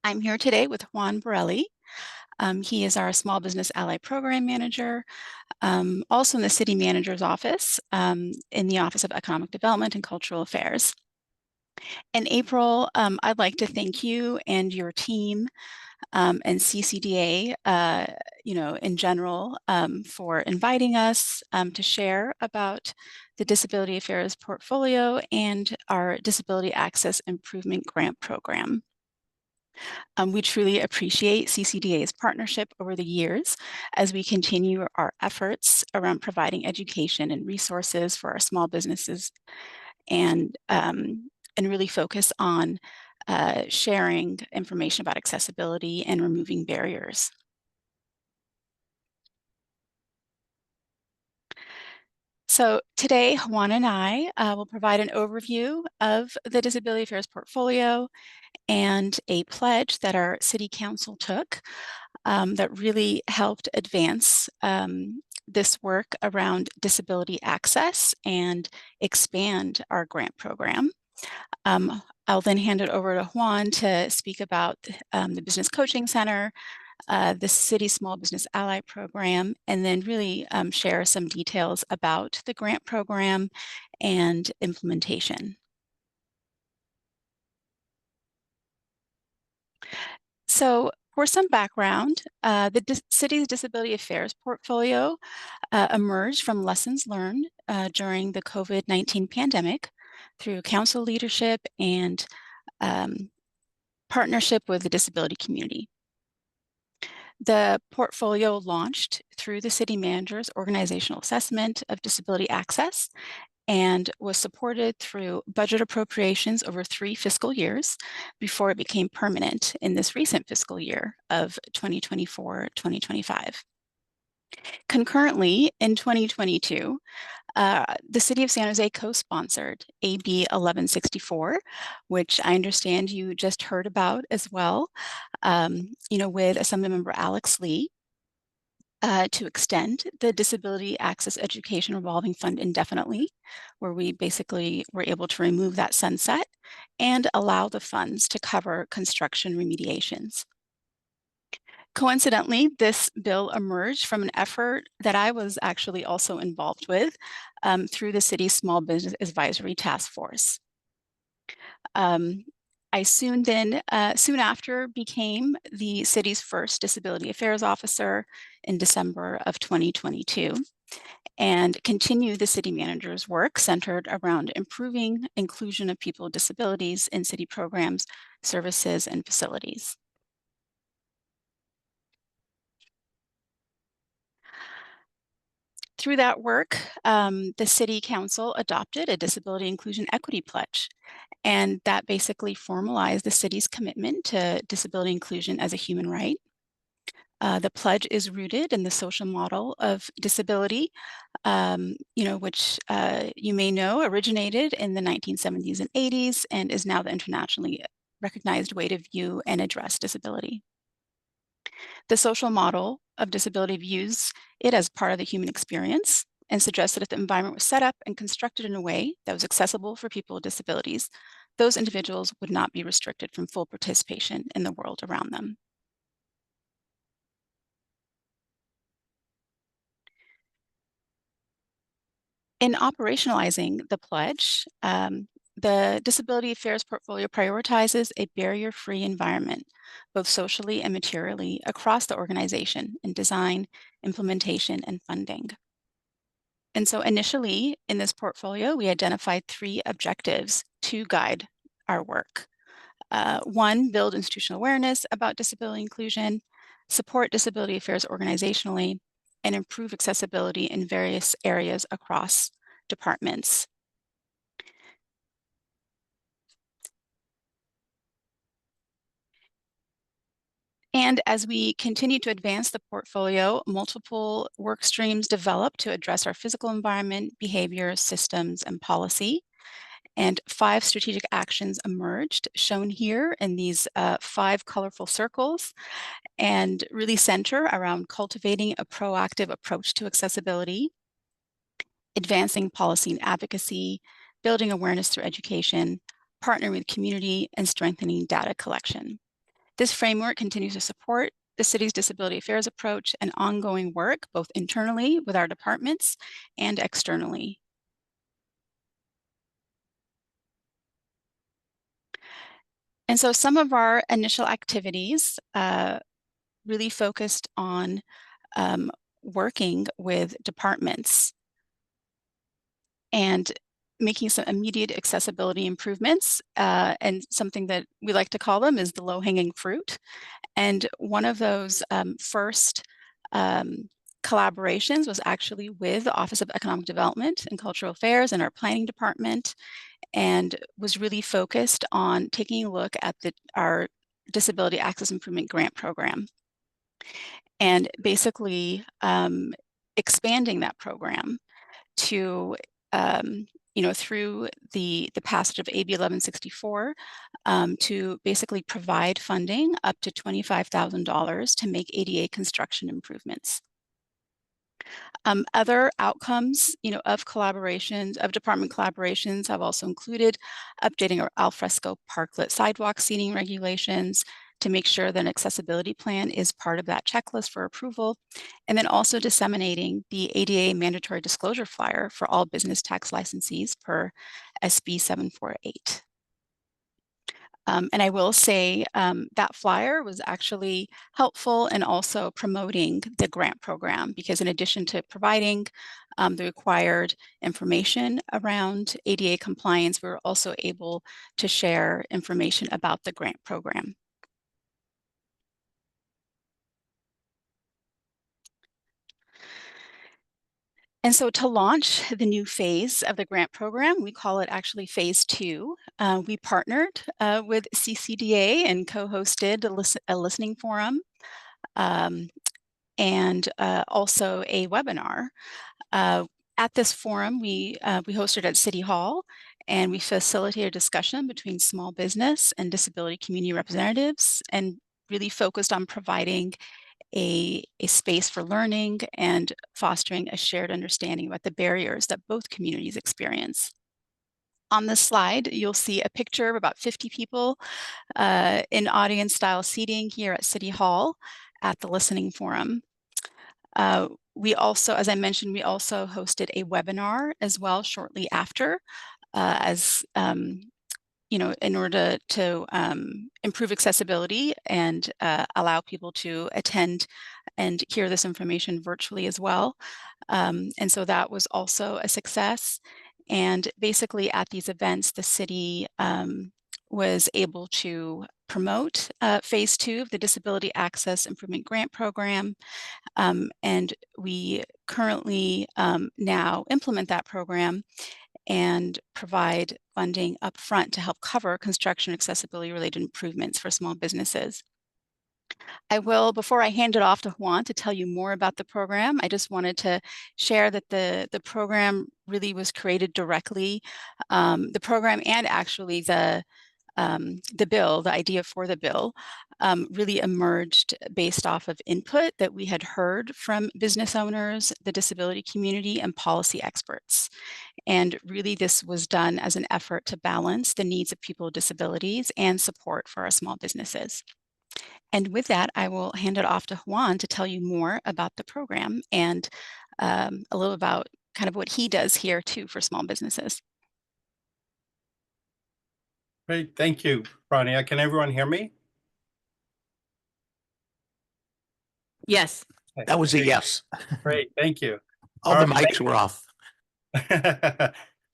I'm here today with Juan Borrelli. He is our Small Business Ally Program Manager, also in the City Manager's Office, in the Office of Economic Development and Cultural Affairs. In April, I'd like to thank you and your team and CCDA, in general, for inviting us to share about the Disability Affairs portfolio and our Disability Access Improvement Grant Program. We truly appreciate CCDA's partnership over the years as we continue our efforts around providing education and resources for our small businesses and really focus on sharing information about accessibility and removing barriers. So today, Juan and I will provide an overview of the Disability Affairs portfolio and a pledge that our City Council took that really helped advance this work around disability access and expand our grant program. I'll then hand it over to Juan to speak about the Business Coaching Center, the City Small Business Ally Program, and then really share some details about the grant program and implementation. So for some background, the city's disability affairs portfolio emerged from lessons learned during the COVID-19 pandemic through council leadership and partnership with the disability community. The portfolio launched through the city manager's organizational assessment of disability access and was supported through budget appropriations over 3 fiscal years before it became permanent in this recent fiscal year of 2024-2025. Concurrently, in 2022, the City of San Jose co-sponsored AB 1164, which I understand you just heard about as well, with Assemblymember Alex Lee, to extend the Disability Access Education Revolving Fund indefinitely, where we basically were able to remove that sunset and allow the funds to cover construction remediations. Coincidentally, this bill emerged from an effort that I was actually also involved with through the city's Small Business Advisory Task Force. I soon after became the city's first disability affairs officer in December of 2022 and continued the city manager's work centered around improving inclusion of people with disabilities in city programs, services, and facilities. Through that work, the City Council adopted a Disability Inclusion Equity Pledge, and that basically formalized the city's commitment to disability inclusion as a human right. The pledge is rooted in the social model of disability, which you may know originated in the 1970s and 80s and is now the internationally recognized way to view and address disability. The social model of disability views it as part of the human experience and suggests that if the environment was set up and constructed in a way that was accessible for people with disabilities, those individuals would not be restricted from full participation in the world around them. In operationalizing the pledge, the Disability Affairs portfolio prioritizes a barrier-free environment, both socially and materially, across the organization in design, implementation, and funding. And so initially in this portfolio, we identified 3 objectives to guide our work. 1, build institutional awareness about disability inclusion, support disability affairs organizationally, and improve accessibility in various areas across departments. And as we continue to advance the portfolio, multiple work streams developed to address our physical environment, behaviors, systems, and policy. And 5 strategic actions emerged, shown here in these 5 colorful circles, and really center around cultivating a proactive approach to accessibility, advancing policy and advocacy, building awareness through education, partnering with community, and strengthening data collection. This framework continues to support the city's disability affairs approach and ongoing work, both internally with our departments and externally. And so some of our initial activities really focused on working with departments and making some immediate accessibility improvements, and something that we like to call them is the low-hanging fruit. And one of those first collaborations was actually with the Office of Economic Development and Cultural Affairs and our planning department, and was really focused on taking a look at our Disability Access Improvement Grant Program, and basically expanding that program to through the passage of AB 1164 to basically provide funding up to $25,000 to make ADA construction improvements. Other outcomes, of collaborations, of department collaborations have also included updating our alfresco parklet sidewalk seating regulations to make sure that an accessibility plan is part of that checklist for approval, and then also disseminating the ADA mandatory disclosure flyer for all business tax licensees per SB 748. And I will say that flyer was actually helpful in also promoting the grant program, because in addition to providing the required information around ADA compliance, we were also able to share information about the grant program. And so to launch the new phase of the grant program, we call it actually phase 2. We partnered with CCDA and co-hosted a listening forum and also a webinar. At this forum, we hosted at City Hall, and we facilitated discussion between small business and disability community representatives, and really focused on providing a space for learning and fostering a shared understanding about the barriers that both communities experience. On this slide, you'll see a picture of about 50 people in audience style seating here at City Hall at the listening forum. We also, as I mentioned, we also hosted a webinar as well shortly after, in order to improve accessibility and allow people to attend and hear this information virtually as well. And so that was also a success. And basically at these events, the city was able to promote phase 2 of the Disability Access Improvement Grant Program. And we currently now implement that program and provide funding upfront to help cover construction accessibility related improvements for small businesses. I will, before I hand it off to Juan to tell you more about the program, I just wanted to share that the program really was created directly, the program and actually the bill, the idea for the bill, really emerged based off of input that we had heard from business owners, the disability community, and policy experts. And really this was done as an effort to balance the needs of people with disabilities and support for our small businesses. And with that, I will hand it off to Juan to tell you more about the program and a little about kind of what he does here too for small businesses. Great, thank you, Raania. Can everyone hear me? Yes. That was a yes. Great, thank you. All the mics were off.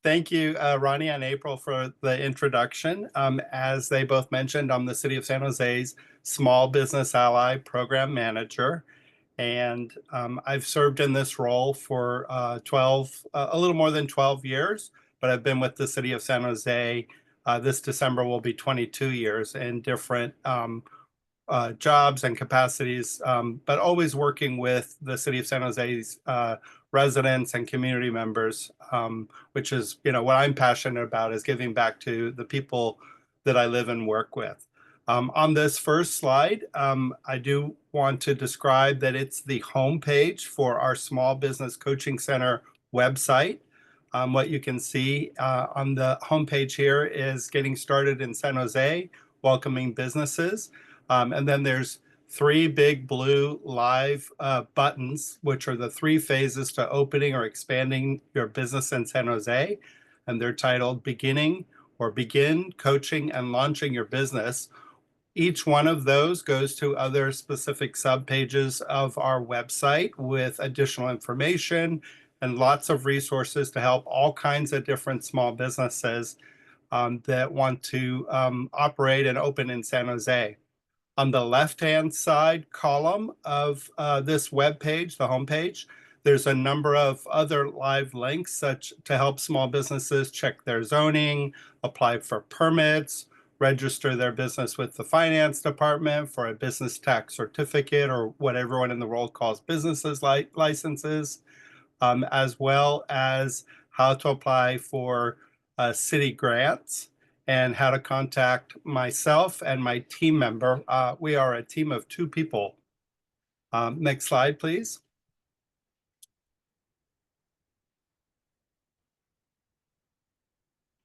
Thank you, Raania and April, for the introduction. As they both mentioned, I'm the City of San Jose's Small Business Ally Program Manager, and I've served in this role for a little more than 12 years, but I've been with the City of San Jose. This December will be 22 years in different jobs and capacities, but always working with the City of San Jose's residents and community members, which is, what I'm passionate about, is giving back to the people that I live and work with. On this first slide, I do want to describe that it's the homepage for our Small Business Coaching Center website. What you can see on the homepage here is getting started in San Jose, welcoming businesses. And then there's 3 big blue live buttons, which are the 3 phases to opening or expanding your business in San Jose. And they're titled Beginning or Begin, Coaching, and Launching Your Business. Each one of those goes to other specific subpages of our website with additional information and lots of resources to help all kinds of different small businesses that want to operate and open in San Jose. On the left-hand side column of this webpage, the homepage, there's a number of other live links such to help small businesses check their zoning, apply for permits, register their business with the finance department for a business tax certificate or what everyone in the world calls businesses licenses, as well as how to apply for city grants and how to contact myself and my team member. We are a team of 2 people. Next slide, please.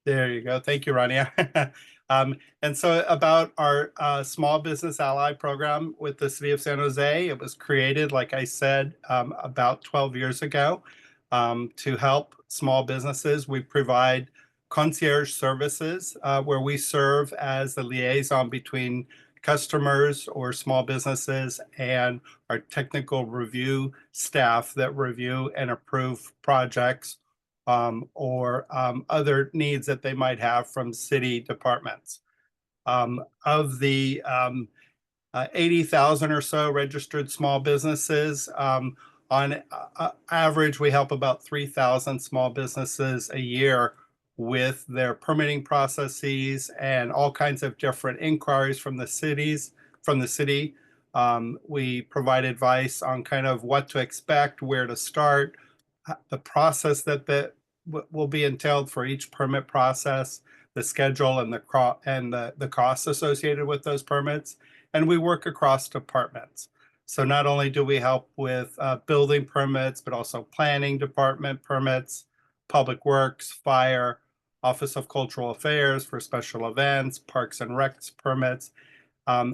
There you go. Thank you, Raania. And so about our Small Business Ally program with the City of San Jose, it was created, like I said, about 12 years ago to help small businesses. We provide concierge services where we serve as the liaison between customers or small businesses and our technical review staff that review and approve projects or other needs that they might have from city departments. Of the 80,000 or so registered small businesses, on average, we help about 3,000 small businesses a year with their permitting processes and all kinds of different inquiries from the city. We provide advice on kind of what to expect, where to start, the process that will be entailed for each permit process, the schedule and the costs associated with those permits. And we work across departments. So not only do we help with building permits, but also planning department permits, public works, fire, Office of Cultural Affairs for special events, parks and recs permits,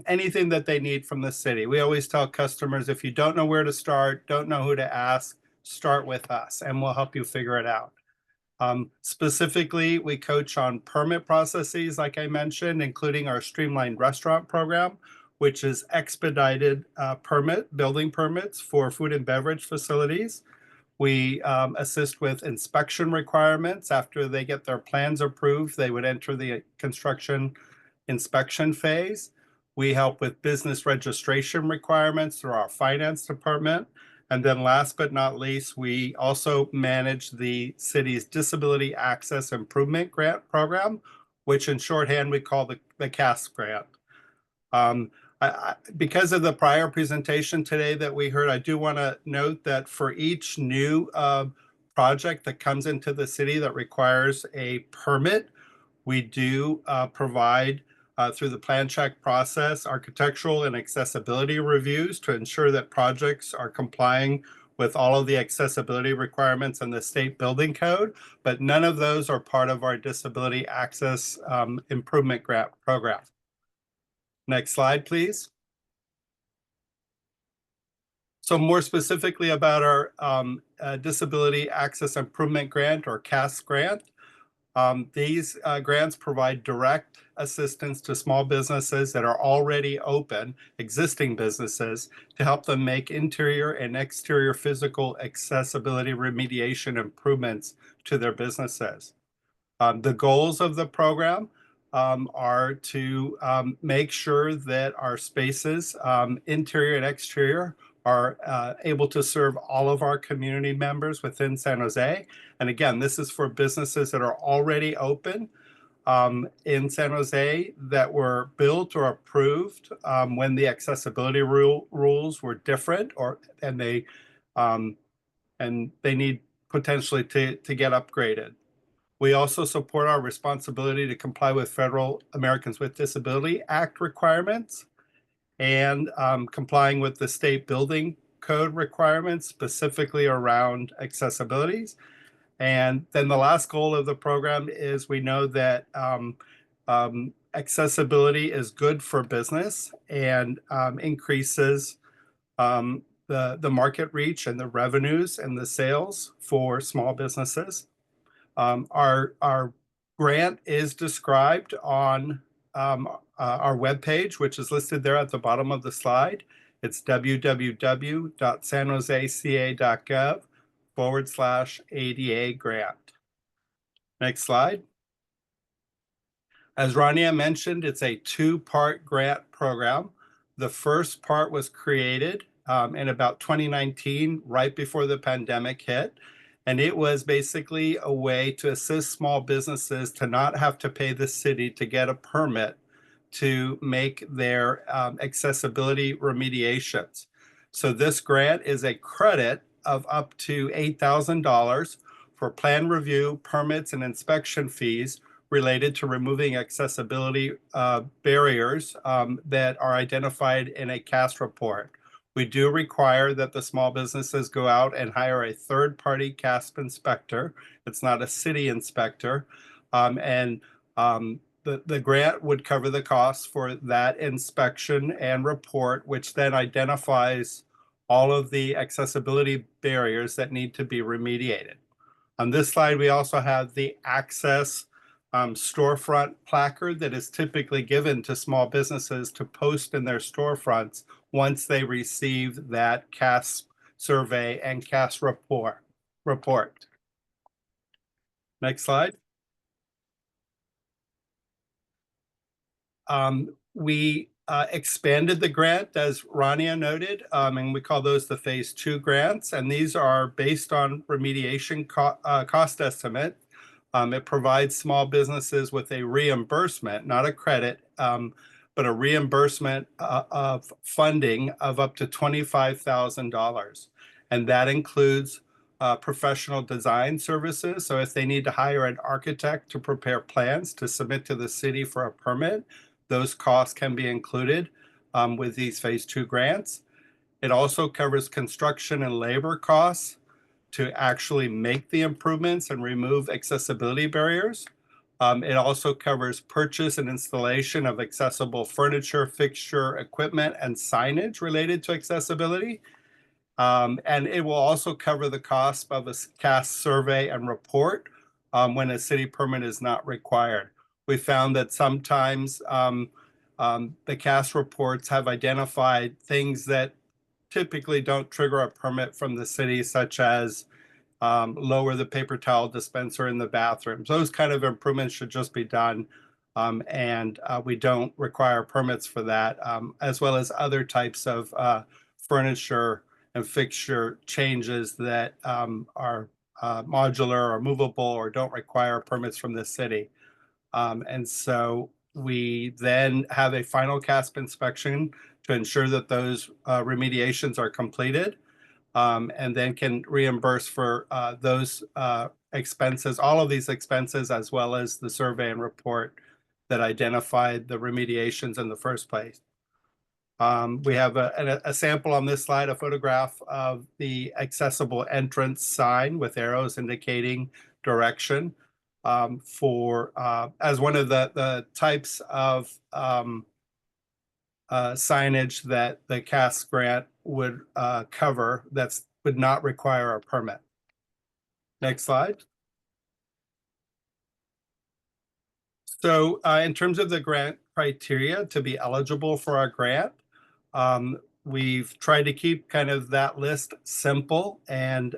anything that they need from the city. We always tell customers, if you don't know where to start, don't know who to ask, start with us and we'll help you figure it out. Specifically, we coach on permit processes, like I mentioned, including our streamlined restaurant program, which is expedited building permits for food and beverage facilities. We assist with inspection requirements. After they get their plans approved, they would enter the construction inspection phase. We help with business registration requirements through our finance department. And then last but not least, we also manage the city's Disability Access Improvement Grant Program, which in shorthand we call the CASp grant. Because of the prior presentation today that we heard, I do want to note that for each new project that comes into the city that requires a permit, we do provide through the plan check process, architectural and accessibility reviews to ensure that projects are complying with all of the accessibility requirements in the state building code, but none of those are part of our Disability Access Improvement Grant Program. Next slide, please. So more specifically about our Disability Access Improvement Grant or CASp grant. These grants provide direct assistance to small businesses that are already open, existing businesses, to help them make interior and exterior physical accessibility remediation improvements to their businesses. The goals of the program are to make sure that our spaces, interior and exterior, are able to serve all of our community members within San Jose. And again, this is for businesses that are already open in San Jose that were built or approved when the accessibility rules were different, and they need potentially to get upgraded. We also support our responsibility to comply with Federal Americans with Disability Act requirements and complying with the state building code requirements, specifically around accessibilities. And then the last goal of the program is we know that accessibility is good for business and increases the market reach and the revenues and the sales for small businesses. Our grant is described on our webpage, which is listed there at the bottom of the slide. It's www.sanjoseca.gov/ADA grant. Next slide. As Raania mentioned, it's a two-part grant program. The first part was created in about 2019, right before the pandemic hit. And it was basically a way to assist small businesses to not have to pay the city to get a permit to make their accessibility remediations. So this grant is a credit of up to $8,000 for plan review, permits, and inspection fees related to removing accessibility barriers that are identified in a CASp report. We do require that the small businesses go out and hire a third-party CASp inspector. It's not a city inspector. The grant would cover the costs for that inspection and report, which then identifies all of the accessibility barriers that need to be remediated. On this slide, we also have the access storefront placard that is typically given to small businesses to post in their storefronts once they receive that CASp survey and CASp report. Next slide. We expanded the grant, as Raania noted, and we call those the phase 2 grants. And these are based on remediation cost estimate. It provides small businesses with a reimbursement, not a credit, but a reimbursement of funding of up to $25,000. And that includes professional design services. So if they need to hire an architect to prepare plans to submit to the city for a permit, those costs can be included with these phase 2 grants. It also covers construction and labor costs to actually make the improvements and remove accessibility barriers. It also covers purchase and installation of accessible furniture, fixture, equipment, and signage related to accessibility. And it will also cover the cost of a CASp survey and report when a city permit is not required. We found that sometimes the CASp reports have identified things that typically don't trigger a permit from the city, such as lower the paper towel dispenser in the bathrooms. Those kind of improvements should just be done, and we don't require permits for that, as well as other types of furniture and fixture changes that are modular or movable or don't require permits from the city. And so we then have a final CASp inspection to ensure that those remediations are completed, and then can reimburse for those expenses, all of these expenses, as well as the survey and report that identified the remediations in the first place. We have a sample on this slide, a photograph of the accessible entrance sign with arrows indicating direction for as one of the types of signage that the CASp grant would cover that would not require a permit. Next slide. So in terms of the grant criteria to be eligible for our grant, we've tried to keep kind of that list simple. And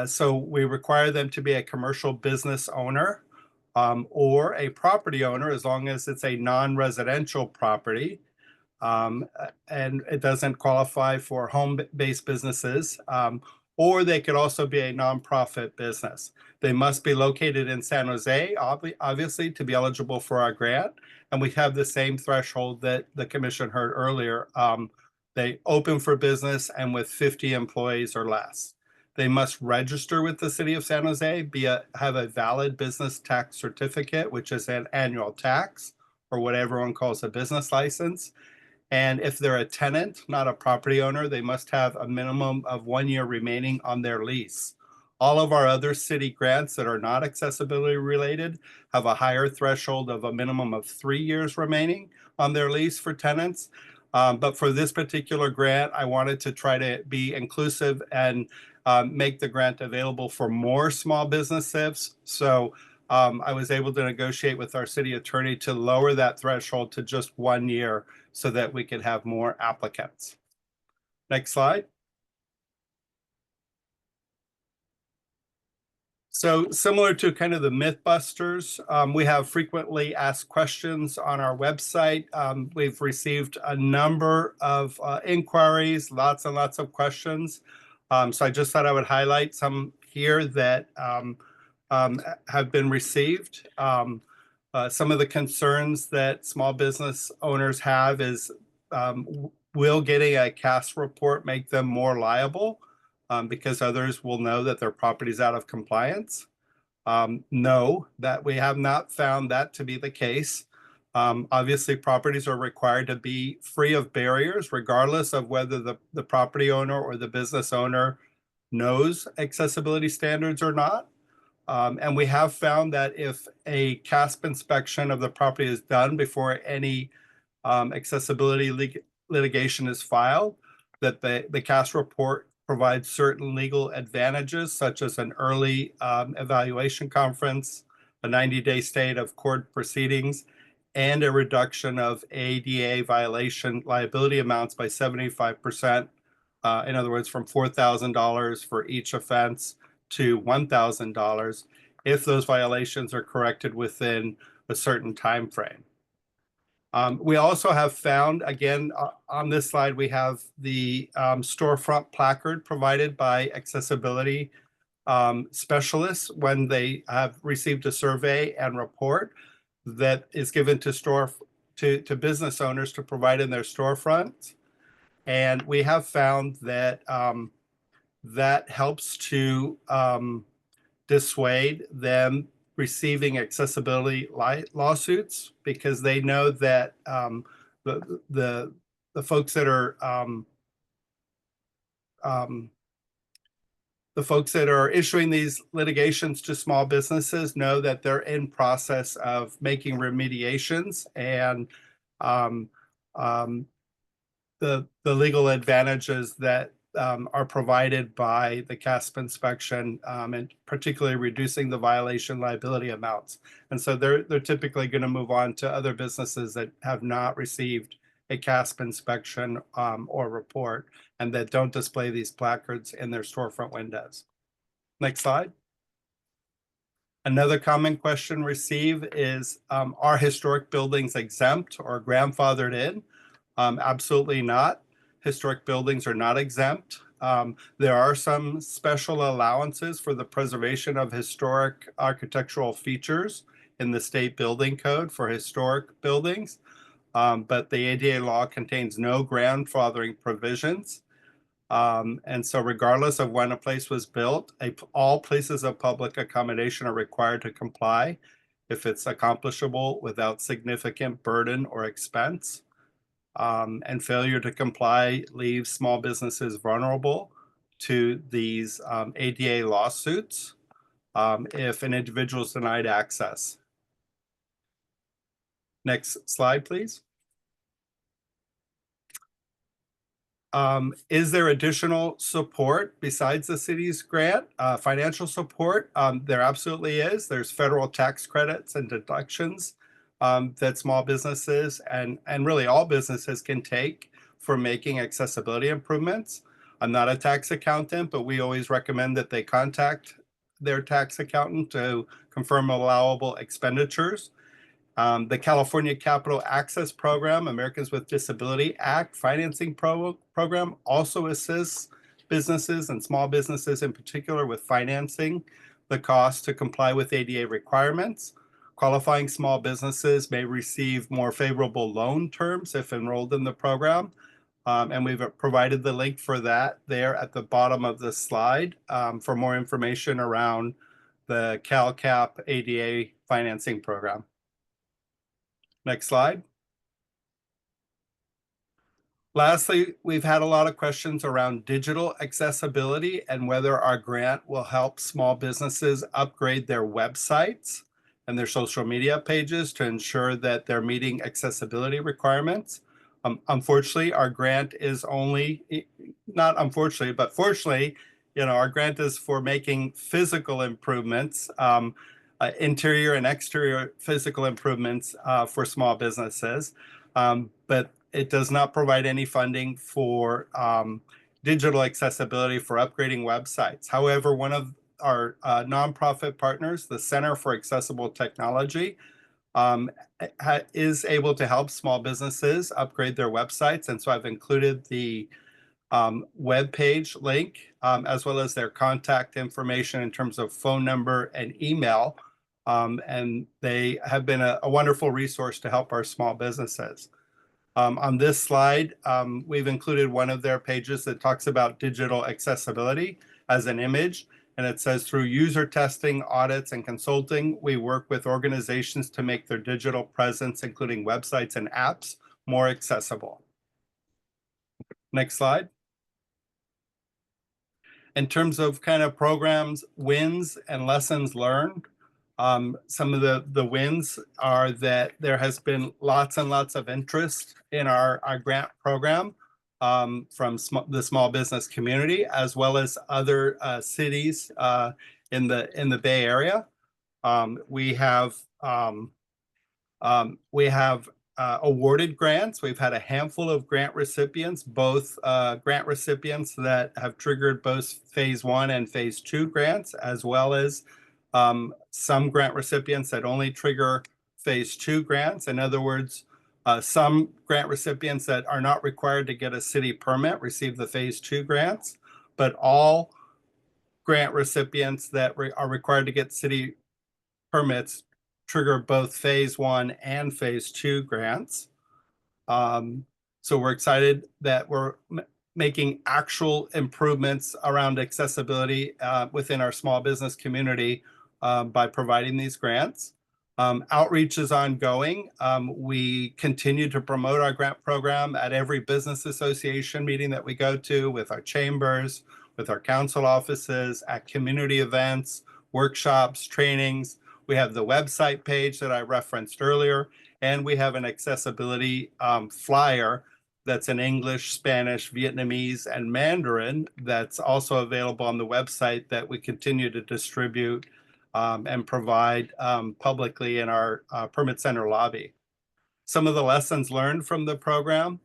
so we require them to be a commercial business owner or a property owner, as long as it's a non-residential property. And it doesn't qualify for home-based businesses, or they could also be a nonprofit business. They must be located in San Jose, obviously, to be eligible for our grant. And we have the same threshold that the commission heard earlier. They open for business and with 50 employees or less. They must register with the city of San Jose, have a valid business tax certificate, which is an annual tax, or what everyone calls a business license. And if they're a tenant, not a property owner, they must have a minimum of 1 year remaining on their lease. All of our other city grants that are not accessibility related have a higher threshold of a minimum of 3 years remaining on their lease for tenants. But for this particular grant, I wanted to try to be inclusive and make the grant available for more small businesses. So I was able to negotiate with our city attorney to lower that threshold to just 1 year so that we could have more applicants. Next slide. So similar to kind of the Mythbusters, we have frequently asked questions on our website. We've received a number of inquiries, lots and lots of questions. So I just thought I would highlight some here that have been received. Some of the concerns that small business owners have is, will getting a CASp report make them more liable? Because others will know that their property is out of compliance. No, that we have not found that to be the case. Obviously, properties are required to be free of barriers, regardless of whether the property owner or the business owner knows accessibility standards or not. And we have found that if a CASp inspection of the property is done before any accessibility litigation is filed, that the CASp report provides certain legal advantages, such as an early evaluation conference, a 90-day state of court proceedings, and a reduction of ADA violation liability amounts by 75%. In other words, from $4,000 for each offense to $1,000 if those violations are corrected within a certain time frame. We also have found, again, on this slide, we have the storefront placard provided by accessibility specialists when they have received a survey and report that is given to business owners to provide in their storefront. And we have found that that helps to dissuade them receiving accessibility lawsuits, because they know that the folks that are issuing these litigations to small businesses know that they're in process of making remediations, and the legal advantages that are provided by the CASp inspection, and particularly reducing the violation liability amounts. And so they're typically going to move on to other businesses that have not received a CASp inspection or report, and that don't display these placards in their storefront windows. Next slide. Another common question received is, are historic buildings exempt or grandfathered in? Absolutely not. Historic buildings are not exempt. There are some special allowances for the preservation of historic architectural features in the state building code for historic buildings, but the ADA law contains no grandfathering provisions. And so regardless of when a place was built, all places of public accommodation are required to comply if it's accomplishable without significant burden or expense. And failure to comply leaves small businesses vulnerable to these ADA lawsuits if an individual is denied access. Next slide, please. Is there additional support besides the city's grant? Financial support? There absolutely is. There's federal tax credits and deductions that small businesses and really all businesses can take for making accessibility improvements. I'm not a tax accountant, but we always recommend that they contact their tax accountant to confirm allowable expenditures. The California Capital Access Program, Americans with Disability Act financing program also assists businesses and small businesses in particular with financing the cost to comply with ADA requirements. Qualifying small businesses may receive more favorable loan terms if enrolled in the program. And we've provided the link for that there at the bottom of the slide for more information around the CalCap ADA financing program. Next slide. Lastly, we've had a lot of questions around digital accessibility and whether our grant will help small businesses upgrade their websites and their social media pages to ensure that they're meeting accessibility requirements. Unfortunately, our grant is only, not unfortunately, but fortunately, our grant is for making physical improvements, interior and exterior physical improvements for small businesses. But it does not provide any funding for digital accessibility for upgrading websites. However, one of our nonprofit partners, the Center for Accessible Technology, is able to help small businesses upgrade their websites. And so I've included the web page link as well as their contact information in terms of phone number and email. And they have been a wonderful resource to help our small businesses. On this slide, we've included one of their pages that talks about digital accessibility as an image. And it says, through user testing, audits, and consulting, we work with organizations to make their digital presence, including websites and apps, more accessible. Next slide. In terms of kind of programs, wins, and lessons learned, some of the wins are that there has been lots and lots of interest in our grant program from the small business community, as well as other cities in the Bay Area. We have awarded grants. We've had a handful of grant recipients, both grant recipients that have triggered both phase 1 and phase 2 grants, as well as some grant recipients that only trigger phase 2 grants. In other words, some grant recipients that are not required to get a city permit receive the phase 2 grants, but all grant recipients that are required to get city permits trigger both phase 1 and phase 2 grants. So we're excited that we're making actual improvements around accessibility within our small business community by providing these grants. Outreach is ongoing. We continue to promote our grant program at every business association meeting that we go to, with our chambers, with our council offices, at community events, workshops, trainings. We have the website page that I referenced earlier, and we have an accessibility flyer that's in English, Spanish, Vietnamese, and Mandarin that's also available on the website that we continue to distribute and provide publicly in our permit center lobby. Some of the lessons learned from the program: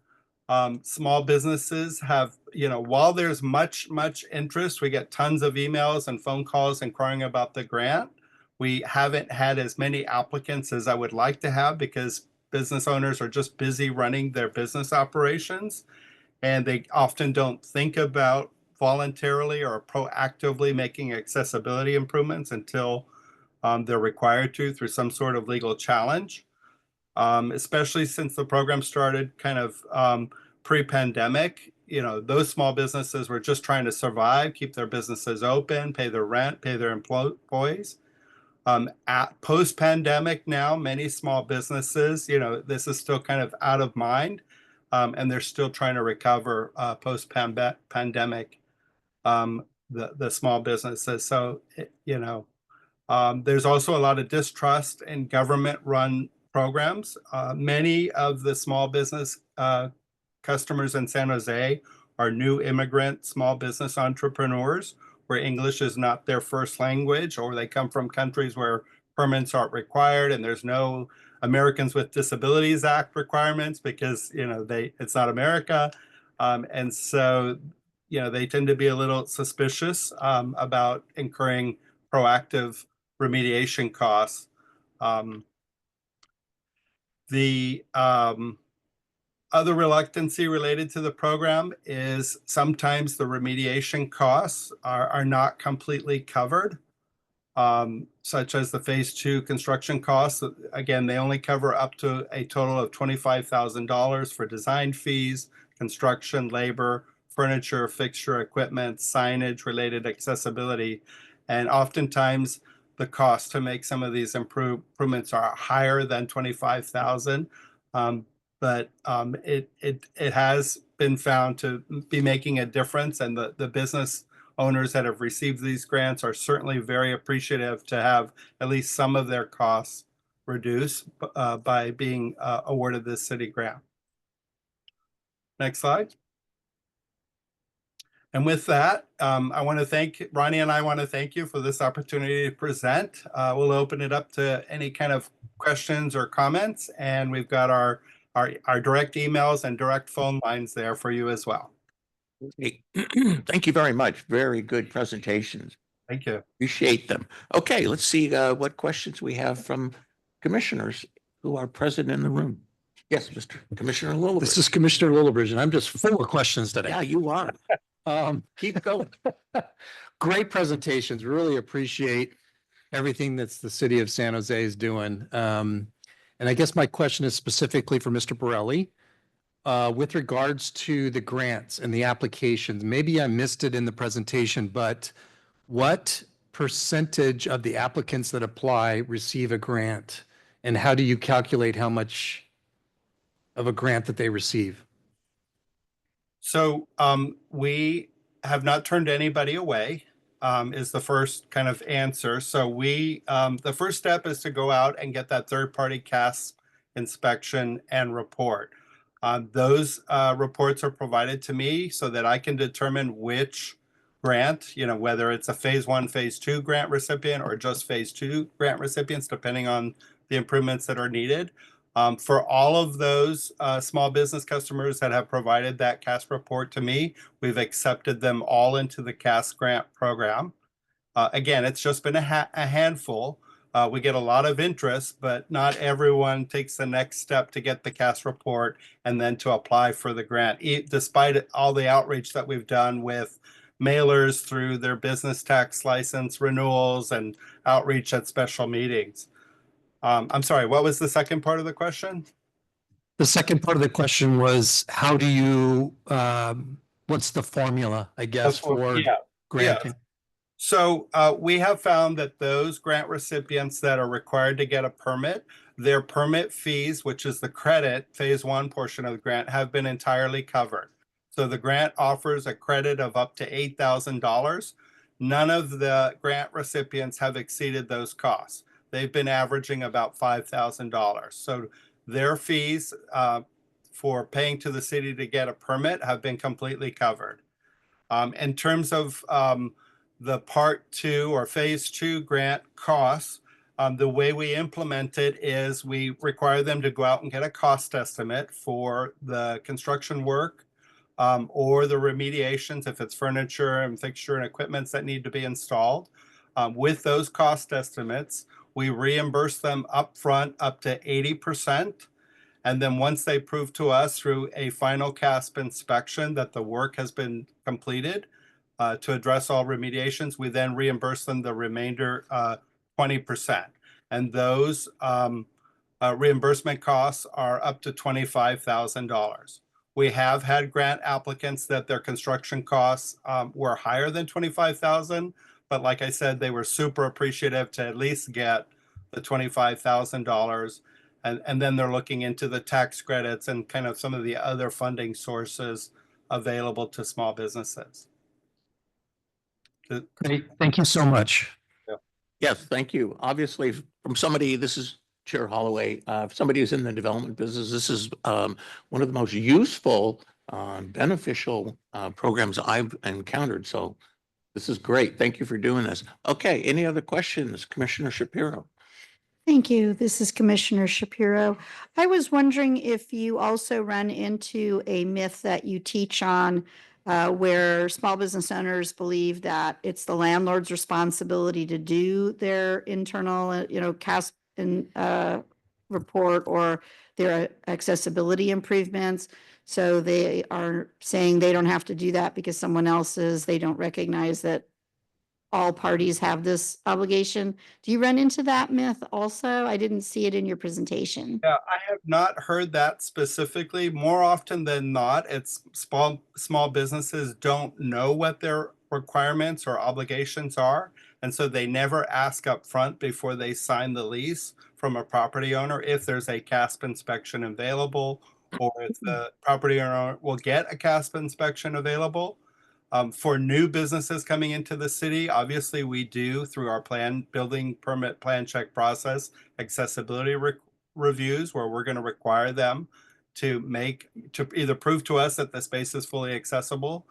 small businesses have, while there's much interest, we get tons of emails and phone calls inquiring about the grant. We haven't had as many applicants as I would like to have because business owners are just busy running their business operations, and they often don't think about voluntarily or proactively making accessibility improvements until they're required to through some sort of legal challenge. Especially since the program started kind of pre-pandemic, those small businesses were just trying to survive, keep their businesses open, pay their rent, pay their employees. At post-pandemic now, many small businesses, this is still kind of out of mind, and they're still trying to recover post-pandemic, the small businesses. So, there's also a lot of distrust in government-run programs. Many of the small business customers in San Jose are new immigrant small business entrepreneurs where English is not their first language, or they come from countries where permits aren't required and there's no Americans with Disabilities Act requirements because, it's not America. And so, they tend to be a little suspicious about incurring proactive remediation costs. The other reluctancy related to the program is sometimes the remediation costs are not completely covered, such as the phase 2 construction costs. Again, they only cover up to a total of $25,000 for design fees, construction, labor, furniture, fixture, equipment, signage, related accessibility. And oftentimes the cost to make some of these improvements are higher than $25,000. but it has been found to be making a difference, and the business owners that have received these grants are certainly very appreciative to have at least some of their costs reduced by being awarded this city grant. Next slide. And with that, I want to thank Raania, and I want to thank you for this opportunity to present. We'll open it up to any kind of questions or comments, and we've got our direct emails and direct phone lines there for you as well. Hey, thank you very much. Very good presentations. Thank you. Appreciate them. Okay, let's see what questions we have from commissioners who are present in the room. Yes, Mr. Commissioner Lillibridge. This is Commissioner Lillibridge, and I'm just full of questions today. Yeah, you are. Keep going. Great presentations. Really appreciate everything that's the city of San Jose is doing. And I guess my question is specifically for Mr. Borrelli. With regards to the grants and the applications, maybe I missed it in the presentation, but what percentage of the applicants that apply receive a grant? And how do you calculate how much of a grant that they receive? So we have not turned anybody away, is the first kind of answer. So the first step is to go out and get that third-party CASp inspection and report. Those reports are provided to me so that I can determine which grant, whether it's a phase 1, phase 2 grant recipient or just phase 2 grant recipients, depending on the improvements that are needed. For all of those small business customers that have provided that CASp report to me, we've accepted them all into the CASp grant program. Again, it's just been a handful. We get a lot of interest, but not everyone takes the next step to get the CASp report and then to apply for the grant, despite all the outreach that we've done with mailers through their business tax license renewals and outreach at special meetings. I'm sorry, what was the second part of the question? The second part of the question was, how do you, what's the formula, I guess, for granting? So we have found that those grant recipients that are required to get a permit, their permit fees, which is the credit phase 1 portion of the grant, have been entirely covered. So the grant offers a credit of up to $8,000. None of the grant recipients have exceeded those costs. They've been averaging about $5,000. So their fees for paying to the city to get a permit have been completely covered. In terms of the part 2 or phase 2 grant costs, the way we implement it is we require them to go out and get a cost estimate for the construction work or the remediations, if it's furniture and fixture and equipments that need to be installed. With those cost estimates, we reimburse them upfront up to 80%. And then once they prove to us through a final CASp inspection that the work has been completed to address all remediations, we then reimburse them the remainder 20%. And those reimbursement costs are up to $25,000. We have had grant applicants that their construction costs were higher than $25,000, but like I said, they were super appreciative to at least get the $25,000. And then they're looking into the tax credits and kind of some of the other funding sources available to small businesses. Great. Thank you so much. Yeah. Yes, thank you. Obviously, from somebody, this is Chair Holloway, somebody who's in the development business, this is one of the most useful, beneficial programs I've encountered. So this is great. Thank you for doing this. Okay, any other questions? Commissioner Shapiro. Thank you. This is Commissioner Shapiro. I was wondering if you also run into a myth that you teach on where small business owners believe that it's the landlord's responsibility to do their internal, CASp report or their accessibility improvements. So they are saying they don't have to do that because someone else is. They don't recognize that all parties have this obligation. Do you run into that myth also? I didn't see it in your presentation. Yeah, I have not heard that specifically. More often than not, it's small businesses don't know what their requirements or obligations are. And so they never ask up front before they sign the lease from a property owner if there's a CASp inspection available or if the property owner will get a CASp inspection available. For new businesses coming into the city, obviously we do through our building permit plan check process, accessibility reviews where we're going to require them to either prove to us that the space is fully accessible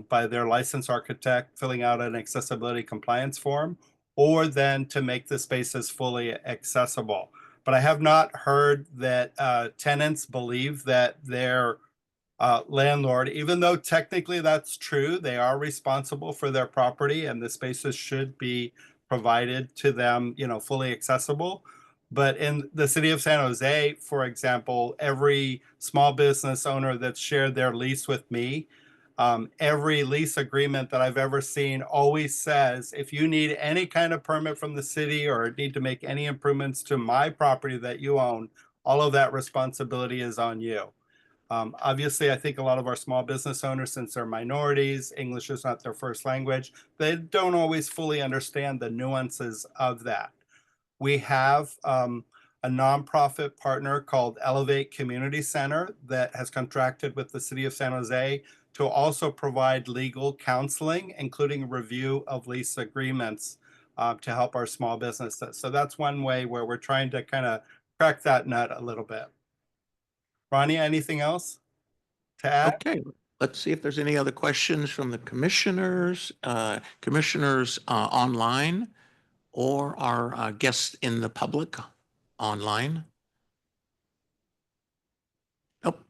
by their licensed architect filling out an accessibility compliance form, or then to make the spaces fully accessible. But I have not heard that tenants believe that their landlord, even though technically that's true, they are responsible for their property and the spaces should be provided to them, fully accessible. But in the city of San Jose, for example, every small business owner that's shared their lease with me, every lease agreement that I've ever seen always says, if you need any kind of permit from the city or need to make any improvements to my property that you own, all of that responsibility is on you. Obviously, I think a lot of our small business owners, since they're minorities, English is not their first language, they don't always fully understand the nuances of that. We have a nonprofit partner called Elevate Community Center that has contracted with the city of San Jose to also provide legal counseling, including review of lease agreements to help our small businesses. So that's one way where we're trying to kind of crack that nut a little bit. Raania, anything else to add? Okay, let's see if there's any other questions from the commissioners, online, or our guests in the public online. Nope,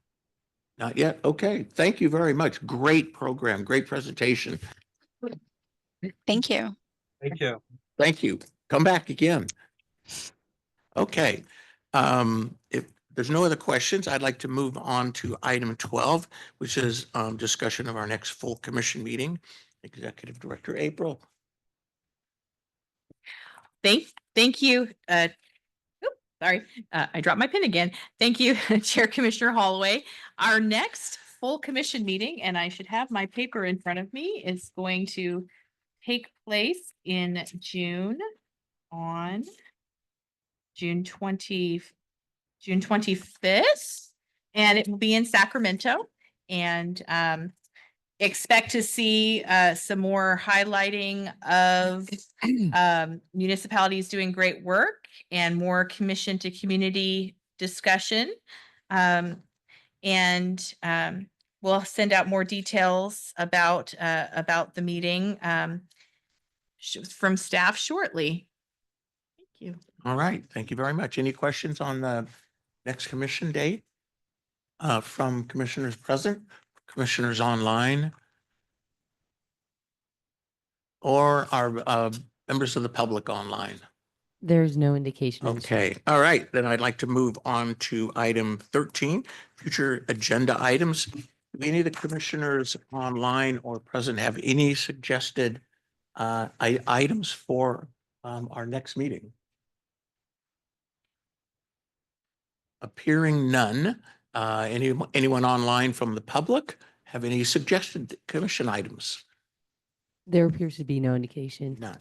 not yet. Okay, thank you very much. Great program, great presentation. Thank you. Thank you. Thank you. Come back again. Okay. If there's no other questions, I'd like to move on to item 12, which is discussion of our next full commission meeting. Executive Director April. Thank you. Sorry, I dropped my pen again. Thank you, Chair Commissioner Holloway. Our next full commission meeting, and I should have my paper in front of me, is going to take place in June on June 25th, and it will be in Sacramento. And expect to see some more highlighting of municipalities doing great work and more commission to community discussion. And we'll send out more details about the meeting from staff shortly. Thank you. All right, thank you very much. Any questions on the next commission date from commissioners present, commissioners online, or our members of the public online? There's no indication. Okay, all right, then I'd like to move on to item 13, future agenda items. Do any of the commissioners online or present have any suggested items for our next meeting? Appearing none. Anyone online from the public have any suggested commission items? There appears to be no indication. None.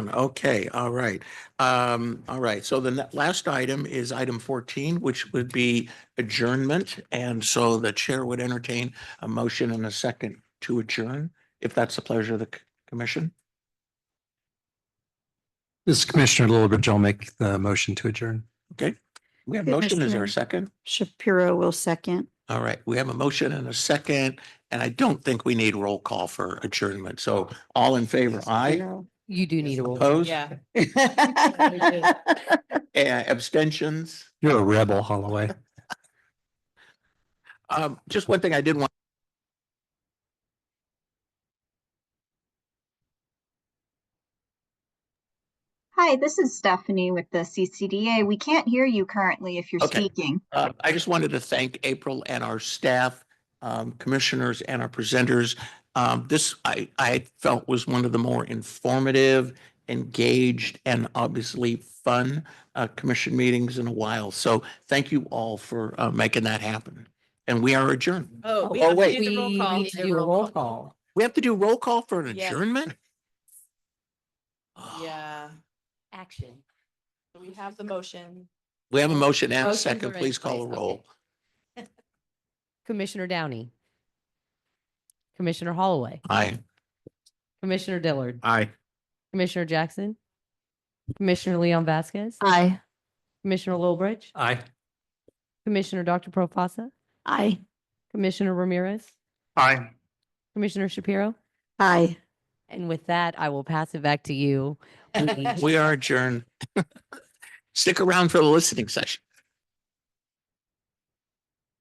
Okay, all right. All right, so the last item is item 14, which would be adjournment. And so the chair would entertain a motion and a second to adjourn, if that's the pleasure of the commission. This is Commissioner Lillibridge. I'll make the motion to adjourn. Okay, we have a motion. Is there a second? Shapiro will second. All right, we have a motion and a second, and I don't think we need roll call for adjournment. So all in favor, aye. You do need a roll. call. Opposed? Yeah. Abstentions? You're a rebel, Holloway. Just one thing I did want. Hi, this is Stephanie with the CCDA. We can't hear you currently if you're Okay. speaking. I just wanted to thank April and our staff, commissioners and our presenters. This I felt was one of the more informative, engaged, and obviously fun commission meetings in a while. So thank you all for making that happen. And we are adjourned. Oh, we have to wait. do the roll call. need to do a roll call. We have to do roll call for an Yes. adjournment? Yeah. Action. So we have the motion. We have a motion and a Motions second. are in Please call a place, roll. Commissioner Downey. Commissioner Holloway. Aye. Commissioner Dillard. Aye. Commissioner Jackson. Commissioner Leon Vasquez. Aye. Commissioner Lilbridge. Aye. Commissioner Dr. Profasa. Aye. Commissioner Ramirez. Aye. Commissioner Shapiro. Aye. And with that, I will pass it back to you. We are adjourned. Stick around for the listening session.